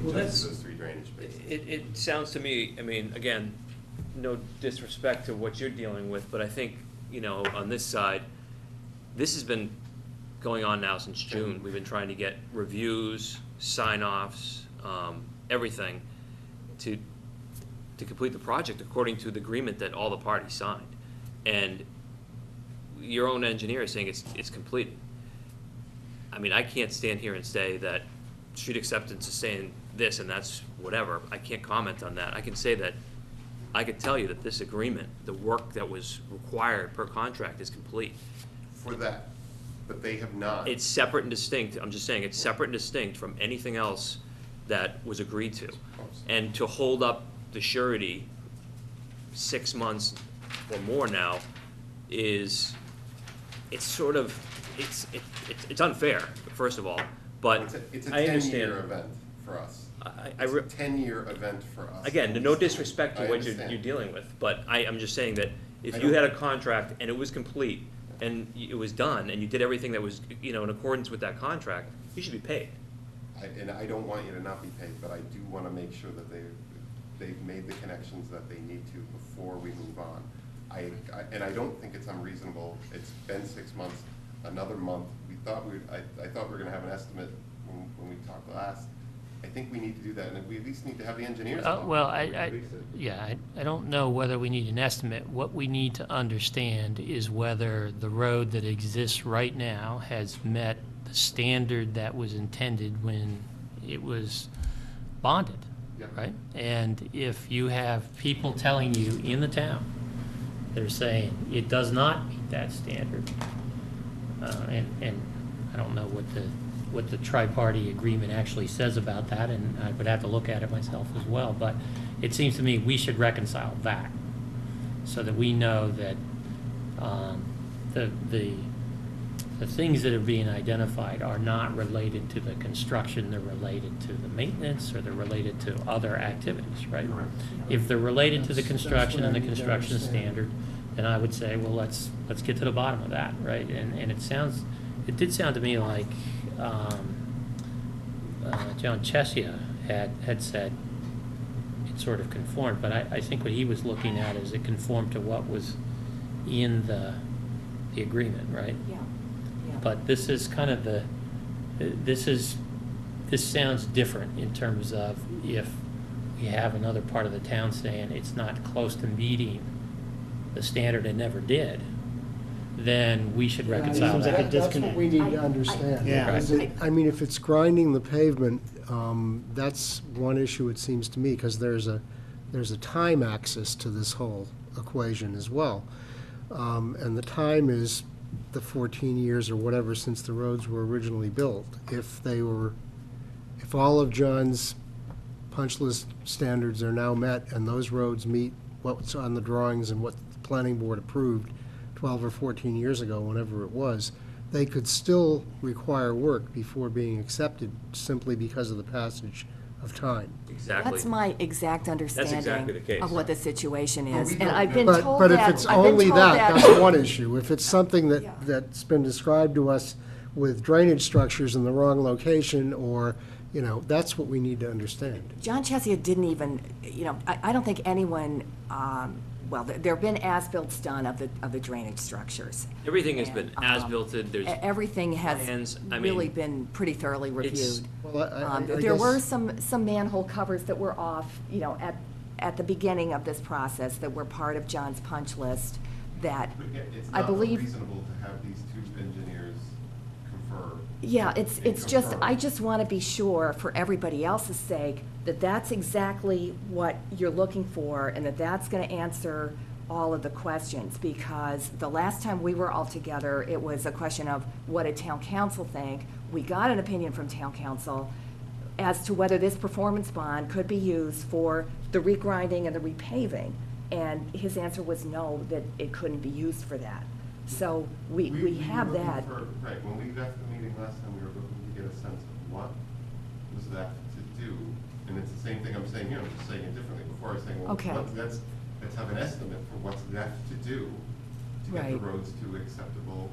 Well, that's- those 3 drainage basins. It sounds to me, I mean, again, no disrespect to what you're dealing with, but I think, you know, on this side, this has been going on now since June. We've been trying to get reviews, sign-offs, everything to complete the project according to the agreement that all the parties signed. And your own engineer is saying it's completed. I mean, I can't stand here and say that street acceptance is saying this and that's whatever. I can't comment on that. I can say that, I could tell you that this agreement, the work that was required per contract is complete. For that, but they have not. It's separate and distinct, I'm just saying, it's separate and distinct from anything else that was agreed to. And to hold up the surety 6 months or more now is it's sort of, it's unfair, first of all, but It's a I 10-year understand. event for us. I It's re- a 10-year event for us. Again, no disrespect to I what you're understand. dealing with, but I'm just saying that I if you don't- had a contract and it was complete and it was done and you did everything that was, in accordance with that contract, you should be paid. And I don't want you to not be paid, but I do want to make sure that they've made the connections that they need to before we move on. And I don't think it's unreasonable. It's been 6 months, another month. I thought we were going to have an estimate when we talked last. I think we need to do that, and we at least need to have the engineers. come Well, before we release it. I don't know whether we need an estimate. What we need to understand is whether the road that exists right now has met the standard that was intended when it was bonded, Yep. right? And if you have people telling you in the town, they're saying it does not meet that standard, and I don't know what the tri-party agreement actually says about that, and I would have to look at it myself as well, but it seems to me we should reconcile that, so that we know that the things that are being identified are not related to the construction, they're related to the maintenance, or they're related to other activities, right? If they're related to the That's construction what I and the need to construction understand. standard, then I would say, well, let's get to the bottom of that, right? And it did sound to me like John Chesia had said it sort of conformed, but I think what he was looking at is it conformed to what was in the agreement, right? Yeah, yeah. But this is kind of this sounds different in terms of if we have another part of the town saying it's not close to meeting the standard and never did, then we should reconcile seems like that. a That's what we need to understand. Yeah. Is it- I mean, if it's grinding the pavement, that's one issue, it seems to me, because there's a time axis to this whole equation as well. And the time is the 14 years or whatever since the roads were originally built. If all of John's punch list standards are now met and those roads meet what's on the drawings and what the planning board approved 12 or 14 years ago, whenever it was, they could still require work before being accepted simply because of the passage of time. Exactly. That's my exact exactly understanding the case. of what the situation But is. we And don't I've know. been But, told but that. if it's I've been only told that, that's one issue. If it's something Yeah. that's been described to us with drainage structures in the wrong location, or, that's what we need to understand. John Chesia didn't even, I don't think anyone, well, there have been as-built done of the drainage structures. Everything has been And, as-built, there's Everything has plans. I really mean, been pretty thoroughly it's- reviewed. Well, I There guess- were some manhole covers that were off, at the beginning of this process, that were part of John's punch list, that But yet it's I not believe. unreasonable to have these two engineers confer. Yeah, it's just, confirm. I just want to be sure, for everybody else's sake, that that's exactly what you're looking for, and that's going to answer all of the questions, because the last time we were all together, it was a question of what did town council think? We got an opinion from town council as to whether this performance bond could be used for the regrinding and the repaving, and his answer was no, that it couldn't be used for that. So we have were looking that. Right, when we left the meeting last time, we were looking to get a sense of what was left to do. And it's the same thing I'm saying here, I'm just saying it differently. Before I was saying, well, Okay. let's have an estimate for what's left to do to get the Right. roads to acceptable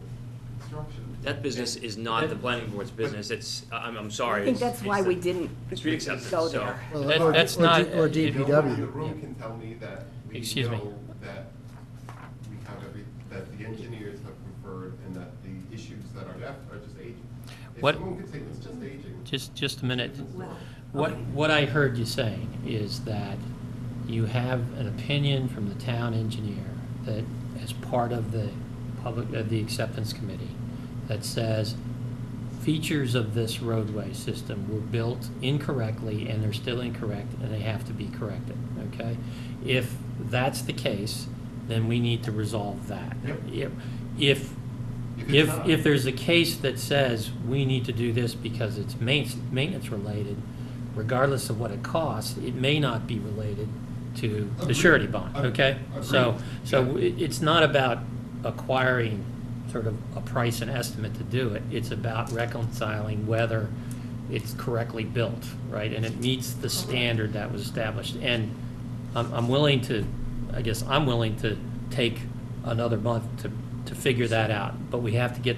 construction. that business is not the planning board's business, it's, I'm sorry. I think that's why we didn't Street acceptance, go so. there. Well, That- or- that's or not- D- Or it- Nobody in the DPW. room can tell me that we Excuse me. know that we have that the engineers have conferred and that the issues that are left are just aging. If What- someone could say it's just aging. Just a minute. Well, What I heard you saying is that you have an opinion from the town engineer that, as part of the the acceptance committee, that says features of this roadway system were built incorrectly and they're still incorrect and they have to be corrected, okay? If that's the case, then we need to resolve that. Yep. If it's not- if there's a case that says we need to do this because it's maintenance related, regardless of what it costs, it may not be related to the Agreed. surety bond, okay? Agreed. So Yeah. it's not about acquiring sort of a price and estimate to do it. It's about reconciling whether it's correctly built, right? And it meets the standard that was established. And I'm willing to, I guess I'm willing to take another month to figure that out. But we have to get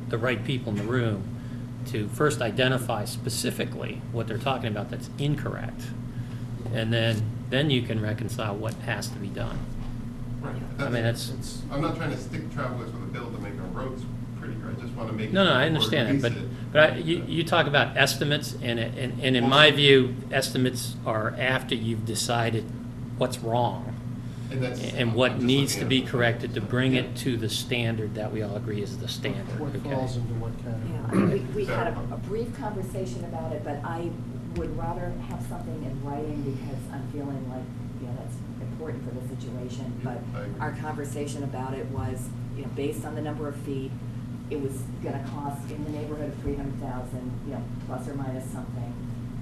the right people in the room to first identify specifically what they're talking about that's incorrect. And then you can reconcile what has to be done. Right. I mean, it's I'm not trying to stick travelers with a bill to make our roads prettier, I just want to make. No, sure I before we understand it, release but you talk about estimates, and in my view, estimates are after you've decided what's wrong and what I'm just needs to looking be at it. corrected to bring it to the standard that we all agree is the standard. What okay? falls into what Yeah, category? I mean, we had a brief conversation about it, but I would rather have something in writing because I'm feeling like, that's important for the situation. Yeah, But I agree. our conversation about it was, based on the number of feet, it was gonna cost in the neighborhood of 300,000, plus or minus something.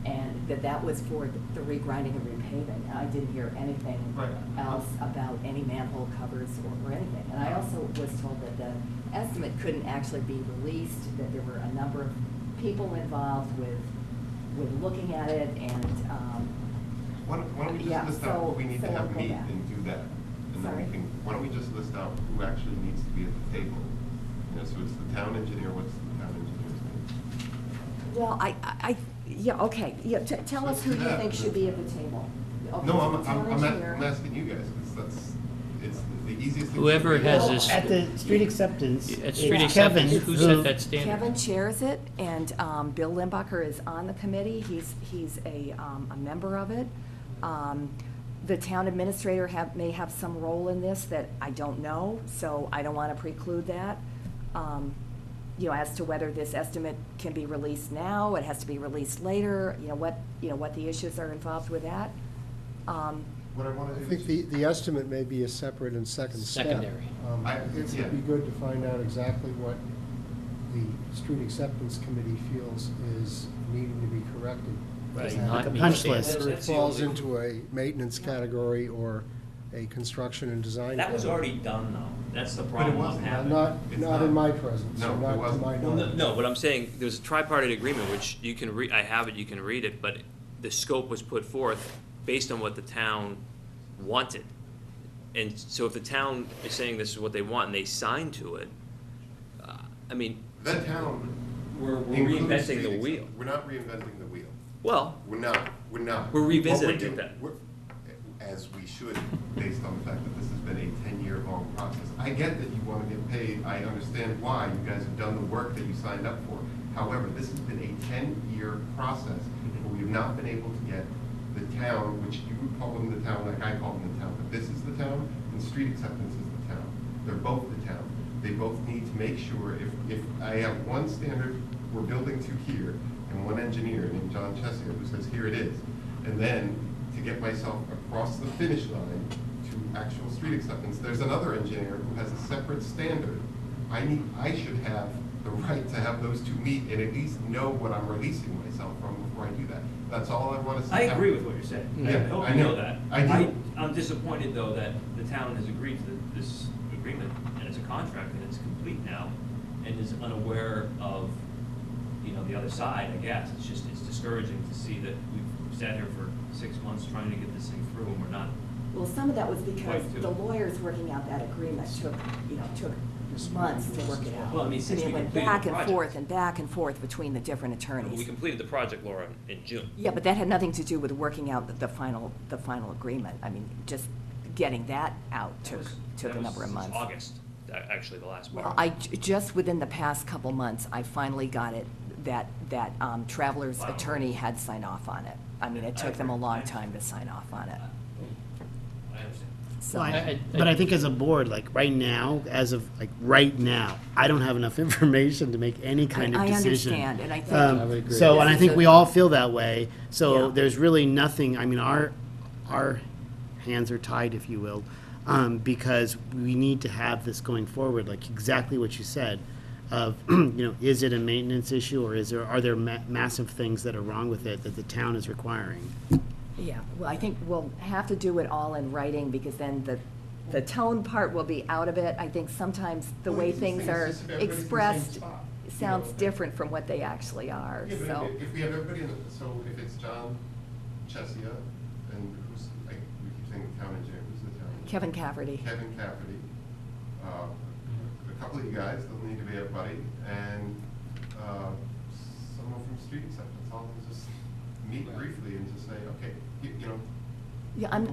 And that was for the regrinding and repaving. And I didn't hear anything Right. else about any manhole covers or anything. And I also was told that the estimate couldn't actually be released, that there were a number of people involved with looking at it, and, Why don't we Yeah, just list out so- what we need to so have I'll go meet back. and do that? And then Sorry? we can, why don't we just list out who actually needs to be at the table? So it's the town engineer, what's the town engineer's name? well, yeah, okay, yeah, tell us who you think should be at the table. Okay, No, so I'm, the town I'm engineer- asking you guys, 'cause it's the easiest thing. Whoever to do. has Well, this- at the street acceptance, At it's street Kevin acceptance, who set that standard? Kevin chairs it, and Bill Limbacher is on the committee. He's a member of it. The town administrator may have some role in this that I don't know, so I don't want to preclude that. As to whether this estimate can be released now, it has to be released later, what the issues are involved with that. What I want I to do think is. the estimate may be a separate and second step. Secondary. It Yeah. would be good to find out exactly what the street acceptance committee feels is needing to be corrected. Right, And like a punch whether list. it falls into a maintenance category or a construction and design. That was category. already done, though. That's the But it problem I'm wasn't. having. Not It's in not. my presence, No, or it not to wasn't. my Well, knowledge. No, what I'm saying, there was a tripartite agreement, which you can read, I have it, you can read it, but the scope was put forth based on what the town wanted. And so if the town is saying this is what they want and they sign to it, I mean, The town. we're includes reinventing street the accept- wheel. We're not reinventing the wheel. Well, We're not. We're revisiting What we're it doing- then. As we should, based on the fact that this has been a 10-year-long process. I get that you want to get paid, I understand why, you guys have done the work that you signed up for. However, this has been a 10-year process, where we have not been able to get the town, which you would call them the town, like I call them the town, but this is the town, and street acceptance is the town. They're both the town. They both need to make sure, if I have one standard we're building to here, and one engineer named John Chessier who says, here it is, and then to get myself across the finish line to actual street acceptance, there's another engineer who has a separate standard. I should have the right to have those two meet and at least know what I'm releasing myself from before I do that. That's all I want to say. I agree with what you're saying. Yeah, I hope I you know. know that. I do. I'm disappointed, though, that the town has agreed to this agreement, and it's a contract, and it's complete now, and is unaware of, the other side, I guess. It's discouraging to see that we've sat here for 6 months trying to get this thing through, and we're not. Well, some of that was because Right, too. the lawyers working out that agreement took months to work it out. Well, I mean, since it we went completed the back and project. forth and back and forth between the different attorneys. we completed the project, Laura, in June. Yeah, but that had nothing to do with working out the final agreement. I mean, just getting that out took That a was number of since months. August, actually, the last Well, part. just within the past couple months, I finally got it, that Travelers Wow. attorney had signed off on it. I mean, it took them a long time to sign off on it. I understand. So, Well, but I think as a board, like right now, right now, I don't have enough information to make any kind of I decision. understand, and I think. I would agree. So, and I think we all feel that way, so Yeah. there's really nothing, I mean, our hands are tied, if you will, because we need to have this going forward, like exactly what you said, of, is it a maintenance issue, or are there massive things that are wrong with it that the town is requiring? Yeah, well, I think we'll have to do it all in writing, because then the tone part will be out of it. I think sometimes the Well, way it's the things thing, are it's just if everybody's in the same expressed spot, you sounds know. different from what they actually are, Yeah, but so. if we have everybody in, so if it's John Chesia, and who's, like, we keep saying the town engineer, who's the town engineer? Kevin Cafferty. Kevin Cafferty, a couple of you guys, doesn't need to be everybody, and, someone from street acceptance, all of them just meet briefly and just say, okay, you know. Yeah,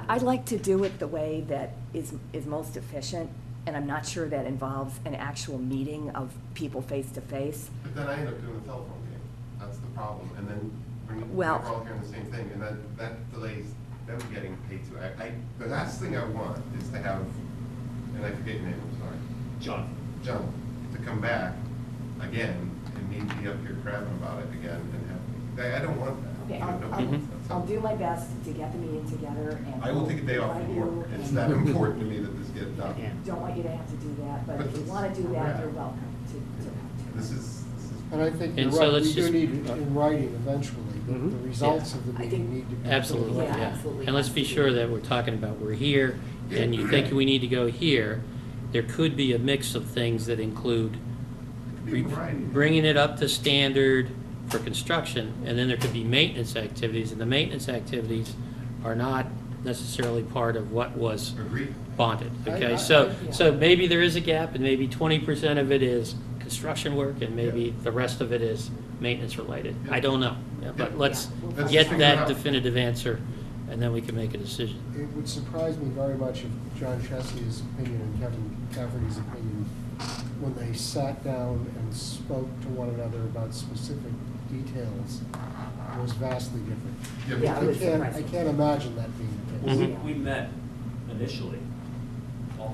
I'd like to do it the way that is most efficient, and I'm not sure that involves an actual meeting of people face to face. But then I end up doing a telephone game, that's the problem, and then we're Well- all hearing the same thing, and that delays them getting paid too. The last thing I want is to have, and I forget your name, I'm sorry. John, to come back again and me be up here crabbing about it again and have, I don't want that. Okay, You know, I'll do my best to get the meeting together and. I will take a day off from work, it's that important to me that this gets done. Yeah. Don't want you to have to do that, but if you wanna do that, you're welcome to. This is. And I think you're And so right, let's we do just- need it in writing eventually. Mhm. The results of the I meeting think- need to be. Absolutely, Yeah, yeah. absolutely. And let's be sure that we're talking about, we're here, and you think we need to go here. There could be a mix of things that include bringing it up to standard for construction, and then there could be maintenance activities, and the maintenance activities are not necessarily part of what was Agreed. bonded, okay? I- So maybe there is a gap, and maybe 20% of it is construction work, and maybe the rest of it is maintenance related. I don't know, yeah, but let's Let's get figure it that out. definitive answer, and then we can make a decision. It would surprise me very much if John Chessie's opinion and Kevin Cafferty's opinion, when they sat down and spoke to one another about specific details, was vastly different. Yeah, it was I surprising. can't imagine that being the case. Mhm. We met initially,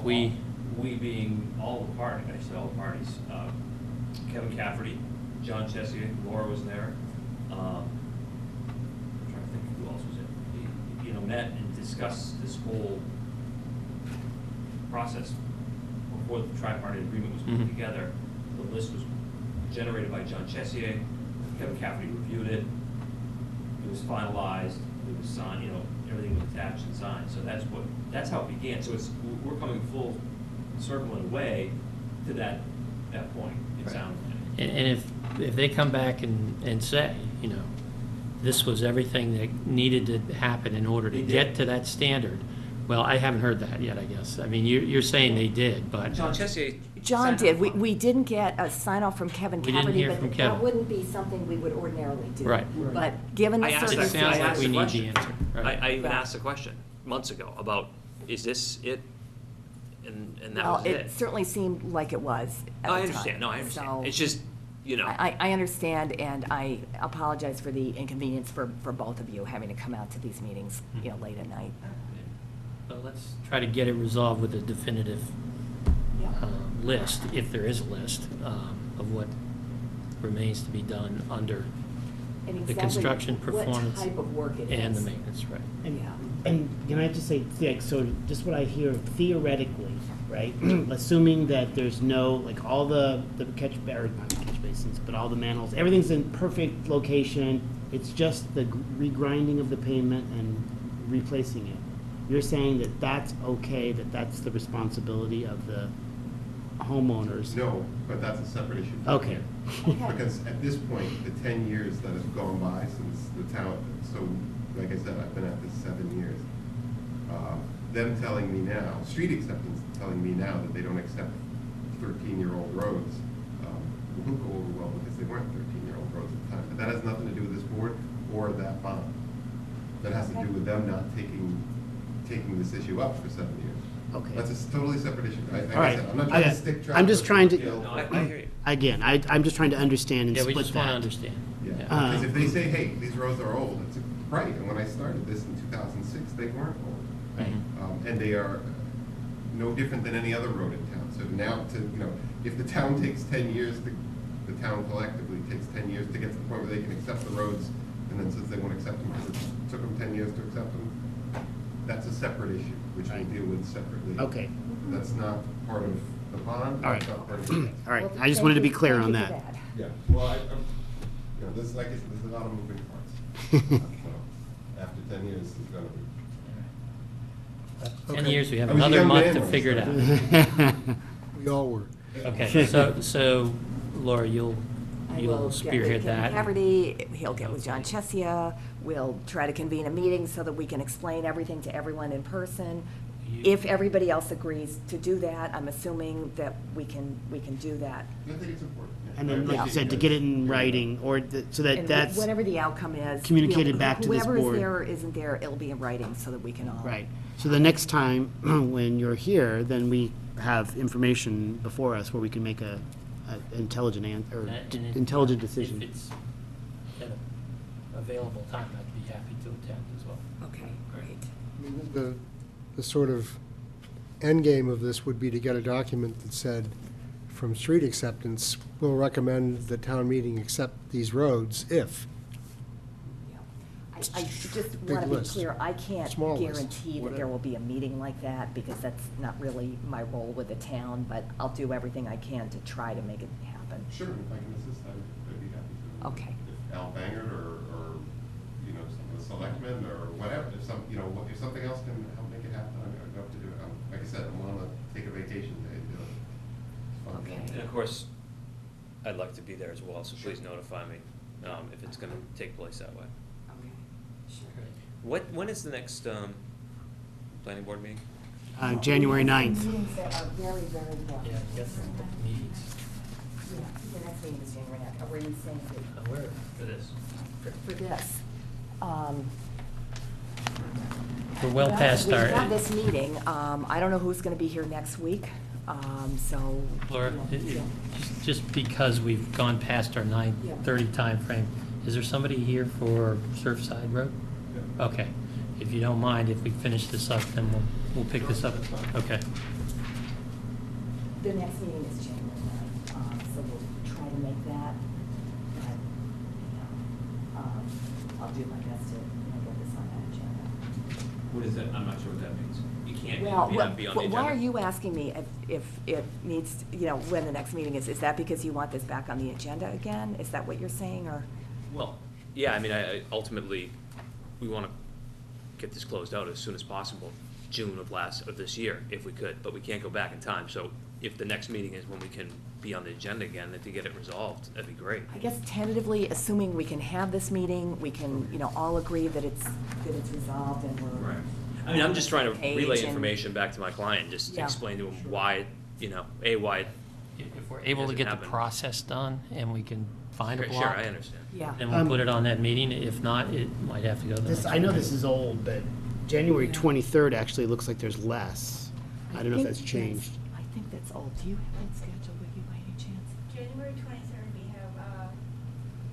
We- we being all the parties, I said all the parties, Kevin Cafferty, John Chesia, Laura was there. I'm trying to think who else was in. You know, met and discussed this whole process before the tri-party agreement was put Mhm. together. The list was generated by John Chesia, Kevin Cafferty reviewed it, it was finalized, it was signed, you know, everything was attached and signed, so that's how it began. So we're coming full circle in a way to that point, it Right. sounds. And if they come back and say, you know, this was everything that needed to happen in order to They did. get to that standard, well, I haven't heard that yet, I guess. I mean, you're saying they did, but. John Chesia. John signed did. off on it. We didn't get a sign off from Kevin We didn't Cafferty, hear from but Kevin. that wouldn't be something we would ordinarily do. Right. But given the I asked It that- sounds like I asked we the need the question. answer. right. I even Yeah. asked the question months ago about, is this it? And that Well, was it. it certainly seemed like it was at the time. I understand, no, I understand. So- It's just, you know. I understand, and I apologize for the inconvenience for both of you having to come out to these meetings, you know, late at night. So let's try to get it resolved with a definitive list, if there is a list, of what remains to be done under And the exactly construction performance What type of work it is. and the maintenance, right? And, Yeah. and can I just say, like, so just what I hear theoretically, right? Assuming that there's no, like, all the catch, or not the catch basins, but all the manholes, everything's in perfect location. It's just the regrinding of the pavement and replacing it. You're saying that that's okay, that that's the responsibility of the homeowners? No, but that's a separate issue. Okay. Because at this point, the 10 years that have gone by since the town, so like I said, I've been at this 7 years. Them telling me now, street acceptance telling me now that they don't accept 13-year-old roads, won't go over well because they weren't 13-year-old roads at the time. But that has nothing to do with this board or that bond. That has to do with them not taking this issue up for 7 years. Okay. That's a totally separate issue. Like All I right. said, I'm not trying to stick track. I'm just trying to, You know, No, I hear you. again, I'm just trying to understand and Yeah, we split just want to that. understand. Yeah, Yeah. because if they say, hey, these roads are old, it's right, and when I started this in 2006, they weren't old. Right. And they are no different than any other road in town. So now if the town takes 10 years, the town collectively takes 10 years to get to the point where they can accept the roads, and then says they won't accept them because it took them 10 years to accept them, that's a separate issue, which we'll deal with separately. Okay. That's not part of the bond. All right. That's not part of the. All right, Well, I just thank wanted to be you- clear thank on you for that. Yeah, well, this is like, there's a lot of moving parts. So, after 10 years, it's gonna be. 10 Okay. years, we have I was a another young month man to once, figure it out. We all were. Okay, so Laura, you'll I will get spearhead with Kevin that. Cafferty, he'll get with John Chesia, we'll try to convene a meeting so that we can explain everything to everyone in person. If everybody else agrees to do that, I'm assuming that we can do that. I think it's important. And then, like Yeah. you said, to get it in writing, or so that And that's, whatever the outcome is. communicated back to this Whoever is board. there or isn't there, it'll be in writing so that we can all. right. So the next time, when you're here, then we have information before us where we can make a intelligent intelligent decision. If it's at an available time, I'd be happy to attend as well. Okay, great. I mean, the sort of end game of this would be to get a document that said, from street acceptance, we'll recommend the town meeting accept these roads if. Yeah. I just Big want to be list. clear, I can't Small list, guarantee that there whatever. will be a meeting like that, because that's not really my role with the town, but I'll do everything I can to try to make it happen. Sure, if I can assist, I'd be happy to. Okay. If Al Bangert or, you know, some of the selectmen or whatever, if if something else can help make it happen, I'd love to do it. Like I said, I'm willing to take a vacation day to do it. It's fun. Okay. And of course, I'd like to be there as well, so please notify me if it's going to take place that way. Okay, sure. When is the next planning board meeting? January 9th. Meetings that are very, very long. Yeah, I guess the meetings. Yeah, the next meeting is January 9th. Were you saying Where, for this? for this? We're well past We our, have this meeting. I don't know who's going to be here next week, so. Laura, yeah. just because we've gone past our 9:30 timeframe, is there somebody here for Surfside Road? Okay. If you don't mind, if we finish this up, then we'll pick this up. Okay. The next meeting is January 9th, so we'll try to make that. But, I'll do my best to get this on that agenda. What is that? I'm not sure what that means. You can't Well, be on the agenda? why are you asking me if it needs, when the next meeting is? Is that because you want this back on the agenda again? Is that what you're saying, or? Well, yeah, I mean, ultimately, we want to get this closed out as soon as possible, June of this year, if we could, but we can't go back in time. So if the next meeting is when we can be on the agenda again, and to get it resolved, that'd be great. I guess tentatively, assuming we can have this meeting, we can, all agree that it's resolved and we're. Right. I mean, I'm just trying to Page relay and- information back to my client, just to Yeah. explain to him why, why. If we're able to Hasn't get the happened. process done and we can find a Sure, block. I understand. Yeah. Then we'll put it on that meeting. If not, it might have to go to the This, next I know meeting. this is old, but January 23rd actually looks like there's less. I don't know if that's changed. I think that's old. Do you have that schedule with you by any chance? January 23rd, we have,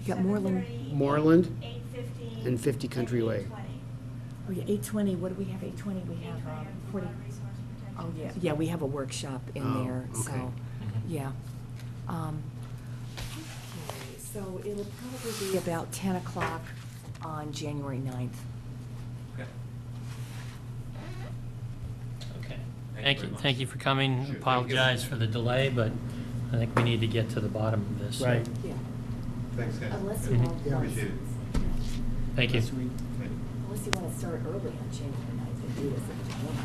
You got Moreland. 7:30, Moreland 8:15. and 50 Country Way. 8:20. Oh, yeah, 8:20, what do we have, 8:20? We have 8:20 for 40. resource Oh, protection. yeah, we have a workshop in Oh, there, so, okay. yeah. Okay, so it'll probably be about 10 o'clock on January 9th. Okay. Okay. Thank you Thank very you, much. thank you for coming. Sure, thank you. Apologize for the delay, but I think we need to get to the bottom of this. so Right. Yeah. Thanks, guys. Unless you Mhm. want. Yeah, appreciate it. Thank you. Unless you want to start early on January 9th and do this at the beginning.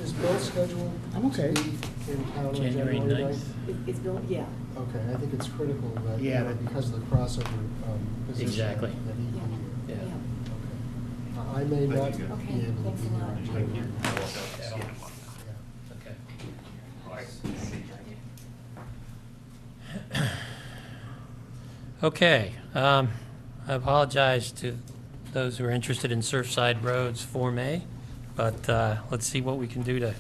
Is Bill scheduled I'm okay. to be in town on January January 9th. 9th? It's Bill, yeah. Okay, I think it's critical that, Yeah, that- because of the crossover position. Exactly. That he Yeah. can be here. Yeah. Okay. I may Thank not you, be guys. Okay, able to thanks be a here lot. on January. Okay. Okay, I apologize to those who are interested in Surfside Roads Form A, but let's see what we can do to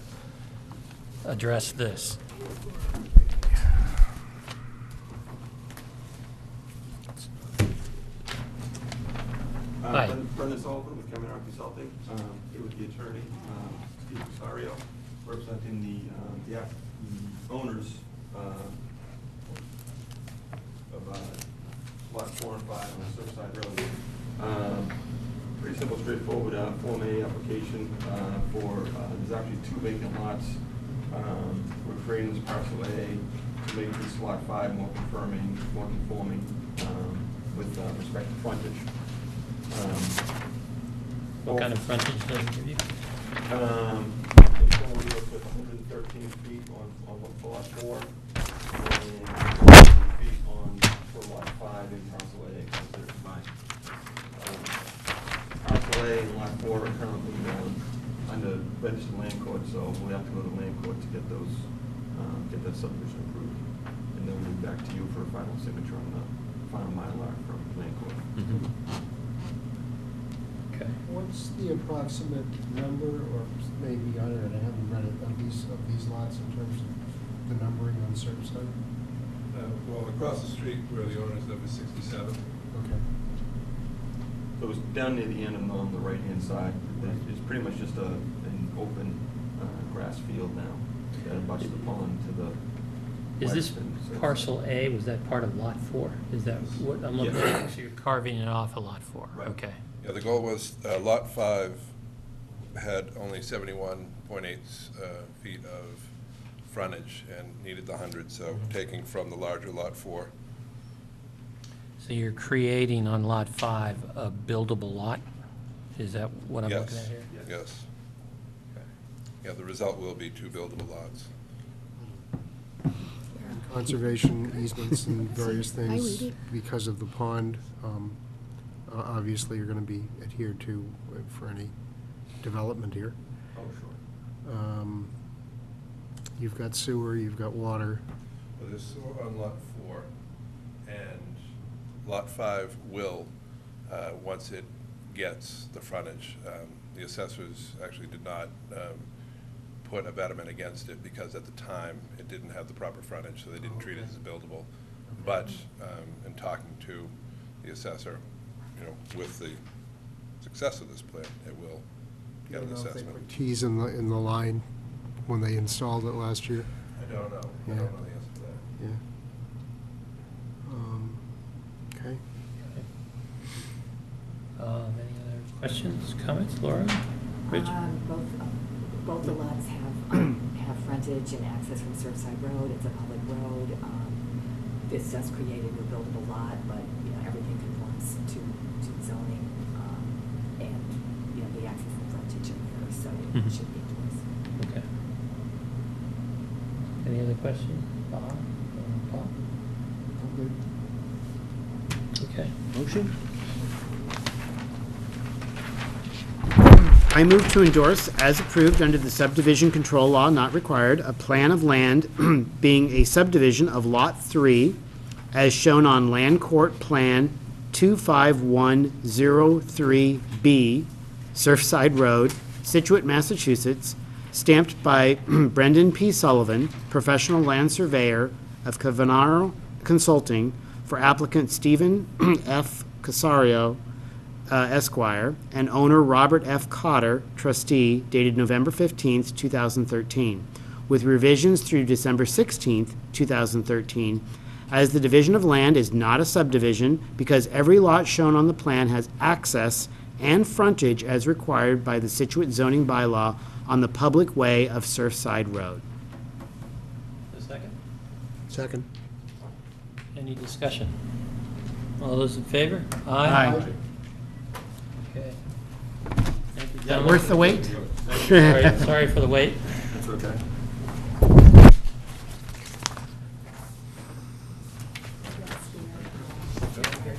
address this. Hi. Brendan Sullivan with Cameron Consulting, here with the attorney, Steve Rosario, representing the owners of lot 4 and 5 on Surfside Road. Pretty simple, straightforward Form A application for, there's actually 2 vacant lots. We're creating this parcel A to make this lot 5 more conforming with respect to frontage. What kind of frontage does it give you? It's going to be up to 113 feet on lot 4, and 13 feet for lot 5 in parcel A, considered mine. Parcel A and lot 4 are currently under registered land court, so we have to go to land court to get those, get that subdivision approved. And then we'll be back to you for a final signature on the final Mylar from land court. Okay. What's the approximate number, or maybe, I don't know, I haven't read it, of these lots in terms of the numbering on Surfside? Well, across the street where the owners live is 67. Okay. So it's down near the end and on the right-hand side. It's pretty much just an open grass field now that abuts the pond to the Is this west and parcel A, was that part of lot 4? Is that what I'm looking Yes. at? So you're carving it off of lot 4? Right. Okay. Yeah, the goal was, Lot 5 had only 71.8 feet of frontage and needed the 100, so taking from the larger Lot 4. So you're creating on lot 5 a buildable lot? Is that what I'm looking at Yes, here? yes. Yeah, the result will be 2 buildable lots. Conservation easements and various things, because of the pond, obviously are going to be adhered to for any development here. Oh, sure. You've got sewer, you've got water. Well, there's sewer on Lot 4, and Lot 5 will, once it gets the frontage. The assessors actually did not put a betterment against it because at the time it didn't have the proper frontage, so they didn't treat it as buildable. But in talking to the assessor, with the success of this plan, it will get an assessment. T's in the line when they installed it last year. I don't know. I Yeah. don't know the answer to that. Yeah. Okay. Any other questions, comments? Laura? Rich? Both the lots have frontage and access from Surfside Road. It's a public road. This does create a new buildable lot, but, everything conforms to zoning, and, the access and frontage are there, so it Mhm. should be yours. Okay. Any other questions? Bob? Paul? Okay. Motion? I move to endorse, as approved under the subdivision control law not required, a plan of land being a subdivision of Lot 3 as shown on Land Court Plan 25103B, Surfside Road, Scituate, Massachusetts, stamped by Brendan P. Sullivan, professional land surveyor of Cavanaro Consulting, for applicant Stephen F. Casario, Esquire, and owner Robert F. Cotter, trustee, dated November 15th, 2013, with revisions through December 16th, 2013, as the division of land is not a subdivision because every lot shown on the plan has access and frontage as required by the Scituate zoning bylaw on the public way of Surfside Road. A second? Second. Any discussion? All those in favor? Aye. Okay. Thank you, Is that gentlemen. worth the wait? Sorry for the wait. That's okay.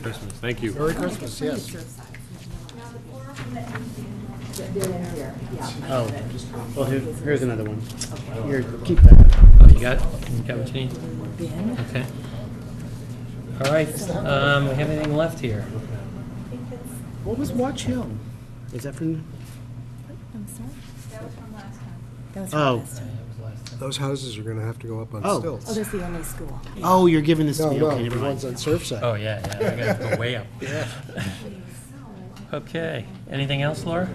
Christmas, thank you. Merry Christmas, yes. Oh, well, here's another one. Here, keep that. Oh, you got what you need? Okay. All right, we have anything left here? What was Watch Hill? Is that from? I'm sorry? That was from last time. That was Oh. last time. Those houses are going to have to go up on Oh. stilts. Oh, that's the only school. Oh, you're giving this to No, me. no, Okay, the never ones mind. on Surfside. Oh, yeah, I gotta go way up. Okay, anything else, Laura?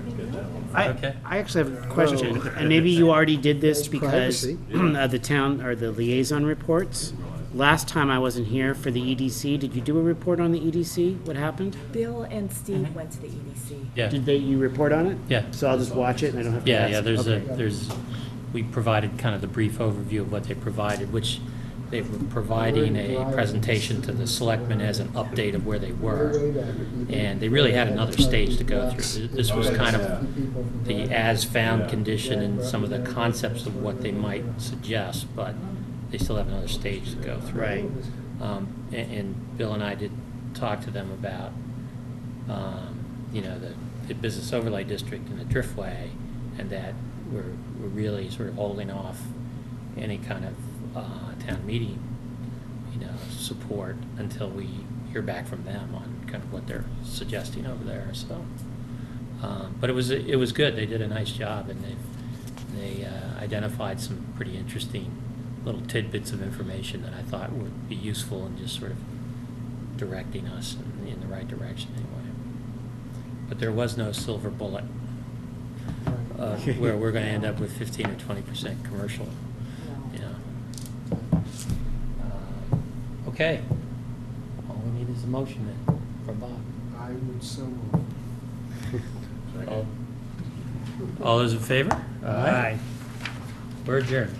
Okay. I actually have a question, and maybe you already did this It's because privacy. of the town, or the liaison reports. Last time I wasn't here for the EDC, did you do a report on the EDC? What happened? Bill and Steve went to the EDC. Yeah, Did you report on it? Yeah. So I'll just watch it and I don't have to ask? yeah, Okay. we provided kind of the brief overview of what they provided, which they were providing a presentation to the selectmen as an update of where they were. And they really had another stage to go through. This was kind of the as-found condition and some of the concepts of what they might suggest, but they still have another stage to go through. Right. And Bill and I did talk to them about, you know, the business overlay district and the Driftway, and that we're really sort of holding off any kind of town meeting, you know, support until we hear back from them on kind of what they're suggesting over there. So, but it was good. They did a nice job, and they identified some pretty interesting little tidbits of information that I thought would be useful in just sort of directing us in the right direction anyway. But there was no silver bullet where we're going to end up with 15 or 20% commercial. You know. Okay. All we need is a motion then from Bob. I would so move. All those in favor? Aye. We're adjourned.